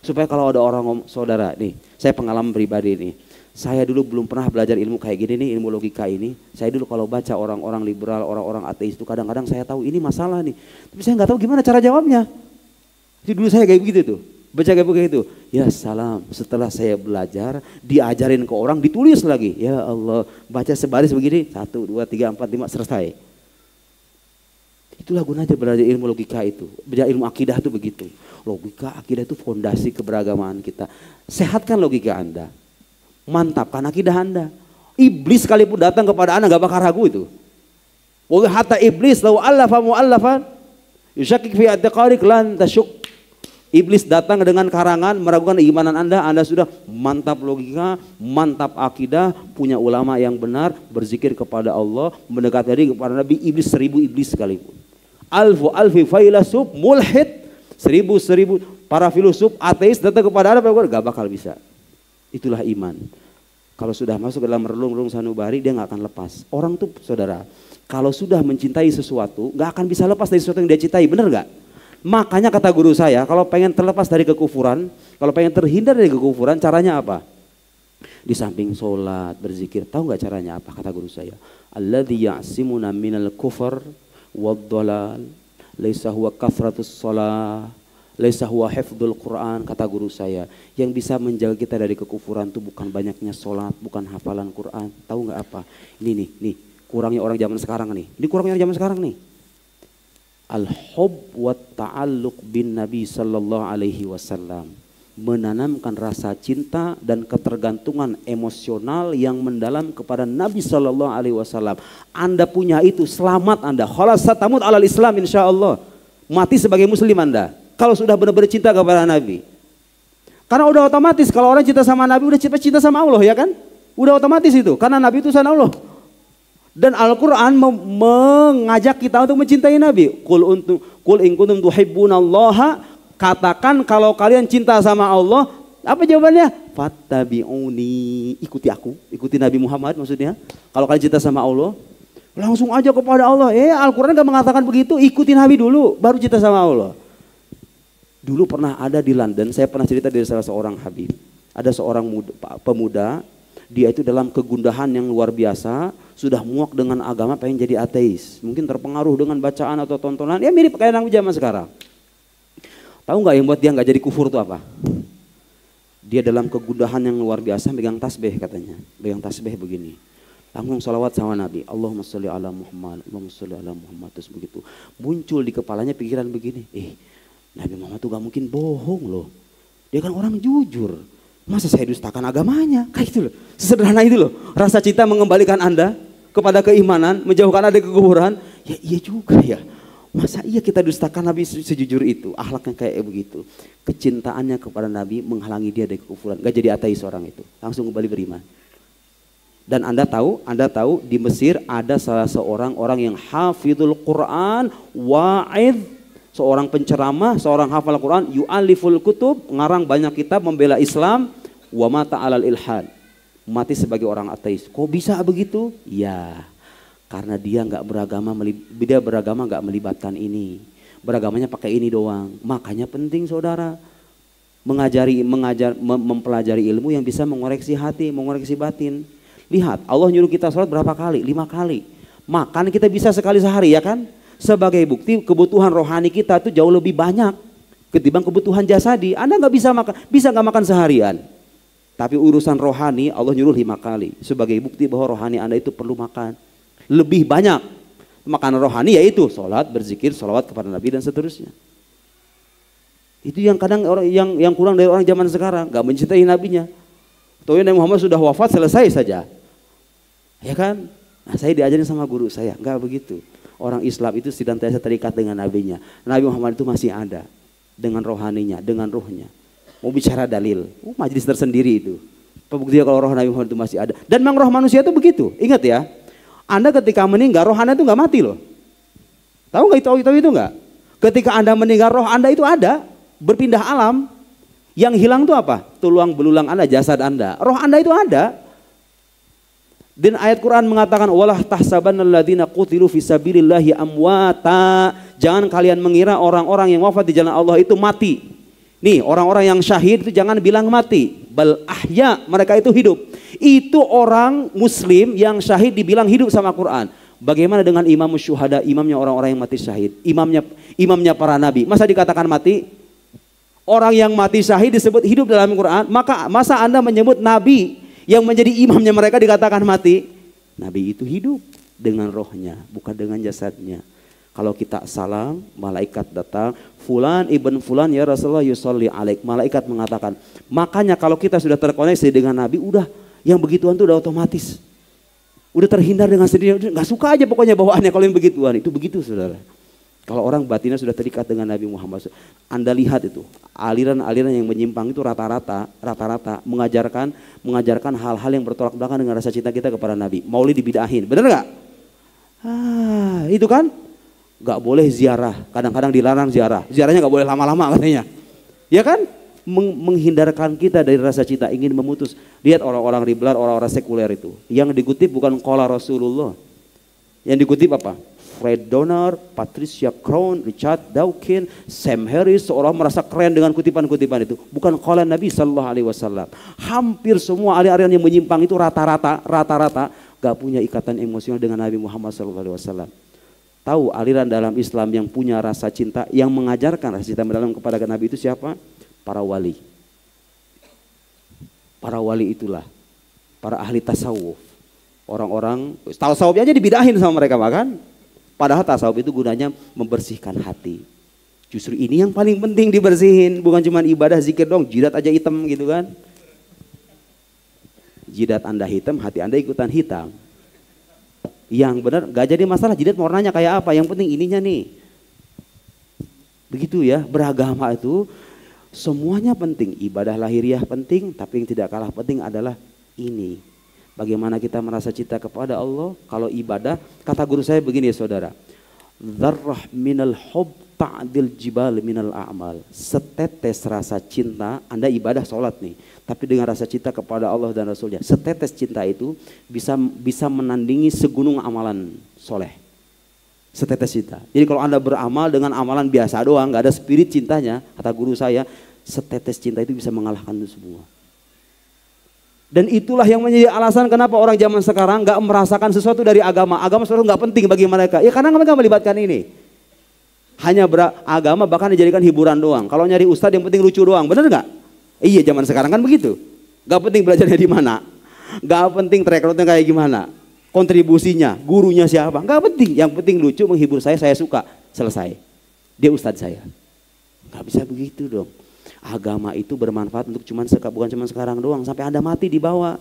supaya kalau ada orang saudara nih, saya pengalaman pribadi nih. Saya dulu belum pernah belajar ilmu kayak gini nih, ilmu logika ini. Saya dulu kalau baca orang-orang liberal, orang-orang ateis itu kadang-kadang saya tahu ini masalah nih. Tapi saya nggak tahu gimana cara jawabnya. Jadi dulu saya kayak begitu tuh. Baca kayak begitu. Ya salam, setelah saya belajar, diajarin ke orang, ditulis lagi. Ya Allah, baca sebaris begini, 1, 2, 3, 4, 5, selesai. Itulah gunanya belajar ilmu logika itu. Belajar ilmu akidah itu begitu. Logika, akidah itu fondasi keberagamaan kita. Sehatkan logika Anda. Mantapkan akidah Anda. Iblis sekalipun datang kepada Anda gak bakal ragu itu. Wa hatta iblis law allafa mu'allafan yushakik fi i'tiqadik lan tasyuk. Iblis datang dengan karangan meragukan keimanan Anda sudah mantap logika, mantap akidah, punya ulama yang benar, berzikir kepada Allah, mendekat diri kepada Nabi. Iblis 1000 iblis sekalipun. Alfi failasuf mulhid, 1000 para filosof ateis datang kepada Anda gak bakal bisa. Itulah iman. Kalau sudah masuk ke dalam relung-relung sanubari, dia gak akan lepas. Orang tuh saudara, kalau sudah mencintai sesuatu, gak akan bisa lepas dari sesuatu yang dia cintai, benar gak? Makanya kata guru saya, kalau pengen terlepas dari kekufuran, kalau pengen terhindar dari kekufuran, caranya apa? Di samping sholat, berzikir, tahu nggak caranya apa? Kata guru saya, alladzi ya'simuna minal kufr wad-dhalal, laisa huwa kathratus shalah, laisa huwa hifdzul Quran. Kata guru saya, yang bisa menjaga kita dari kekufuran itu bukan banyaknya sholat, bukan hafalan Quran. Tahu nggak apa? Ini nih, kurangnya orang zaman sekarang nih. Ini kurangnya orang zaman sekarang nih. Al-hub wa ta'alluq bin Nabi sallallahu alaihi wasallam, menanamkan rasa cinta dan ketergantungan emosional yang mendalam kepada Nabi sallallahu alaihi wasallam. Anda punya itu, selamat Anda. Khalasat tamut alal Islam insyaallah. Mati sebagai muslim Anda. Kalau sudah benar-benar cinta kepada Nabi. Karena udah otomatis kalau orang cinta sama Nabi udah cinta sama Allah, ya kan? Udah otomatis itu, karena Nabi itu utusan Allah. Dan Al-Quran mengajak kita untuk mencintai Nabi. Qul in kuntum tuhibbunallaha, katakan kalau kalian cinta sama Allah. Apa jawabannya? Fattabi'uni, ikuti aku, ikuti Nabi Muhammad maksudnya. Kalau kalian cinta sama Allah, langsung aja kepada Allah. Al-Quran gak mengatakan begitu, ikuti Nabi dulu, baru cinta sama Allah. Dulu pernah ada di London, saya pernah cerita dari salah seorang habib. Ada seorang pemuda, dia itu dalam kegundahan yang luar biasa, sudah muak dengan agama, pengen jadi ateis. Mungkin terpengaruh dengan bacaan atau tontonan, ya mirip kayak anak zaman sekarang. Tahu nggak yang buat dia nggak jadi kufur itu apa? Dia dalam kegundahan yang luar biasa, megang tasbih katanya, megang tasbih begini. Langsung salawat sama Nabi, Allahumma sholli ala Muhammad, Allahumma sholli ala Muhammad, terus begitu. Muncul di kepalanya pikiran begini, Nabi Muhammad tuh gak mungkin bohong loh. Dia kan orang jujur. Masa saya dustakan agamanya? Kayak itu loh. Sesederhana itu loh. Rasa cinta mengembalikan Anda kepada keimanan, menjauhkan Anda dari kekufuran. Ya iya juga ya. Masa iya kita dustakan Nabi sejujur itu? Akhlaknya kayak begitu. Kecintaannya kepada Nabi menghalangi dia dari kekufuran. Gak jadi ateis orang itu. Langsung kembali beriman. Dan Anda tahu di Mesir ada salah seorang orang yang hafidhul Quran, wa'idh, seorang penceramah, seorang hafal Quran, yu'aliful kutub, ngarang banyak kitab membela Islam, wa mata alal ilhad, mati sebagai orang ateis. Kok bisa begitu? Ya, karena dia beragama nggak melibatkan ini, beragamanya pakai ini doang. Makanya penting saudara mempelajari ilmu yang bisa mengoreksi hati, mengoreksi batin. Lihat, Allah nyuruh kita sholat berapa kali? 5 kali. Makan kita bisa sekali sehari, ya kan? Sebagai bukti kebutuhan rohani kita itu jauh lebih banyak ketimbang kebutuhan jasadi. Anda nggak bisa nggak makan seharian. Tapi urusan rohani Allah nyuruh 5 kali. Sebagai bukti bahwa rohani Anda itu perlu makan lebih banyak. Makanan rohani yaitu sholat, berzikir, sholawat kepada Nabi dan seterusnya. Itu yang kadang orang yang kurang dari orang zaman sekarang, nggak mencintai nabinya. Tahu Nabi Muhammad sudah wafat, selesai saja. Ya kan? Nah, saya diajarin sama guru saya, nggak begitu. Orang Islam itu senantiasa terikat dengan nabinya. Nabi Muhammad itu masih ada dengan rohaninya, dengan ruhnya. Mau bicara dalil, majelis tersendiri itu. Pembuktian kalau roh Nabi Muhammad itu masih ada. Dan memang roh manusia itu begitu. Ingat ya, Anda ketika meninggal roh Anda itu nggak mati loh. Tahu nggak itu nggak? Ketika Anda meninggal roh Anda itu ada, berpindah alam. Yang hilang itu apa? Tulang belulang Anda, jasad Anda. Roh Anda itu ada. Dan ayat Quran mengatakan walah tahsabannal ladzina qutilu fisabilillahi amwata. Jangan kalian mengira orang-orang yang wafat di jalan Allah itu mati. Nih, orang-orang yang syahid itu jangan bilang mati. Bal ahya, mereka itu hidup. Itu orang muslim yang syahid dibilang hidup sama Quran. Bagaimana dengan imam syuhada, imamnya orang-orang yang mati syahid, imamnya para nabi. Masa dikatakan mati? Orang yang mati syahid disebut hidup dalam Quran. Masa Anda menyebut nabi yang menjadi imamnya mereka dikatakan mati? Nabi itu hidup dengan rohnya, bukan dengan jasadnya. Kalau kita salam, malaikat datang, fulan ibn fulan ya Rasulullah yusolli alaik. Malaikat mengatakan, makanya kalau kita sudah terkoneksi dengan Nabi, udah yang begituan itu udah otomatis. Udah terhindar dengan sendirinya, nggak suka aja pokoknya bawaannya kalau yang begituan. Itu begitu saudara. Kalau orang batinnya sudah terikat dengan Nabi Muhammad, Anda lihat itu, aliran-aliran yang menyimpang itu rata-rata mengajarkan hal-hal yang bertolak belakang dengan rasa cinta kita kepada Nabi. Maulid dibidahin, bener nggak? Itu kan? Gak boleh ziarah, kadang-kadang dilarang ziarah. Ziarahnya gak boleh lama-lama katanya. Ya kan? Menghindarkan kita dari rasa cinta, ingin memutus. Lihat orang-orang riblar, orang-orang sekuler itu. Yang dikutip bukan qala Rasulullah. Yang dikutip apa? Fred Donner, Patricia Crown, Richard Dawkins, Sam Harris, seorang merasa keren dengan kutipan-kutipan itu. Bukan qala Nabi Sallallahu Alaihi Wasallam. Hampir semua aliran yang menyimpang itu rata-rata gak punya ikatan emosional dengan Nabi Muhammad Sallallahu Alaihi Wasallam. Tahu aliran dalam Islam yang punya rasa cinta, yang mengajarkan rasa cinta mendalam kepada Nabi itu siapa? Para wali. Para wali itulah, para ahli tasawuf. Orang-orang, tasawufnya aja dibidahin sama mereka bahkan. Padahal tasawuf itu gunanya membersihkan hati. Justru ini yang paling penting dibersihin, bukan cuma ibadah zikir dong, jidat aja hitam gitu kan. Jidat Anda hitam, hati Anda ikutan hitam. Yang benar gak jadi masalah jidat warnanya kayak apa, yang penting ininya nih. Begitu ya, beragama itu semuanya penting. Ibadah lahiriah penting, tapi yang tidak kalah penting adalah ini. Bagaimana kita merasa cinta kepada Allah. Kalau ibadah, kata guru saya begini ya saudara, dzarrah minal hub ta'dil jibal minal a'mal. Setetes rasa cinta, Anda ibadah sholat nih, tapi dengan rasa cinta kepada Allah dan Rasulnya, setetes cinta itu bisa menandingi segunung amalan soleh. Setetes cinta. Jadi kalau Anda beramal dengan amalan biasa doang, gak ada spirit cintanya, kata guru saya, setetes cinta itu bisa mengalahkan itu semua. Dan itulah yang menjadi alasan kenapa orang zaman sekarang gak merasakan sesuatu dari agama. Agama sesuatu gak penting bagi mereka. Ya karena mereka melibatkan ini. Hanya beragama bahkan dijadikan hiburan doang. Kalau nyari ustadz yang penting lucu doang, bener gak? Iya zaman sekarang kan begitu. Gak penting belajarnya di mana, gak penting track record-nya kayak gimana, kontribusinya, gurunya siapa, gak penting. Yang penting lucu, menghibur saya suka, selesai. Dia ustadz saya. Gak bisa begitu dong. Agama itu bermanfaat untuk bukan cuma sekarang doang, sampai Anda mati dibawa.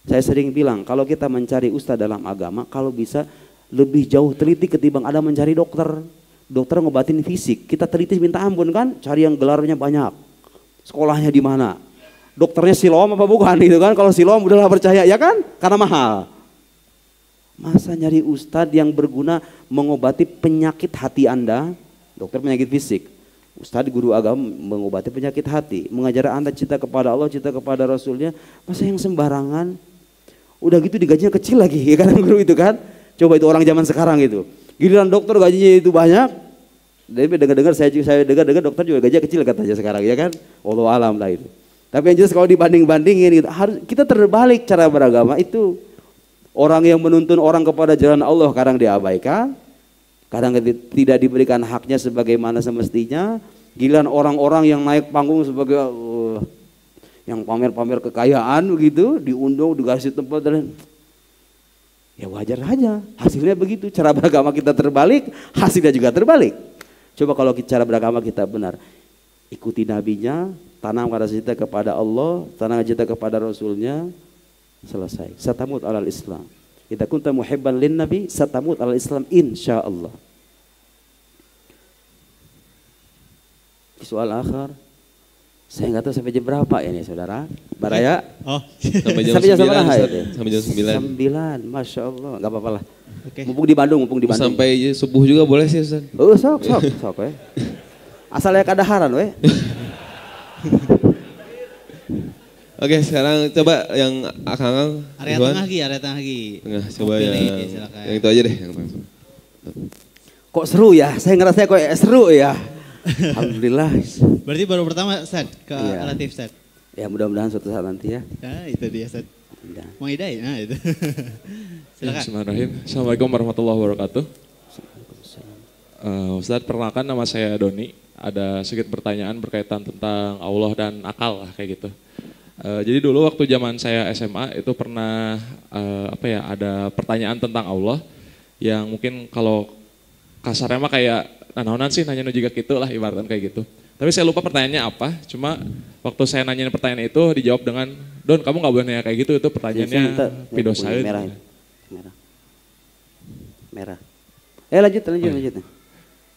Saya sering bilang kalau kita mencari ustadz dalam agama, kalau bisa lebih jauh teliti ketimbang Anda mencari dokter. Dokter ngobatin fisik, kita teliti minta ampun kan, cari yang gelarnya banyak. Sekolahnya di mana? Dokternya Siloam apa bukan gitu kan? Kalau Siloam udahlah percaya ya kan? Karena mahal. Masa nyari ustadz yang berguna mengobati penyakit hati Anda, dokter penyakit fisik. Ustadz guru agama mengobati penyakit hati, mengajar Anda cinta kepada Allah, cinta kepada Rasulnya. Masa yang sembarangan? Udah gitu digajinya kecil lagi, ya kan guru itu kan? Coba itu orang zaman sekarang itu. Giliran dokter gajinya itu banyak. Dari dengar-dengar saya dengar dokter juga gajinya kecil katanya sekarang ya kan? Wallahu alam lah itu. Tapi yang jelas kalau dibanding-bandingin gitu, harus kita terbalik cara beragama itu. Orang yang menuntun orang kepada jalan Allah kadang diabaikan, kadang tidak diberikan haknya sebagaimana semestinya. Giliran orang-orang yang naik panggung sebagai yang pamer-pamer kekayaan begitu, diundang, dikasih tempat dan ya wajar saja. Hasilnya begitu. Cara beragama kita terbalik, hasilnya juga terbalik. Coba kalau cara beragama kita benar, ikuti nabinya, tanam rasa cinta kepada Allah, tanam cinta kepada Rasulnya, selesai. Satamut alal Islam. Idza kunta muhibban lin nabi, satamut alal Islam insyaallah. Soal akhir, saya nggak tahu sampai jam berapa ya nih saudara. Baraya? Oh, sampai jam 9. Sampai jam 9. 9, Masya Allah, nggak apa-apa lah. Okay. Mumpung di Bandung. Sampai subuh juga boleh sih Ustaz. Oh sok we. Asalnya kadaharan we. Oke, sekarang coba yang Akang area tengah lagi. Tengah, coba yang itu aja deh yang langsung. Kok seru ya? Saya ngerasa kok seru ya. Alhamdulillah. Berarti baru pertama Ustaz ke relatif Ustaz. Ya mudah-mudahan suatu saat nanti ya. Nah itu dia Ustaz. Mau hidayah, nah itu. Silakan. Bismillahirrahmanirrahim. Assalamualaikum warahmatullahi wabarakatuh. Ustaz, perkenalkan nama saya Doni. Ada sedikit pertanyaan berkaitan tentang Allah dan akal lah kayak gitu. Jadi dulu waktu zaman saya SMA itu pernah ada pertanyaan tentang Allah yang mungkin kalau kasarnya mah kayak naonan sih nanya juga gitu lah ibaratkan kayak gitu. Tapi saya lupa pertanyaannya apa, cuma waktu saya nanyain pertanyaan itu dijawab dengan, Don kamu gak boleh nanya kayak gitu, itu pertanyaannya pidosain. Merah. Lanjut.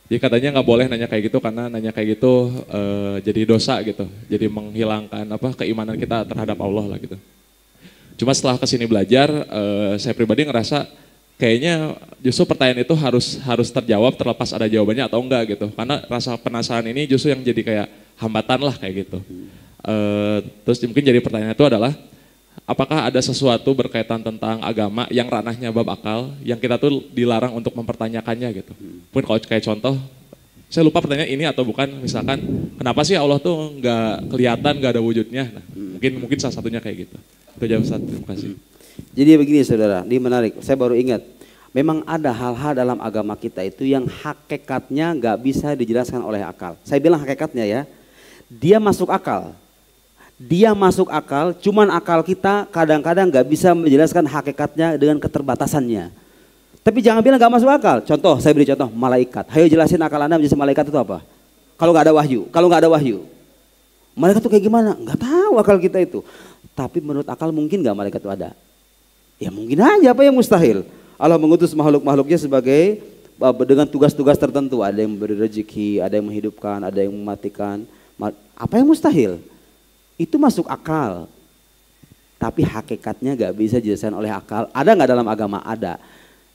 Jadi katanya nggak boleh nanya kayak gitu karena nanya kayak gitu jadi dosa gitu, jadi menghilangkan keimanan kita terhadap Allah lah gitu. Cuma setelah kesini belajar, saya pribadi ngerasa kayaknya justru pertanyaan itu harus terjawab terlepas ada jawabannya atau enggak gitu. Karena rasa penasaran ini justru yang jadi kayak hambatan lah kayak gitu. Terus mungkin jadi pertanyaan itu adalah, apakah ada sesuatu berkaitan tentang agama yang ranahnya bab akal yang kita tuh dilarang untuk mempertanyakannya gitu. Mungkin kalau kayak contoh, saya lupa pertanyaan ini atau bukan, misalkan kenapa sih Allah tuh nggak kelihatan, nggak ada wujudnya. Nah, mungkin salah satunya kayak gitu. Itu jawab satu, terima kasih. Jadi begini saudara, ini menarik, saya baru ingat. Memang ada hal-hal dalam agama kita itu yang hakikatnya nggak bisa dijelaskan oleh akal. Saya bilang hakikatnya ya, dia masuk akal. Dia masuk akal, cuman akal kita kadang-kadang gak bisa menjelaskan hakikatnya dengan keterbatasannya. Tapi jangan bilang gak masuk akal. Contoh, saya beri contoh, malaikat. Hayo jelasin akal Anda menjelaskan malaikat itu apa? Kalau gak ada wahyu. Malaikat itu kayak gimana? Gak tahu akal kita itu. Tapi menurut akal mungkin gak malaikat itu ada? Ya mungkin aja, apa yang mustahil? Allah mengutus makhluk-makhluknya sebagai dengan tugas-tugas tertentu. Ada yang memberi rezeki, ada yang menghidupkan, ada yang mematikan. Apa yang mustahil? Itu masuk akal, tapi hakikatnya gak bisa dijelaskan oleh akal. Ada gak dalam agama? Ada.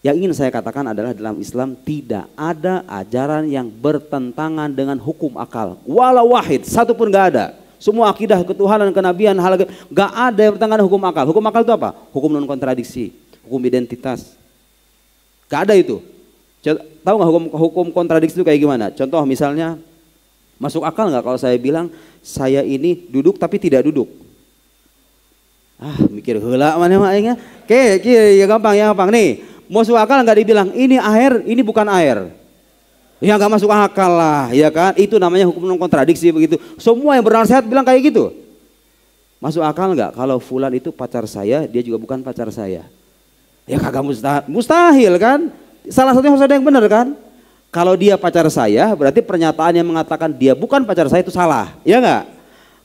Yang ingin saya katakan adalah dalam Islam tidak ada ajaran yang bertentangan dengan hukum akal. Walau wahid, satu pun gak ada. Semua akidah ketuhanan, kenabian, hal gak ada yang bertentangan dengan hukum akal. Hukum akal itu apa? Hukum non kontradiksi, hukum identitas. Gak ada itu. Tahu gak hukum kontradiksi itu kayak gimana? Contoh misalnya, masuk akal gak kalau saya bilang saya ini duduk tapi tidak duduk? Mikir heula mana makanya. Ya gampang nih. Masuk akal nggak dibilang ini air, ini bukan air. Ya nggak masuk akal lah, ya kan? Itu namanya hukum non kontradiksi begitu. Semua yang bernasihat bilang kayak gitu. Masuk akal nggak kalau fulan itu pacar saya, dia juga bukan pacar saya? Ya kagak mustahil kan? Salah satunya harus ada yang benar kan? Kalau dia pacar saya, berarti pernyataan yang mengatakan dia bukan pacar saya itu salah, ya enggak?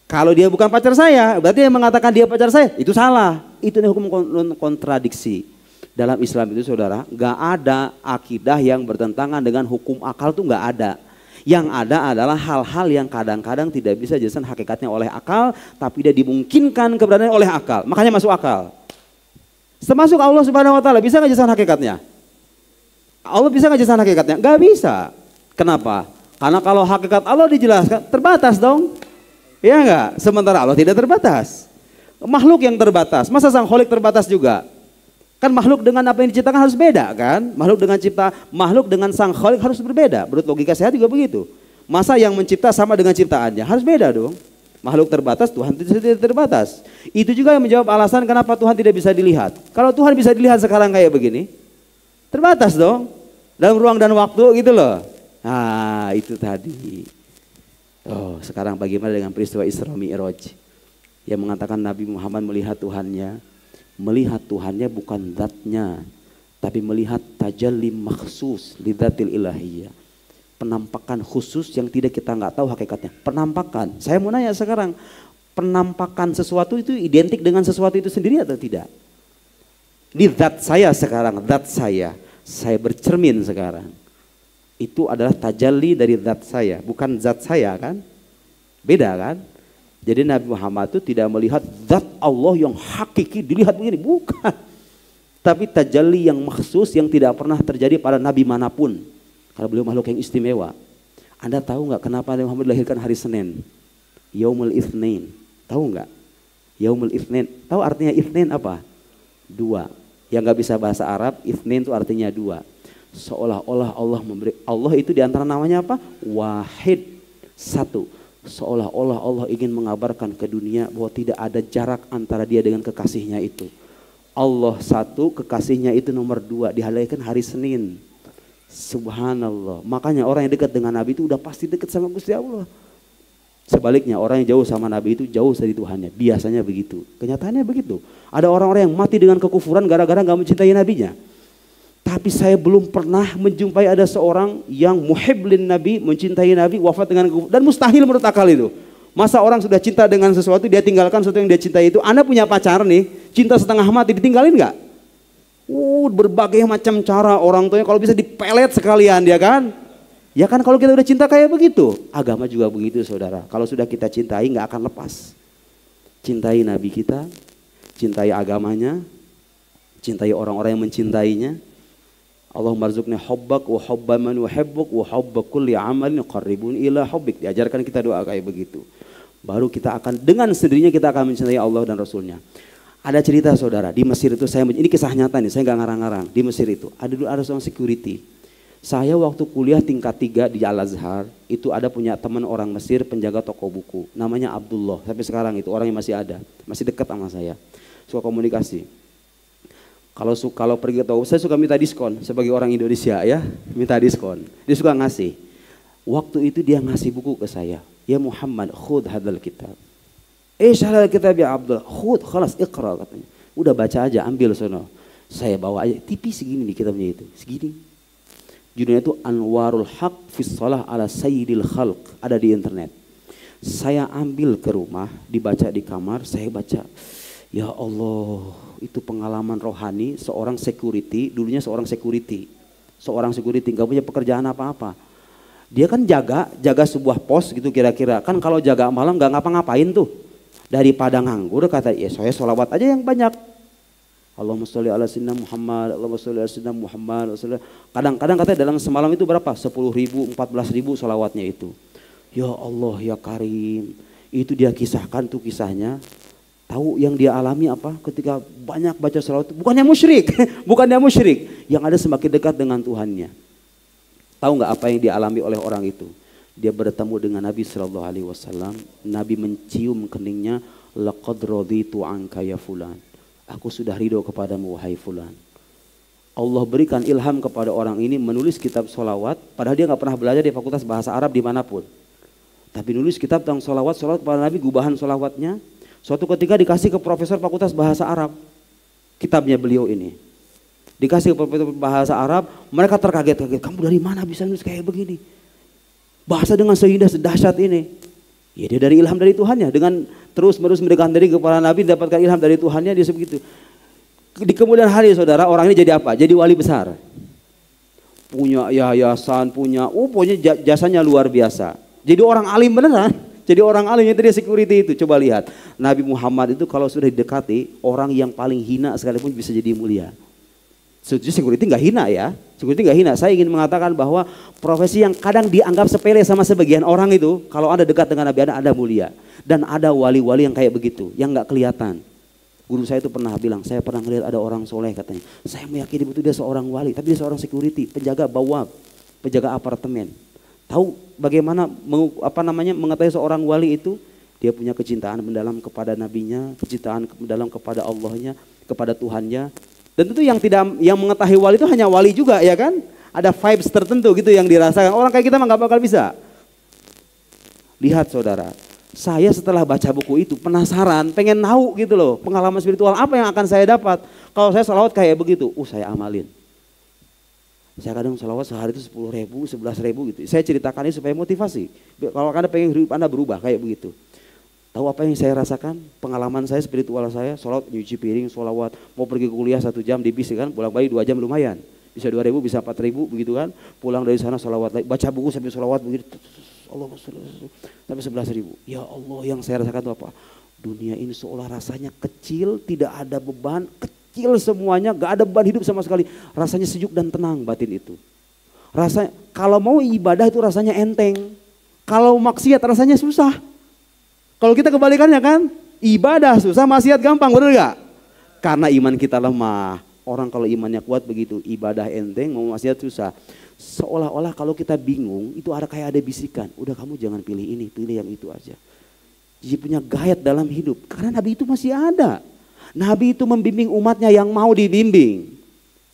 Kalau dia bukan pacar saya, berarti yang mengatakan dia pacar saya itu salah. Itu hukum kontradiksi. Dalam Islam itu saudara, enggak ada akidah yang bertentangan dengan hukum akal, itu enggak ada. Yang ada adalah hal-hal yang kadang-kadang tidak bisa dijelaskan hakikatnya oleh akal, tapi dia dimungkinkan keberadaan oleh akal. Makanya masuk akal. Termasuk Allah Subhanahu wa taala, bisa enggak jelaskan hakikatnya? Allah bisa nggak jelaskan hakikatnya? Nggak bisa. Kenapa? Karena kalau hakikat Allah dijelaskan, terbatas dong. Ya nggak? Sementara Allah tidak terbatas. Makhluk yang terbatas, masa sang kholik terbatas juga? Kan makhluk dengan apa yang diciptakan harus beda kan? Makhluk dengan sang kholik harus berbeda. Menurut logika sehat juga begitu. Masa yang mencipta sama dengan ciptaannya? Harus beda dong. Makhluk terbatas, Tuhan tidak terbatas. Itu juga yang menjawab alasan kenapa Tuhan tidak bisa dilihat. Kalau Tuhan bisa dilihat sekarang kayak begini, terbatas dong, dalam ruang dan waktu gitu loh. Nah itu tadi. Sekarang bagaimana dengan peristiwa Isra Mi'raj yang mengatakan Nabi Muhammad melihat Tuhannya. Melihat Tuhannya bukan zatnya, tapi melihat tajalli makhsus lidzatil ilahiyah. Penampakan khusus yang tidak kita nggak tahu hakikatnya. Penampakan. Saya mau nanya sekarang, penampakan sesuatu itu identik dengan sesuatu itu sendiri atau tidak? Ini zat saya sekarang, zat saya bercermin sekarang. Itu adalah tajalli dari zat saya, bukan zat saya kan? Beda kan? Jadi Nabi Muhammad itu tidak melihat zat Allah yang hakiki dilihat begini, bukan. Tapi tajalli yang maksus yang tidak pernah terjadi pada Nabi manapun. Karena beliau makhluk yang istimewa. Anda tahu nggak kenapa Nabi Muhammad dilahirkan hari Senin? Yaumul Itsnain. Tahu nggak? Yaumul Itsnain. Tahu artinya Itsnain apa? Dua. Yang nggak bisa bahasa Arab, Itsnain itu artinya dua. Seolah-olah Allah memberi, Allah itu diantara namanya apa? Wahid, satu. Seolah-olah Allah ingin mengabarkan ke dunia bahwa tidak ada jarak antara dia dengan kekasihnya itu. Allah satu, kekasihnya itu nomor dua, dilahirkan hari Senin. Subhanallah. Makanya orang yang dekat dengan Nabi itu udah pasti dekat sama Gusti Allah. Sebaliknya orang yang jauh sama Nabi itu jauh dari Tuhannya. Biasanya begitu. Kenyataannya begitu. Ada orang-orang yang mati dengan kekufuran gara-gara gak mencintai Nabinya. Tapi saya belum pernah menjumpai ada seorang yang muhiblin Nabi, mencintai Nabi, wafat dengan dan mustahil menurut akal itu. Masa orang sudah cinta dengan sesuatu, dia tinggalkan sesuatu yang dia cintai itu. Anda punya pacar nih, cinta setengah mati, ditinggalin nggak? Berbagai macam cara orang tuanya kalau bisa dipelet sekalian dia kan. Ya kan kalau kita udah cinta kayak begitu. Agama juga begitu saudara. Kalau sudah kita cintai nggak akan lepas. Cintai Nabi kita, cintai agamanya, cintai orang-orang yang mencintainya. Allahumma rzuqni hubbak wa hubba man yuhibbuk wa hubba kulli amalin qarribun ila hubbik. Diajarkan kita doa kayak begitu. Baru kita akan dengan sendirinya kita akan mencintai Allah dan Rasulnya. Ada cerita saudara di Mesir itu ini kisah nyata nih, saya nggak ngarang-ngarang. Di Mesir itu ada seorang security. Saya waktu kuliah tingkat 3 di Al-Azhar itu ada punya teman orang Mesir penjaga toko buku. Namanya Abdullah. Sampai sekarang itu orangnya masih ada, masih dekat sama saya. Suka komunikasi. Kalau pergi ke toko, saya suka minta diskon sebagai orang Indonesia ya, minta diskon. Dia suka ngasih. Waktu itu dia ngasih buku ke saya. Ya Muhammad, khud hadal kitab. Hadal kitab ya Abdullah, khud, khalas iqra katanya. Udah baca aja, ambil sono. Saya bawa aja, tipis segini nih kitabnya itu, segini. Judulnya itu Anwarul Haq fi Shalah ala Sayyidil Khalq, ada di internet. Saya ambil ke rumah, dibaca di kamar, saya baca. Ya Allah, itu pengalaman rohani seorang security, dulunya seorang security. Seorang security nggak punya pekerjaan apa-apa. Dia kan jaga sebuah pos gitu kira-kira. Kan kalau jaga malam nggak ngapa-ngapain tuh. Daripada nganggur kata, ya saya sholawat aja yang banyak. Allahumma sholli ala sayyidina Muhammad, Allahumma sholli ala sayyidina Muhammad. Kadang-kadang katanya dalam semalam itu berapa? 10.000, 14.000 sholawatnya itu. Ya Allah ya Karim. Itu dia kisahkan tuh kisahnya. Tahu yang dia alami apa ketika banyak baca sholawat? Bukannya musyrik, bukannya musyrik. Yang ada semakin dekat dengan Tuhannya. Tahu nggak apa yang dialami oleh orang itu? Dia bertemu dengan Nabi Sallallahu Alaihi Wasallam. Nabi mencium keningnya. Laqad raditu anka ya fulan. Aku sudah ridho kepadamu wahai fulan. Allah berikan ilham kepada orang ini menulis kitab sholawat. Padahal dia nggak pernah belajar di fakultas bahasa Arab dimanapun. Tapi nulis kitab tentang sholawat kepada Nabi, gubahan sholawatnya. Suatu ketika dikasih ke profesor fakultas bahasa Arab. Kitabnya beliau ini. Dikasih ke profesor bahasa Arab, mereka terkaget-kaget. Kamu dari mana bisa nulis kayak begini? Bahasa dengan seindah, sedahsyat ini. Ya dia dari ilham dari Tuhannya. Dengan terus-menerus mendekatkan diri kepada Nabi, dapatkan ilham dari Tuhannya, dia sebegitu. Di kemudian hari saudara, orang ini jadi apa? Jadi wali besar. Punya yayasan, pokoknya jasanya luar biasa. Jadi orang alim beneran. Jadi orang alim yang tadi security itu, coba lihat. Nabi Muhammad itu kalau sudah didekati, orang yang paling hina sekalipun bisa jadi mulia. Security nggak hina ya, security nggak hina. Saya ingin mengatakan bahwa profesi yang kadang dianggap sepele sama sebagian orang itu, kalau Anda dekat dengan Nabi Anda mulia. Dan ada wali-wali yang kayak begitu, yang nggak kelihatan. Guru saya itu pernah bilang, saya pernah melihat ada orang soleh katanya. Saya meyakini betul dia seorang wali, tapi dia seorang security, penjaga bawab, penjaga apartemen. Tahu bagaimana mengetahui seorang wali itu? Dia punya kecintaan mendalam kepada nabinya, kecintaan mendalam kepada Allahnya, kepada Tuhannya. Dan itu yang mengetahui wali itu hanya wali juga ya kan? Ada vibes tertentu gitu yang dirasakan. Orang kayak kita mah nggak bakal bisa. Lihat saudara, saya setelah baca buku itu penasaran, pengen tahu gitu loh pengalaman spiritual apa yang akan saya dapat. Kalau saya sholawat kayak begitu, saya amalin. Saya kadang sholawat sehari itu 10.000, 11.000 gitu. Saya ceritakan ini supaya motivasi. Kalau Anda pengen hidup Anda berubah kayak begitu. Tahu apa yang saya rasakan? Pengalaman saya spiritual saya, sholawat, nyuci piring, sholawat. Mau pergi ke kuliah 1 jam di bis kan, pulang balik 2 jam lumayan. Bisa 2.000, bisa 4.000 begitu kan. Pulang dari sana sholawat lagi, baca buku sambil sholawat begitu. Allah sampai 11.000. Ya Allah, yang saya rasakan itu apa? Dunia ini seolah rasanya kecil, tidak ada beban, kecil semuanya, gak ada beban hidup sama sekali. Rasanya sejuk dan tenang batin itu. Rasanya kalau mau ibadah itu rasanya enteng. Kalau maksiat rasanya susah. Kalau kita kebalikannya kan, ibadah susah, maksiat gampang, benar gak? Karena iman kita lemah. Orang kalau imannya kuat begitu, ibadah enteng, mau maksiat susah. Seolah-olah kalau kita bingung, itu kayak ada bisikan. Udah kamu jangan pilih ini, pilih yang itu aja. Jadi punya gayat dalam hidup. Karena Nabi itu masih ada. Nabi itu membimbing umatnya yang mau dibimbing.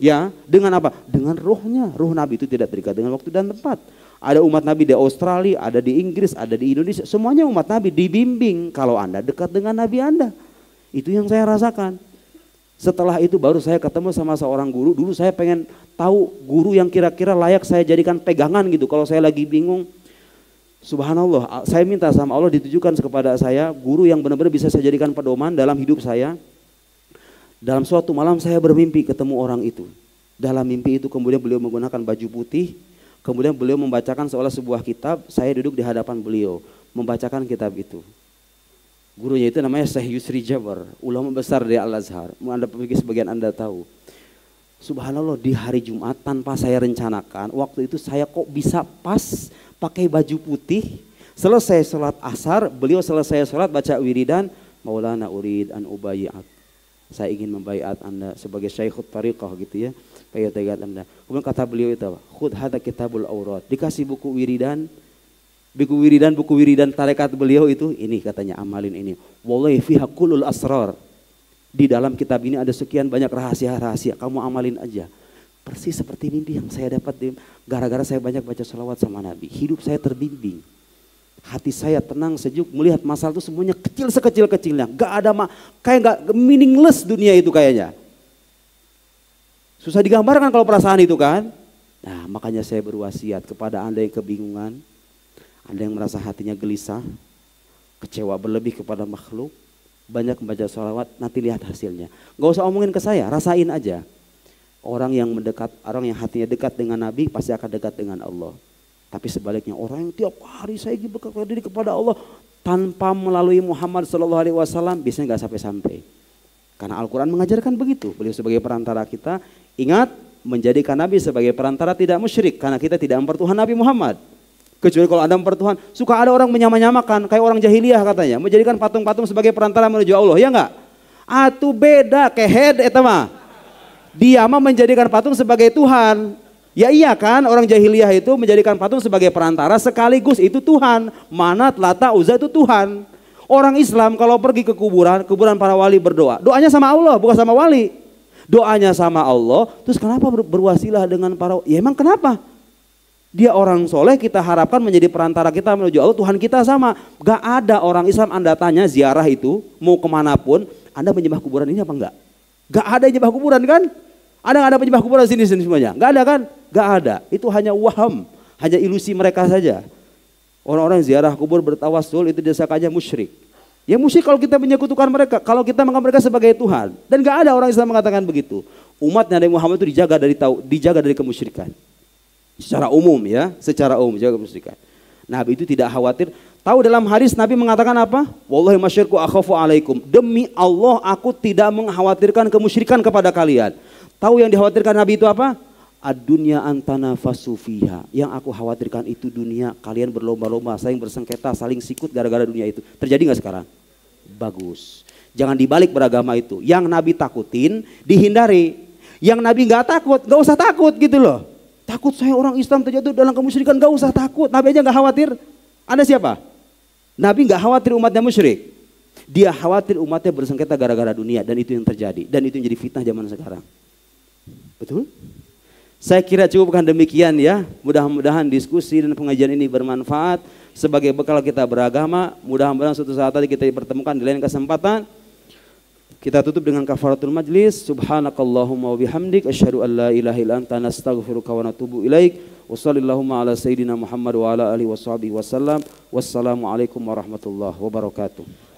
Ya, dengan apa? Dengan rohnya. Roh Nabi itu tidak terikat dengan waktu dan tempat. Ada umat Nabi di Australia, ada di Inggris, ada di Indonesia. Semuanya umat Nabi dibimbing kalau Anda dekat dengan Nabi Anda. Itu yang saya rasakan. Setelah itu baru saya ketemu sama seorang guru. Dulu saya pengen tahu guru yang kira-kira layak saya jadikan pegangan gitu. Kalau saya lagi bingung, subhanallah, saya minta sama Allah ditujukan kepada saya guru yang benar-benar bisa saya jadikan pedoman dalam hidup saya. Dalam suatu malam saya bermimpi ketemu orang itu. Dalam mimpi itu kemudian beliau menggunakan baju putih. Kemudian beliau membacakan sebuah kitab. Saya duduk di hadapan beliau membacakan kitab itu. Gurunya itu namanya Syekh Yusri Jabar, ulama besar di Al-Azhar. Anda pikir sebagian Anda tahu. Subhanallah, di hari Jumat tanpa saya rencanakan, waktu itu saya kok bisa pas pakai baju putih. Selesai sholat asar, beliau selesai sholat baca wiridan, Maulana urid an ubayat. Saya ingin membaiat Anda sebagai Syekhut Tariqah gitu ya. Bayat Anda. Kemudian kata beliau itu apa? Khudh hadza kitabul aurat. Dikasih buku wiridan, buku wiridan tarekat beliau itu, ini katanya amalin ini. Wallahi fiha kullul asrar. Di dalam kitab ini ada sekian banyak rahasia-rahasia, kamu amalin aja. Persis seperti mimpi yang saya dapat gara-gara saya banyak baca salawat sama Nabi. Hidup saya terbimbing. Hati saya tenang, sejuk, melihat masalah itu semuanya kecil sekecil-kecilnya. Gak ada kayak gak meaningless dunia itu kayaknya. Susah digambarkan kalau perasaan itu kan. Nah, makanya saya berwasiat kepada Anda yang kebingungan, Anda yang merasa hatinya gelisah, kecewa berlebih kepada makhluk, banyak membaca sholawat, nanti lihat hasilnya. Gak usah omongin ke saya, rasain aja. Orang yang hatinya dekat dengan Nabi pasti akan dekat dengan Allah. Tapi sebaliknya orang yang tiap hari saya berkata diri kepada Allah tanpa melalui Muhammad SAW biasanya gak sampai-sampai. Karena Al-Quran mengajarkan begitu. Beliau sebagai perantara kita, ingat menjadikan Nabi sebagai perantara tidak musyrik. Karena kita tidak mempertuhan Nabi Muhammad. Kecuali kalau ada mempertuhan, suka ada orang menyamakan kayak orang jahiliyah katanya. Menjadikan patung-patung sebagai perantara menuju Allah, ya enggak? Atu beda kehed eta mah. Dia mah menjadikan patung sebagai Tuhan. Ya iya kan, orang jahiliyah itu menjadikan patung sebagai perantara sekaligus itu Tuhan. Manat, Lata, Uzza itu Tuhan. Orang Islam kalau pergi ke kuburan para wali berdoa. Doanya sama Allah, bukan sama wali. Doanya sama Allah, terus kenapa berwasilah dengan para, ya emang kenapa? Dia orang soleh, kita harapkan menjadi perantara kita menuju Allah, Tuhan kita sama. Gak ada orang Islam Anda tanya ziarah itu, mau kemanapun, Anda menyembah kuburan ini apa enggak? Gak ada yang nyembah kuburan kan? Ada nggak ada penyembah kuburan sini semuanya? Gak ada kan? Gak ada. Itu hanya waham, hanya ilusi mereka saja. Orang-orang ziarah kubur bertawasul itu disangkanya musyrik. Ya musyrik kalau kita menyekutukan mereka, kalau kita menganggap mereka sebagai Tuhan. Dan gak ada orang Islam mengatakan begitu. Umatnya Nabi Muhammad itu dijaga dari kemusyrikan. Secara umum ya, secara umum jaga kemusyrikan. Nabi itu tidak khawatir. Tahu dalam hadis Nabi mengatakan apa? Wallahi masyirku akhafu alaikum. Demi Allah aku tidak mengkhawatirkan kemusyrikan kepada kalian. Tahu yang dikhawatirkan Nabi itu apa? Ad-dunya antanafasu fiha. Yang aku khawatirkan itu dunia, kalian berlomba-lomba, saling bersengketa, saling sikut gara-gara dunia itu. Terjadi nggak sekarang? Bagus. Jangan dibalik beragama itu. Yang Nabi takutin dihindari. Yang Nabi nggak takut, nggak usah takut gitu loh. Takut saya orang Islam terjatuh dalam kemusyrikan, nggak usah takut. Nabi aja nggak khawatir. Anda siapa? Nabi nggak khawatir umatnya musyrik. Dia khawatir umatnya bersengketa gara-gara dunia, dan itu yang terjadi. Dan itu yang jadi fitnah zaman sekarang. Betul? Saya kira cukupkan demikian ya. Mudah-mudahan diskusi dan pengajian ini bermanfaat sebagai bekal kita beragama. Mudah-mudahan suatu saat tadi kita dipertemukan di lain kesempatan. Kita tutup dengan kafaratul majlis. Subhanakallahumma wa bihamdik asyhadu an la ilaha illa anta nastaghfiruka wa natubu ilaik. Wassallallahu ala sayyidina Muhammad wa ala alihi washabihi wasallam. Wassalamualaikum warahmatullahi wabarakatuh.